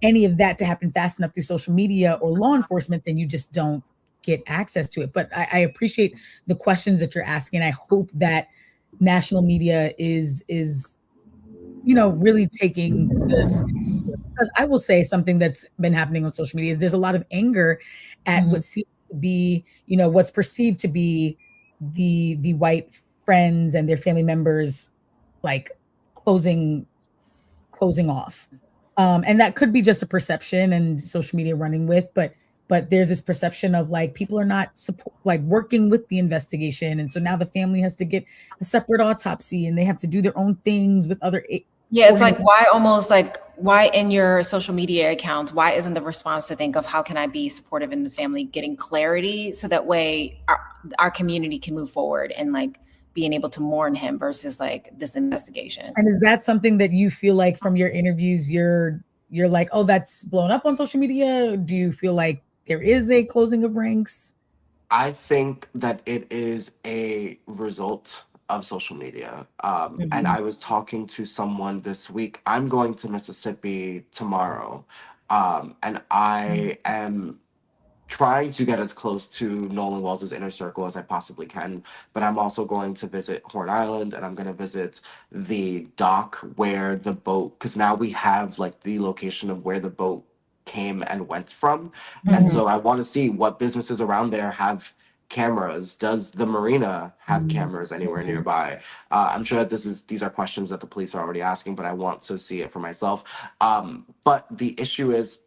any of that to happen fast enough through social media or law enforcement, then you just don't get access to it. But I appreciate the questions that you're asking. I hope that national media is really taking because I will say something that's been happening on social media is there's a lot of anger at what seems to be, what's perceived to be the white friends and their family members like closing off. And that could be just a perception and social media running with, but there's this perception of like people are not working with the investigation, and so now the family has to get a separate autopsy and they have to do their own things with other. Yeah, it's like why in your social media accounts, why isn't the response to think of how can I be supportive in the family, getting clarity so that way our community can move forward and like being able to mourn him versus like this investigation. And is that something that you feel like from your interviews, you're like, oh, that's blown up on social media? Do you feel like there is a closing of ranks? I think that it is a result of social media. And I was talking to someone this week. I'm going to Mississippi tomorrow. And I am trying to get as close to Nolan Wells' inner circle as I possibly can. But I'm also going to visit Horn Island, and I'm going to visit the dock where the boat, because now we have like the location of where the boat came and went from. And so I want to see what businesses around there have cameras. Does the marina have cameras anywhere nearby? I'm sure that these are questions that the police are already asking, but I want to see it for myself. But the issue is,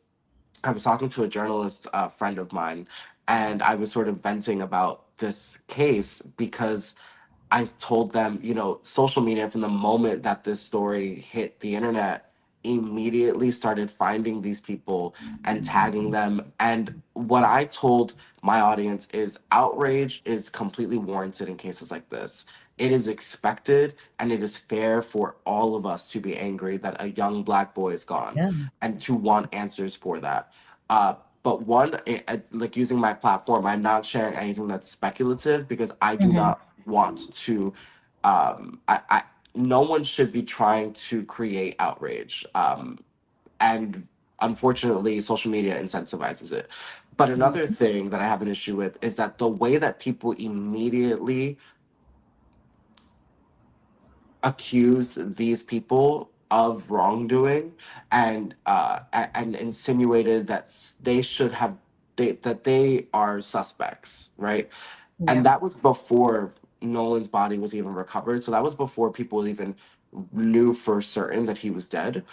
I was talking to a journalist friend of mine, and I was sort of venting about this case because I told them, social media from the moment that this story hit the internet immediately started finding these people and tagging them. And what I told my audience is outrage is completely warranted in cases like this. It is expected and it is fair for all of us to be angry that a young Black boy is gone and to want answers for that. But like using my platform, I'm not sharing anything that's speculative because I do not want to, no one should be trying to create outrage. And unfortunately, social media incentivizes it. But another thing that I have an issue with is that the way that people immediately accuse these people of wrongdoing and insinuated that that they are suspects, right? And that was before Nolan's body was even recovered. So that was before people even knew for certain that he was dead.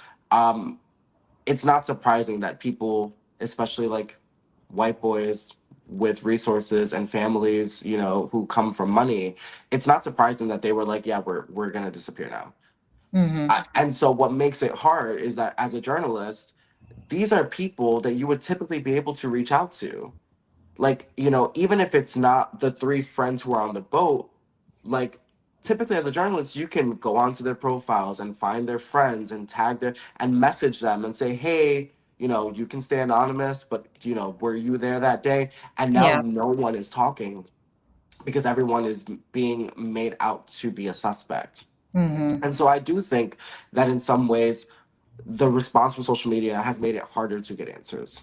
It's not surprising that people, especially like white boys with resources and families, who come from money, it's not surprising that they were like, yeah, we're gonna disappear now. And so what makes it hard is that as a journalist, these are people that you would typically be able to reach out to. Like, even if it's not the three friends who are on the boat, like typically as a journalist, you can go onto their profiles and find their friends and and message them and say, hey, you can stay anonymous, but were you there that day? And now no one is talking because everyone is being made out to be a suspect. And so I do think that in some ways, the response from social media has made it harder to get answers.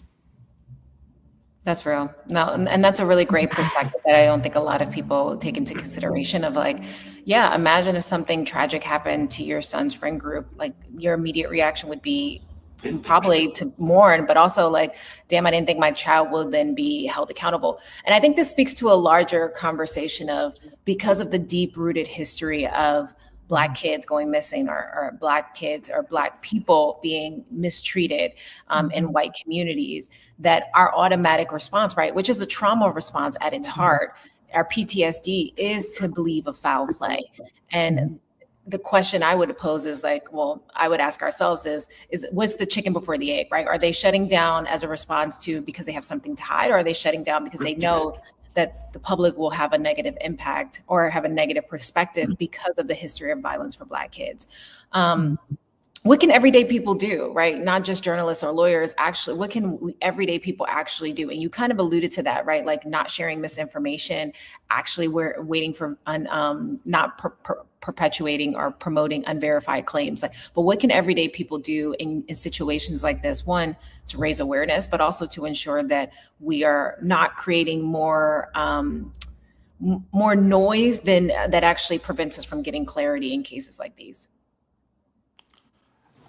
That's real. No, and that's a really great perspective that I don't think a lot of people take into consideration of like, yeah, imagine if something tragic happened to your son's friend group, like your immediate reaction would be probably to mourn, but also like, damn, I didn't think my child would then be held accountable. And I think this speaks to a larger conversation of, because of the deep rooted history of Black kids going missing, or Black kids or Black people being mistreated in white communities, that our automatic response, right, which is a trauma response at its heart, our PTSD, is to believe of foul play. And the question I would pose is like, well, I would ask ourselves is what's the chicken before the egg, right? Are they shutting down as a response to because they have something to hide, or are they shutting down because they know that the public will have a negative impact or have a negative perspective because of the history of violence for Black kids? What can everyday people do, right? Not just journalists or lawyers. Actually, what can everyday people actually do? And you kind of alluded to that, right? Like not sharing misinformation. Actually, we're waiting for not perpetuating or promoting unverified claims. Like, but what can everyday people do in situations like this? One, to raise awareness, but also to ensure that we are not creating more noise than that actually prevents us from getting clarity in cases like these.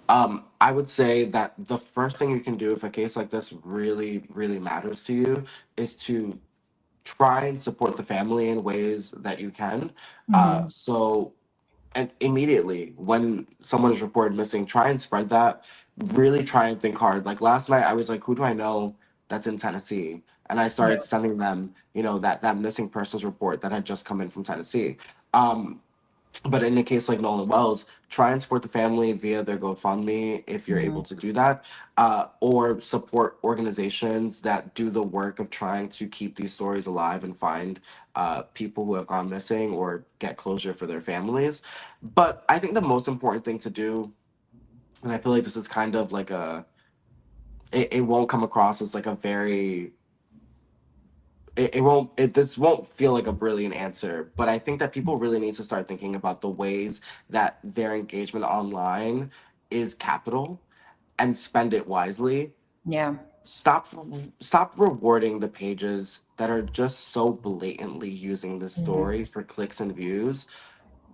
I would say that the first thing you can do if a case like this really, really matters to you is to try and support the family in ways that you can. So, and immediately when someone is reported missing, try and spread that. Really try and think hard. Like last night, I was like, who do I know that's in Tennessee? And I started sending them, that missing persons report that had just come in from Tennessee. But in a case like Nolan Wells, try and support the family via their GoFundMe if you're able to do that, or support organizations that do the work of trying to keep these stories alive and find people who have gone missing or get closure for their families. But I think the most important thing to do, and I feel like this is kind of like it won't come across as like a very this won't feel like a brilliant answer, but I think that people really need to start thinking about the ways that their engagement online is capital and spend it wisely. Yeah. Stop rewarding the pages that are just so blatantly using this story for clicks and views.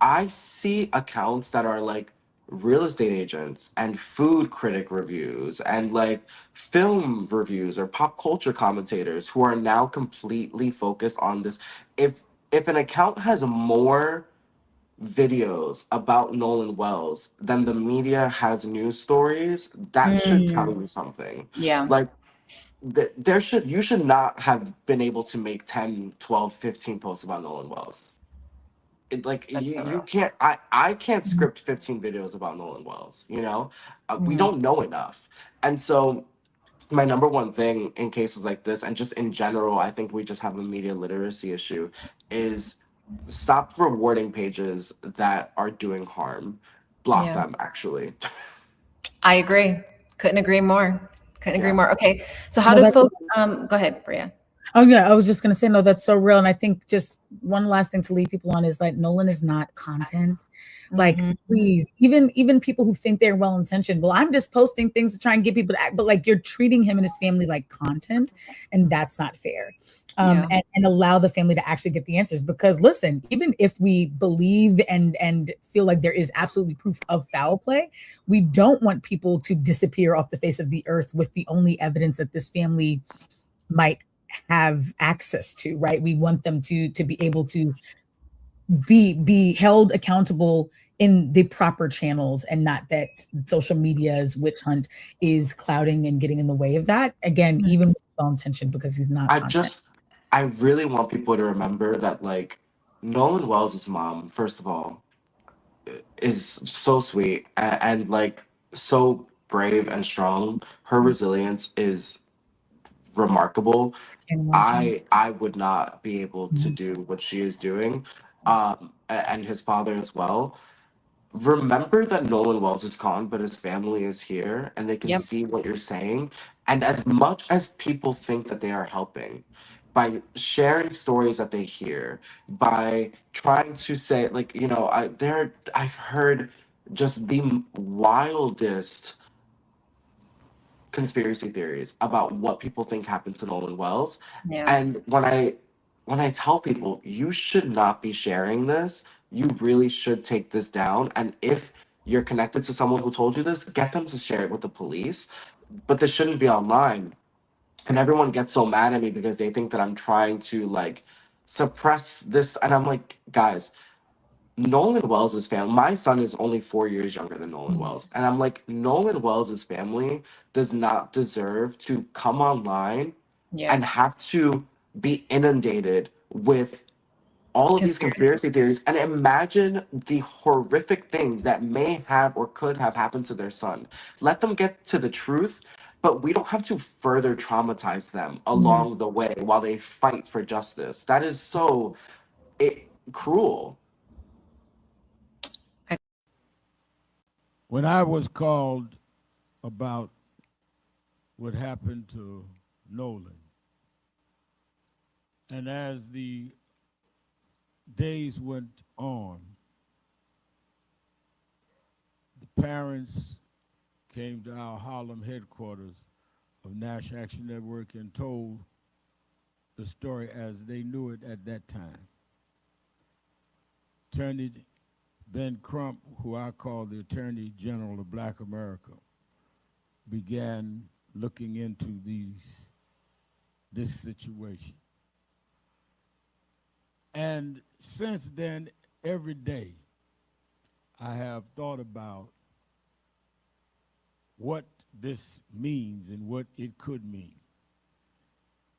I see accounts that are like real estate agents and food critic reviews and like film reviews or pop culture commentators who are now completely focused on this. If an account has more videos about Nolan Wells than the media has news stories, that should tell you something. Yeah. Like you should not have been able to make 10, 12, 15 posts about Nolan Wells. You can't, I can't script 15 videos about Nolan Wells, we don't know enough. And so my number one thing in cases like this, and just in general, I think we just have a media literacy issue, is stop rewarding pages that are doing harm. Block them, actually. I agree. Couldn't agree more. Okay. So how does folks, go ahead, Bria. Oh yeah, I was just gonna say, no, that's so real. And I think just one last thing to leave people on is like Nolan is not content. Like, please, even people who think they're well intentioned. Well, I'm just posting things to try and get people to act, but like you're treating him and his family like content, and that's not fair. And allow the family to actually get the answers. Because listen, even if we believe and feel like there is absolutely proof of foul play, we don't want people to disappear off the face of the earth with the only evidence that this family might have access to, right? We want them to be able to be held accountable in the proper channels, and not that social media's witch hunt is clouding and getting in the way of that. Again, even with well intentioned, because he's not content. I really want people to remember that like Nolan Wells' mom, first of all, is so sweet and like so brave and strong. Her resilience is remarkable. I would not be able to do what she is doing, and his father as well. Remember that Nolan Wells is gone, but his family is here, and they can see what you're saying. And as much as people think that they are helping, by sharing stories that they hear, by trying to say, like, I've heard just the wildest conspiracy theories about what people think happened to Nolan Wells. And when I tell people you should not be sharing this, you really should take this down. And if you're connected to someone who told you this, get them to share it with the police. But this shouldn't be online. And everyone gets so mad at me because they think that I'm trying to like suppress this. And I'm like, guys, Nolan Wells' family, my son is only 4 years younger than Nolan Wells. And I'm like, Nolan Wells' family does not deserve to come online Yeah. and have to be inundated with all of these conspiracy theories, and imagine the horrific things that may have or could have happened to their son. Let them get to the truth, but we don't have to further traumatize them along the way while they fight for justice. That is so cruel. When I was called about what happened to Nolan, and as the days went on, the parents came to our Harlem headquarters of National Action Network and told the story as they knew it at that time. Attorney Ben Crump, who I call the Attorney General of Black America, began looking into this situation. And since then, every day, I have thought about what this means and what it could mean.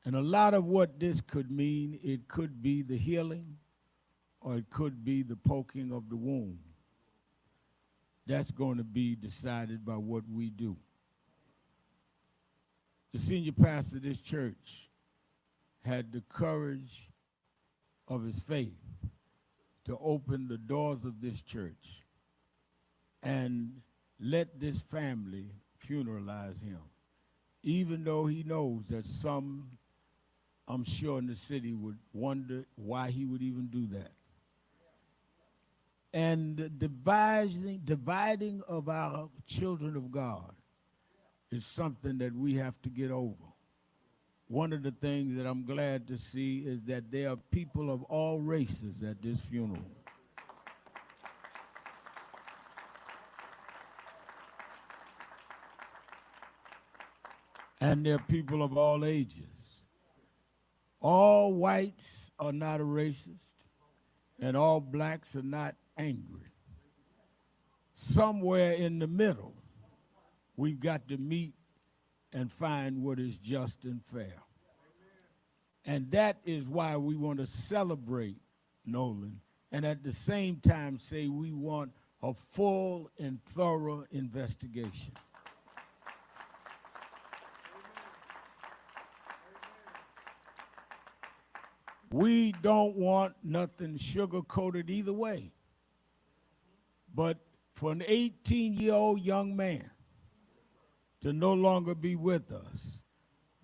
And a lot of what this could mean, it could be the healing, or it could be the poking of the wound. That's going to be decided by what we do. The senior pastor of this church had the courage of his faith to open the doors of this church and let this family funeralize him, even though he knows that some, I'm sure, in the city would wonder why he would even do that. And the dividing of our children of God is something that we have to get over. One of the things that I'm glad to see is that there are people of all races at this funeral. And there are people of all ages. All whites are not a racist, and all blacks are not angry. Somewhere in the middle, we've got to meet and find what is just and fair. And that is why we want to celebrate Nolan, and at the same time say we want a full and thorough investigation. We don't want nothing sugar-coated either way. But for an 18-year-old young man to no longer be with us,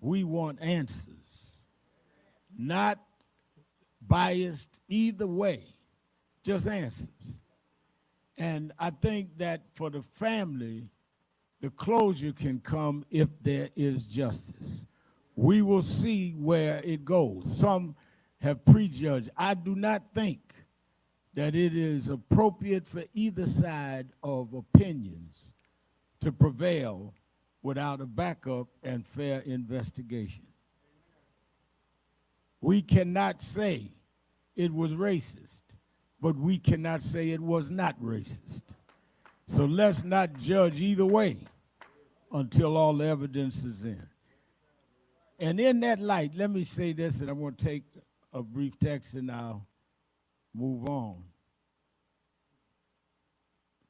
we want answers. Not biased either way, just answers. And I think that for the family, the closure can come if there is justice. We will see where it goes. Some have prejudged. I do not think that it is appropriate for either side of opinions to prevail without a backup and fair investigation. We cannot say it was racist, but we cannot say it was not racist. So let's not judge either way until all the evidence is in. And in that light, let me say this, and I'm going to take a brief text and I'll move on.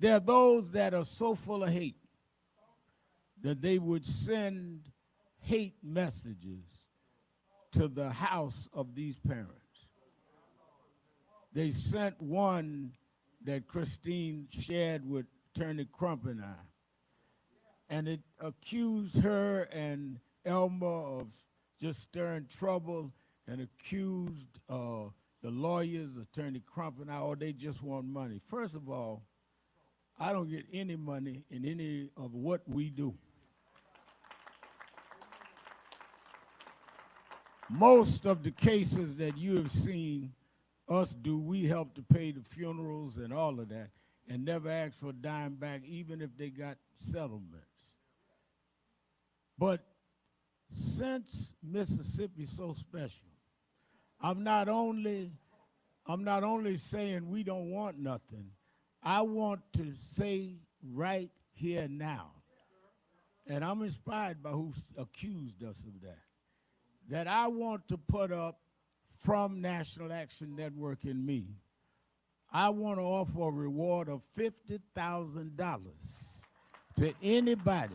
There are those that are so full of hate that they would send hate messages to the house of these parents. They sent one that Christine shared with Attorney Crump and I, and it accused her and Elmer of just stirring trouble and accused the lawyers, Attorney Crump and I, oh, they just want money. First of all, I don't get any money in any of what we do. Most of the cases that you have seen us do, we help to pay the funerals and all of that, and never ask for a dime back, even if they got settlements. But since Mississippi is so special, I've not only I'm not only saying we don't want nothing, I want to say right here now, and I'm inspired by who accused us of that I want to put up from National Action Network and me, I want to offer a reward of $50,000 to anybody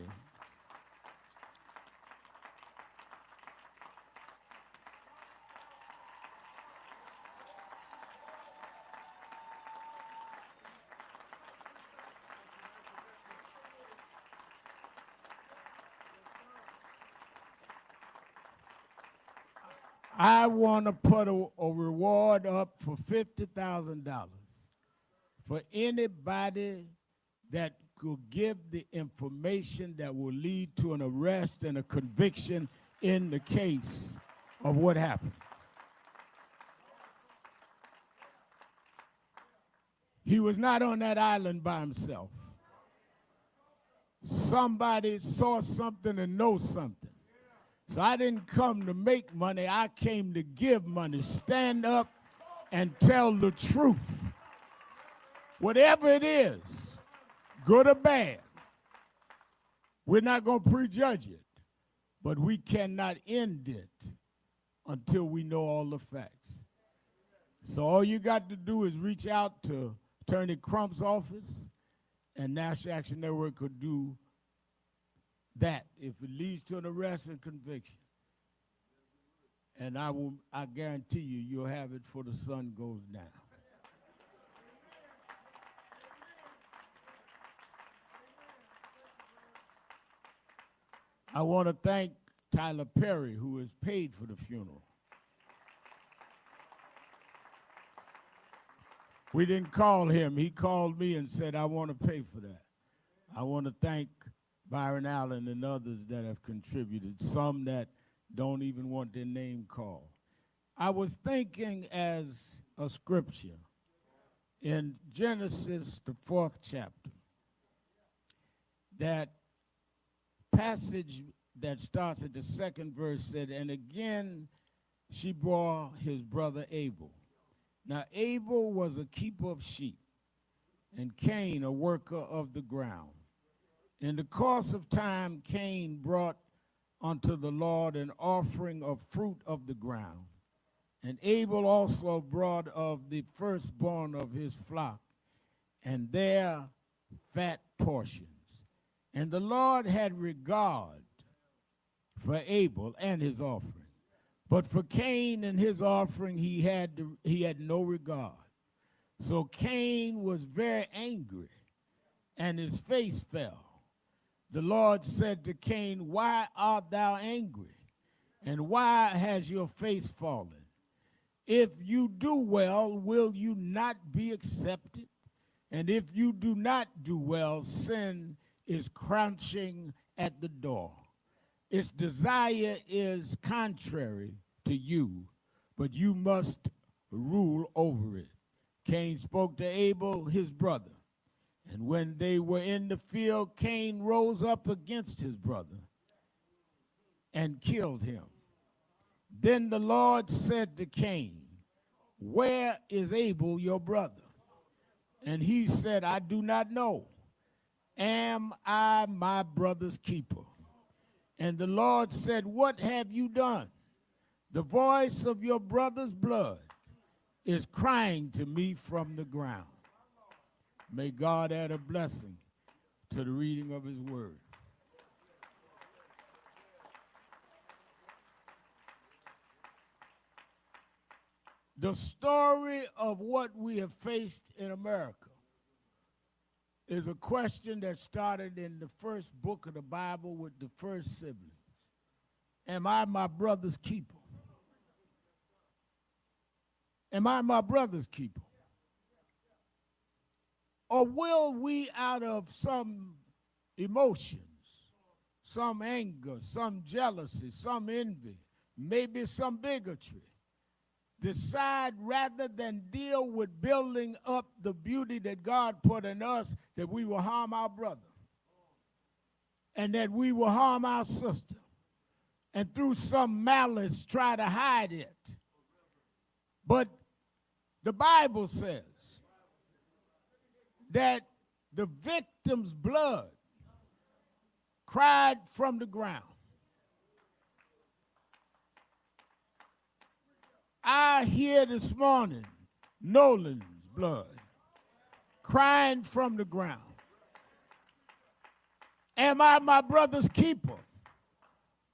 I want to put a reward up for $50,000 for anybody that could give the information that will lead to an arrest and a conviction in the case of what happened. He was not on that island by himself. Somebody saw something and knows something. So I didn't come to make money, I came to give money. Stand up and tell the truth. Whatever it is, good or bad, we're not going to prejudge it, but we cannot end it until we know all the facts. So all you got to do is reach out to Attorney Crump's office, and National Action Network could do that if it leads to an arrest and conviction. And I guarantee you, you'll have it before the sun goes down. I want to thank Tyler Perry, who has paid for the funeral. We didn't call him. He called me and said, I want to pay for that. I want to thank Byron Allen and others that have contributed, some that don't even want their name called. I was thinking as a scripture in Genesis, the 4th chapter, that passage that starts at the 2nd verse said, and again she bore his brother Abel. Now Abel was a keeper of sheep, and Cain a worker of the ground. In the course of time, Cain brought unto the Lord an offering of fruit of the ground. And Abel also brought of the firstborn of his flock, and their fat portions. And the Lord had regard for Abel and his offering. But for Cain and his offering he had no regard. So Cain was very angry, and his face fell. The Lord said to Cain, why art thou angry? And why has your face fallen? If you do well, will you not be accepted? And if you do not do well, sin is crouching at the door. Its desire is contrary to you, but you must rule over it. Cain spoke to Abel, his brother. And when they were in the field, Cain rose up against his brother and killed him. Then the Lord said to Cain, where is Abel, your brother? And he said, I do not know. Am I my brother's keeper? And the Lord said, what have you done? The voice of your brother's blood is crying to me from the ground. May God add a blessing to the reading of his word. The story of what we have faced in America is a question that started in the first book of the Bible with the first siblings. Am I my brother's keeper? Am I my brother's keeper? Or will we, out of some emotions, some anger, some jealousy, some envy, maybe some bigotry, decide rather than deal with building up the beauty that God put in us, that we will harm our brother and that we will harm our sister, and through some malice try to hide it? But The Bible says that the victim's blood cried from the ground. I hear this morning Nolan's blood crying from the ground. Am I my brother's keeper?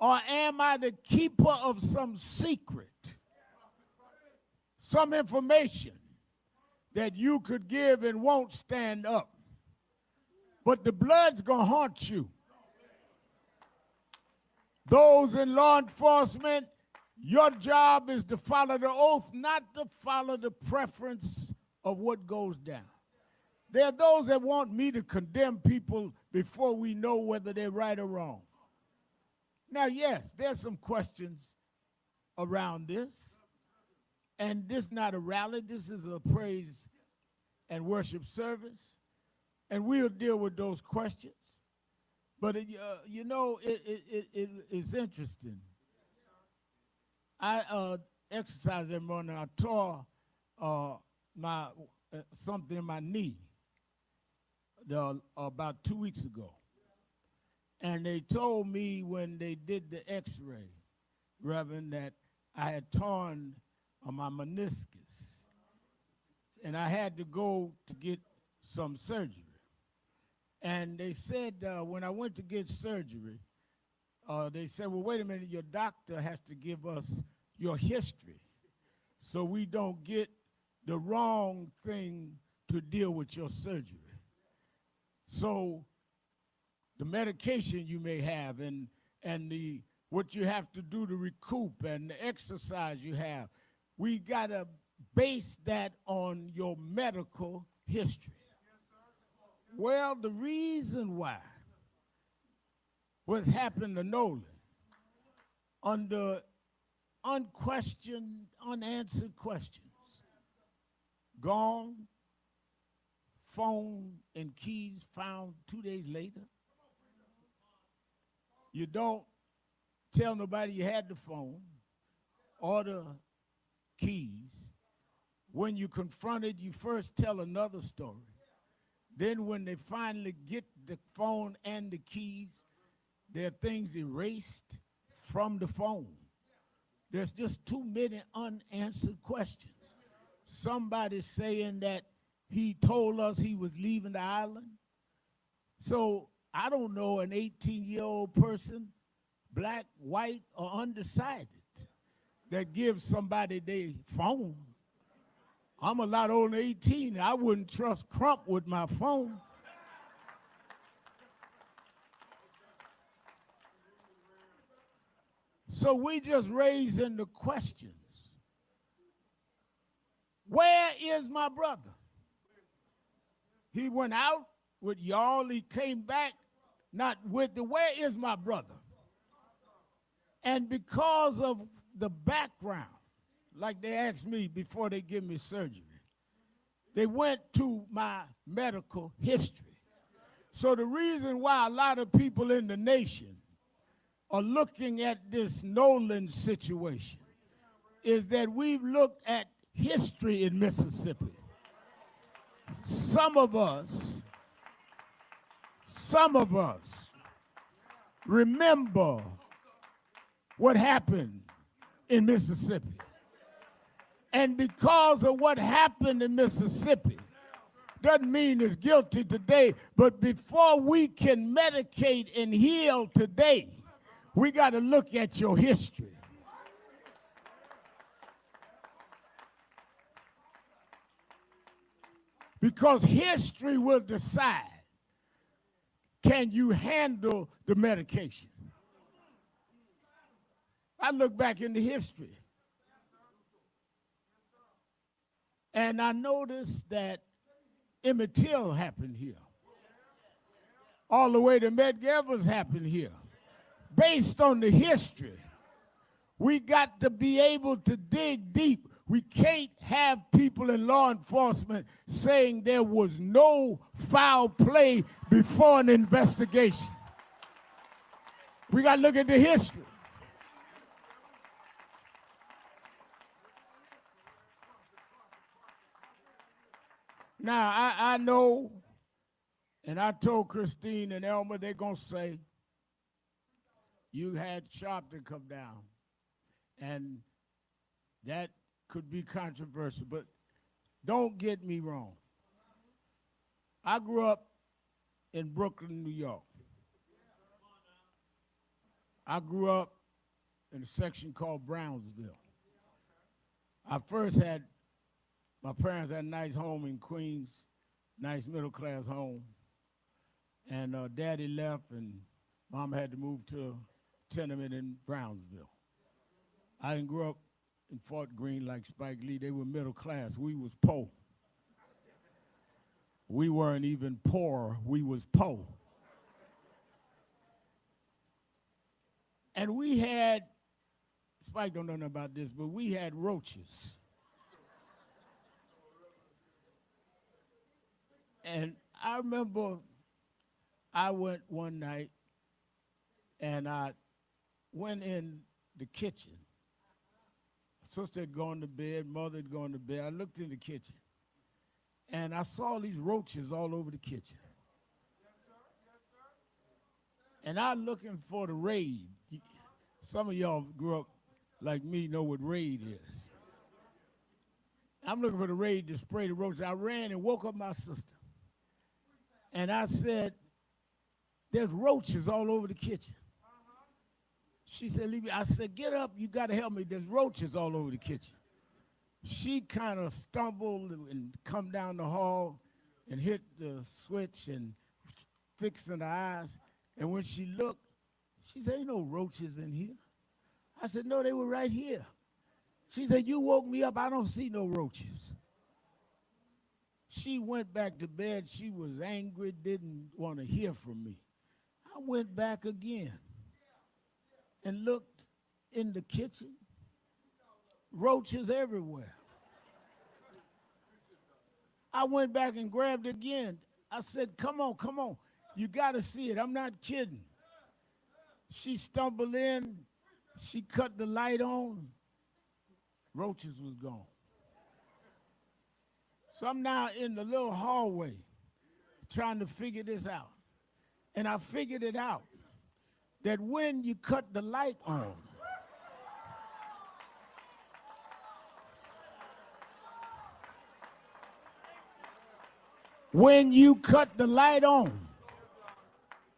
Or am I the keeper of some secret, some information that you could give and won't stand up? But the blood's gonna haunt you. Those in law enforcement, your job is to follow the oath, not to follow the preference of what goes down. There are those that want me to condemn people before we know whether they're right or wrong. Now, yes, there's some questions around this, and this is not a rally. This is a praise and worship service, and we'll deal with those questions. But, you know, it's interesting. I exercise every morning. I tore something in my knee about 2 weeks ago. And they told me when they did the x-ray, Reverend, that I had torn my meniscus. And I had to go to get some surgery. And they said when I went to get surgery, they said, well, wait a minute, your doctor has to give us your history so we don't get the wrong thing to deal with your surgery. So the medication you may have and what you have to do to recoup and the exercise you have, we got to base that on your medical history. Well, the reason why what's happened to Nolan under unquestioned, unanswered questions, gone, phone and keys found 2 days later. You don't tell nobody you had the phone or the keys. When you confronted, you first tell another story. Then when they finally get the phone and the keys, there are things erased from the phone. There's just too many unanswered questions. Somebody's saying that he told us he was leaving the island. So I don't know an 18-year-old person, black, white, or undecided, that gives somebody their phone. I'm a lot older than 18. I wouldn't trust Crump with my phone. So we just raising the questions. Where is my brother? He went out with y'all. He came back not with the, where is my brother? And because of the background, like they asked me before they give me surgery, they went to my medical history. So the reason why a lot of people in the nation are looking at this Nolan situation is that we've looked at history in Mississippi. Some of us remember what happened in Mississippi. And because of what happened in Mississippi, doesn't mean it's guilty today, but before we can medicate and heal today, we got to look at your history. Because history will decide, can you handle the medication? I look back into history, and I noticed that Emmett Till happened here. All the way to Medgar Evers happened here. Based on the history, we got to be able to dig deep. We can't have people in law enforcement saying there was no foul play before an investigation. We got to look at the history. Now, I know, and I told Christine and Elmer, they're going to say, you had Sharpton come down. And that could be controversial, but don't get me wrong. I grew up in Brooklyn, New York. I grew up in a section called Brownsville. I first had, my parents had a nice home in Queens, nice middle-class home. And Daddy left, and Mom had to move to a tenement in Brownsville. I didn't grow up in Fort Greene like Spike Lee. They were middle class. We was poor. We weren't even poor. We was poor. And we had, Spike don't know nothing about this, but we had roaches. And I remember I went one night and I went in the kitchen. Sister had gone to bed, mother had gone to bed. I looked in the kitchen and I saw these roaches all over the kitchen. And I'm looking for the Raid. Some of y'all grew up like me, know what Raid is. I'm looking for the Raid to spray the roaches. I ran and woke up my sister. And I said, there's roaches all over the kitchen. She said, leave me. I said, get up, you gotta help me. There's roaches all over the kitchen. She kind of stumbled and come down the hall and hit the switch and fixing her eyes. And when she looked, she said, ain't no roaches in here. I said, no, they were right here. She said, you woke me up, I don't see no roaches. She went back to bed, she was angry, didn't want to hear from me. I went back again and looked in the kitchen, roaches everywhere. I went back and grabbed it again. I said, come on, you gotta see it, I'm not kidding. She stumbled in, she cut the light on, roaches was gone. So I'm now in the little hallway trying to figure this out. And I figured it out, that when you cut the light on,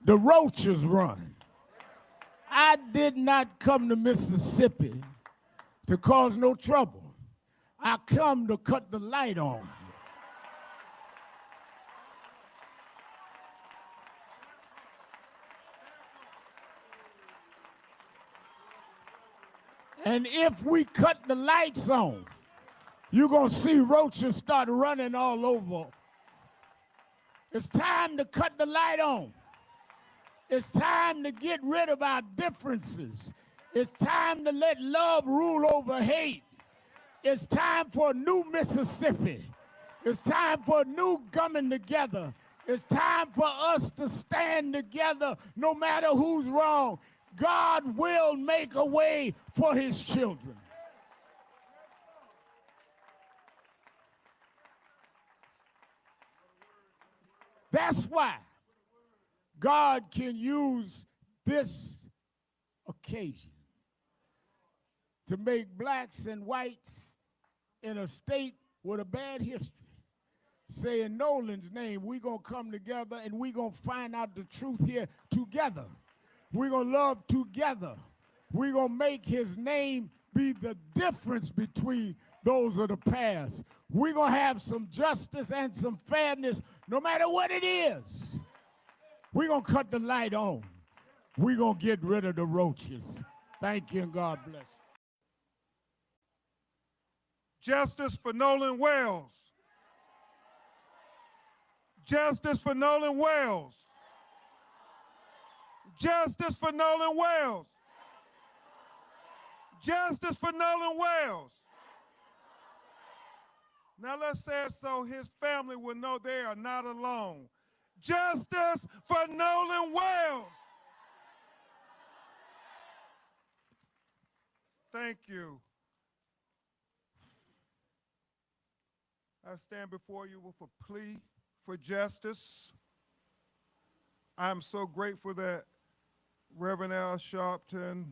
the roaches run. I did not come to Mississippi to cause no trouble. I come to cut the light on. And if we cut the lights on, you're gonna see roaches start running all over. It's time to cut the light on. It's time to get rid of our differences. It's time to let love rule over hate. It's time for a new Mississippi. It's time for a new coming together. It's time for us to stand together no matter who's wrong. God will make a way for his children. That's why God can use this occasion to make blacks and whites in a state with a bad history say in Nolan's name, we're going to come together and we're going to find out the truth here together. We're going to love together. We're going to make his name be the difference between those of the past. We're going to have some justice and some fairness no matter what it is. We're going to cut the light on. We're going to get rid of the roaches. Thank you and God bless. Justice for Nolan Wells. Justice for Nolan Wells. Justice for Nolan Wells. Justice for Nolan Wells. Now let's say it so his family will know they are not alone. Justice for Nolan Wells. Thank you. I stand before you with a plea for justice. I'm so grateful that Reverend Al Sharpton,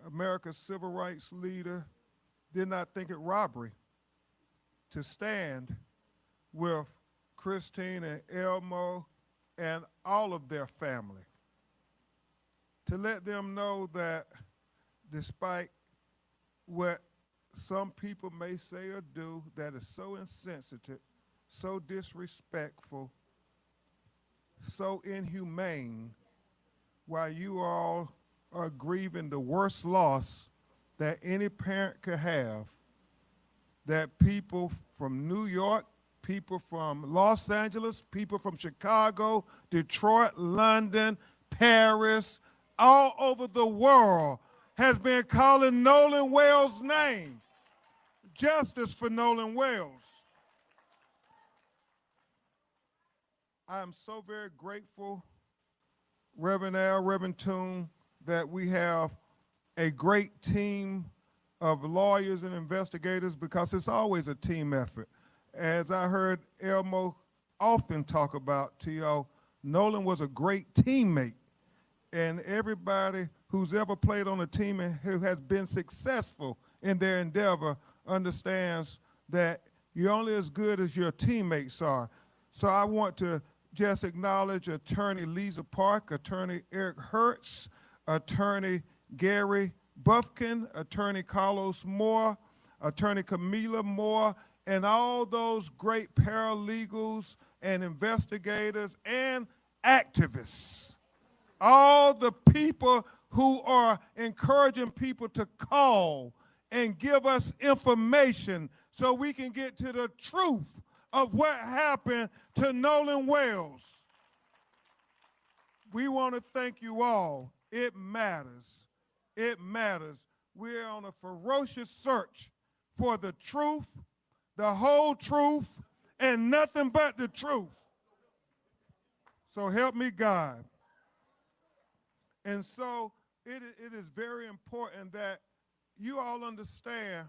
America's civil rights leader, did not think it robbery to stand with Christine and Elmo and all of their family, to let them know that despite what some people may say or do that is so insensitive, so disrespectful, so inhumane, while you all are grieving the worst loss that any parent could have, that people from New York, people from Los Angeles, people from Chicago, Detroit, London, Paris, all over the world has been calling Nolan Wells' name. Justice for Nolan Wells. I am so very grateful, Reverend Al, Reverend Toon, that we have a great team of lawyers and investigators, because it's always a team effort. As I heard Elmo often talk about, T.O., Nolan was a great teammate. And everybody who's ever played on a team and who has been successful in their endeavor understands that you're only as good as your teammates are. So I want to just acknowledge Attorney Lisa Park, Attorney Eric Hertz, Attorney Gary Buffkin, Attorney Carlos Moore, Attorney Camila Moore, and all those great paralegals and investigators and activists. All the people who are encouraging people to call and give us information so we can get to the truth of what happened to Nolan Wells. We want to thank you all. It matters. It matters. We're on a ferocious search for the truth, the whole truth, and nothing but the truth. So help me God. And so it is very important that you all understand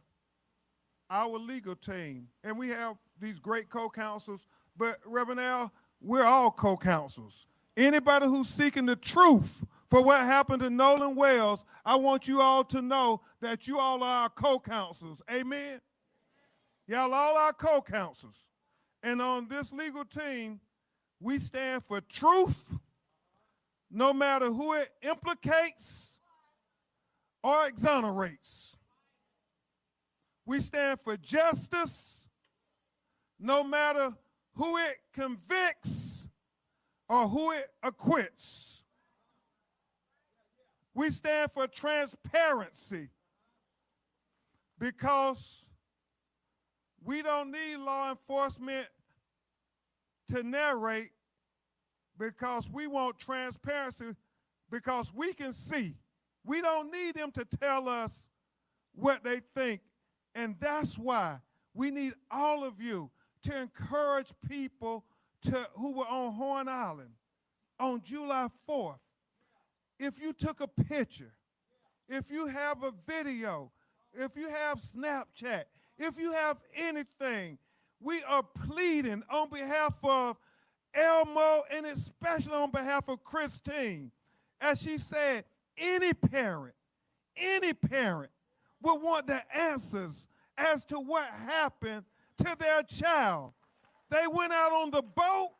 our legal team. And we have these great co-counsels, but Reverend Al, we're all co-counsels. Anybody who's seeking the truth for what happened to Nolan Wells, I want you all to know that you all are our co-counsels. Amen? Y'all all our co-counsels. And on this legal team, we stand for truth, no matter who it implicates or exonerates. We stand for justice, no matter who it convicts or who it acquits. We stand for transparency, because we don't need law enforcement to narrate, because we want transparency, because we can see. We don't need them to tell us what they think. And that's why we need all of you to encourage people who were on Horn Island on July 4th. If you took a picture, if you have a video, if you have Snapchat, if you have anything, we are pleading on behalf of Elmo and especially on behalf of Christine. As she said, any parent will want the answers as to what happened to their child. They went out on the boat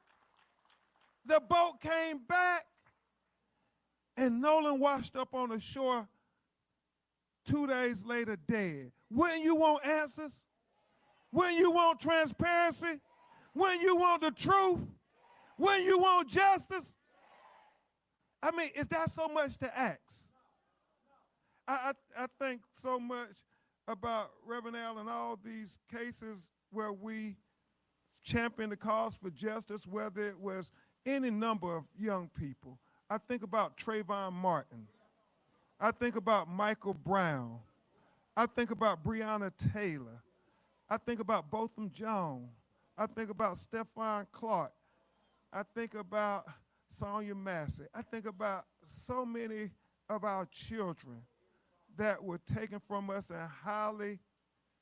came back, and Nolan washed up on the shore 2 days later dead. Wouldn't you want answers? Wouldn't you want transparency? Wouldn't you want the truth? Wouldn't you want justice? I mean, is that so much to ask? I think so much about Reverend Al and all these cases where we champion the cause for justice, whether it was any number of young people. I think about Trayvon Martin. I think about Michael Brown. I think about Breonna Taylor. I think about Botham Jean. I think about Stephon Clark. I think about Sonia Massey. I think about so many of our children that were taken from us in highly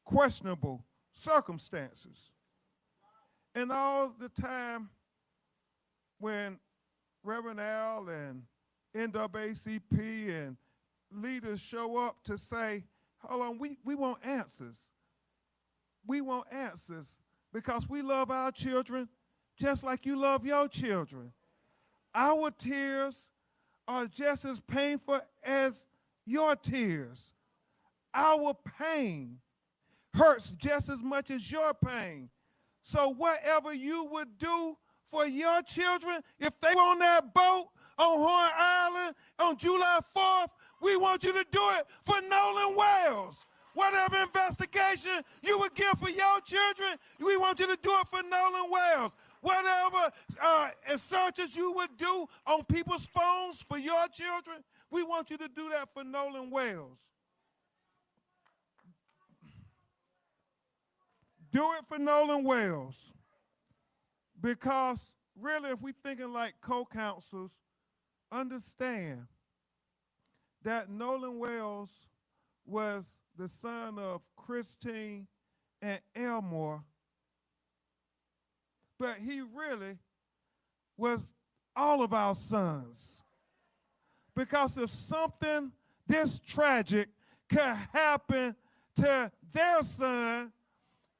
questionable circumstances. And all the time when Reverend Al and NAACP and leaders show up to say, hold on, we want answers. We want answers because we love our children just like you love your children. Our tears are just as painful as your tears. Our pain hurts just as much as your pain. So whatever you would do for your children, if they were on that boat on Horn Island on July 4th, we want you to do it for Nolan Wells. Whatever investigation you would give for your children, we want you to do it for Nolan Wells. Whatever searches you would do on people's phones for your children, we want you to do that for Nolan Wells. Do it for Nolan Wells. Because really, if we're thinking like co-counsels, understand that Nolan Wells was the son of Christine and Elmore, but he really was all of our sons. Because if something this tragic could happen to their son,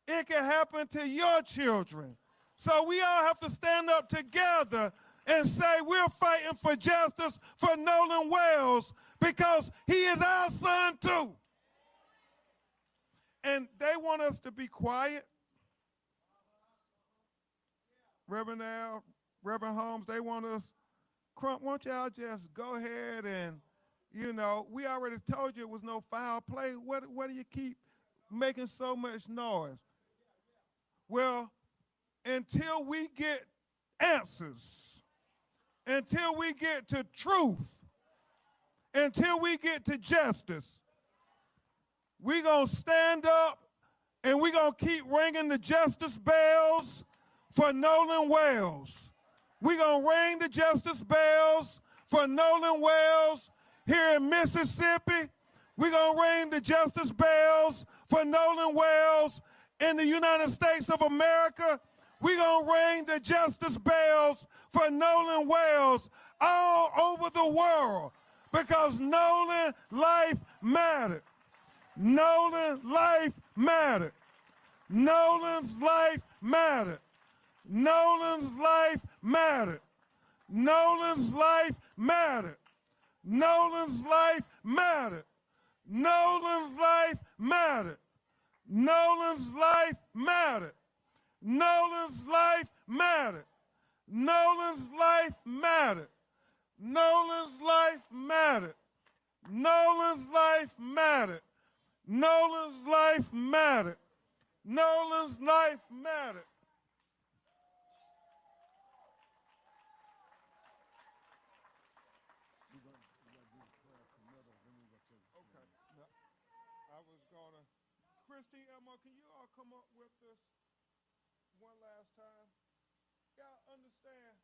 it can happen to your children. So we all have to stand up together and say we're fighting for justice for Nolan Wells because he is our son too. And they want us to be quiet. Reverend Al, Reverend Holmes, they want us, Crump, won't y'all just go ahead and, you know, we already told you it was no foul play. What do you keep making so much noise? Well, until we get answers, until we get to truth, until we get to justice, we're going to stand up and we're going to keep ringing the justice bells for Nolan Wells. We're going to ring the justice bells for Nolan Wells here in Mississippi. We're going to ring the justice bells for Nolan Wells in the United States of America. We're going to ring the justice bells for Nolan Wells all over the world because Nolan life mattered. Nolan's life mattered. Nolan's life mattered. Nolan's life mattered. Nolan's life mattered. Nolan's life mattered. Nolan's life mattered. Nolan's life mattered. Nolan's life mattered. Nolan's life mattered. Nolan's life mattered. Nolan's life mattered. Nolan's life mattered. Nolan's life mattered. Okay. I was gonna. Christine, Elmo, can you all come up with this one last time? Y'all understand,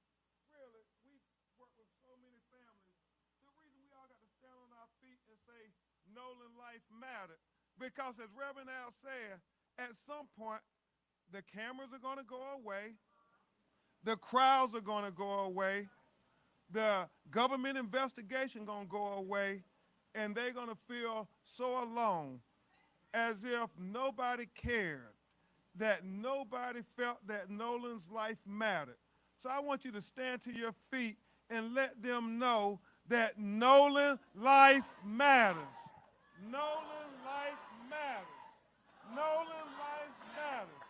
really, we work with so many families. The reason we all got to stand on our feet and say Nolan life mattered, because as Reverend Al said, at some point, the cameras are going to go away, the crowds are going to go away, the government investigation going to go away, and they're going to feel so alone, as if nobody cared, that nobody felt that Nolan's life mattered. So I want you to stand to your feet and let them know that Nolan life matters. Nolan life matters. Nolan life matters.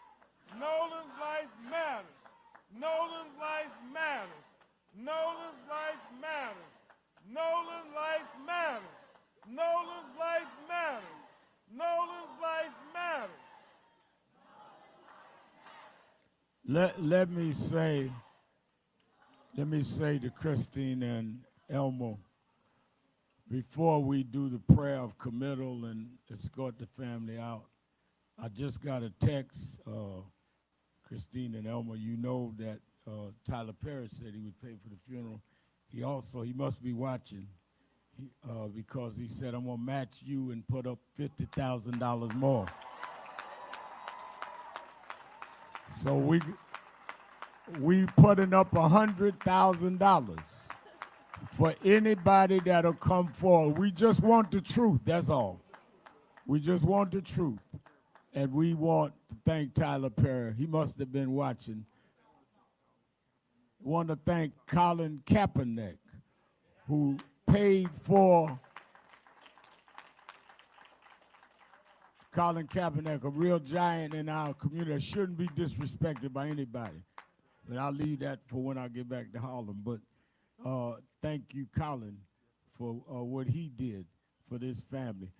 Nolan's life matters. Nolan's life matters. Nolan's life matters. Nolan's life matters. Nolan's life matters. Nolan's life matters. Let me say to Christine and Elmo, before we do the prayer of committal and escort the family out, I just got a text, Christine and Elmo, you know that Tyler Perry said he would pay for the funeral. He must be watching because he said, I'm gonna match you and put up $50,000 more. So we putting up $100,000 for anybody that'll come forward. We just want the truth, that's all. We just want the truth. And we want to thank Tyler Perry. He must have been watching. Want to thank Colin Kaepernick, who paid for Colin Kaepernick, a real giant in our community that shouldn't be disrespected by anybody. But I'll leave that for when I get back to Harlem. But thank you, Colin, for what he did for this family.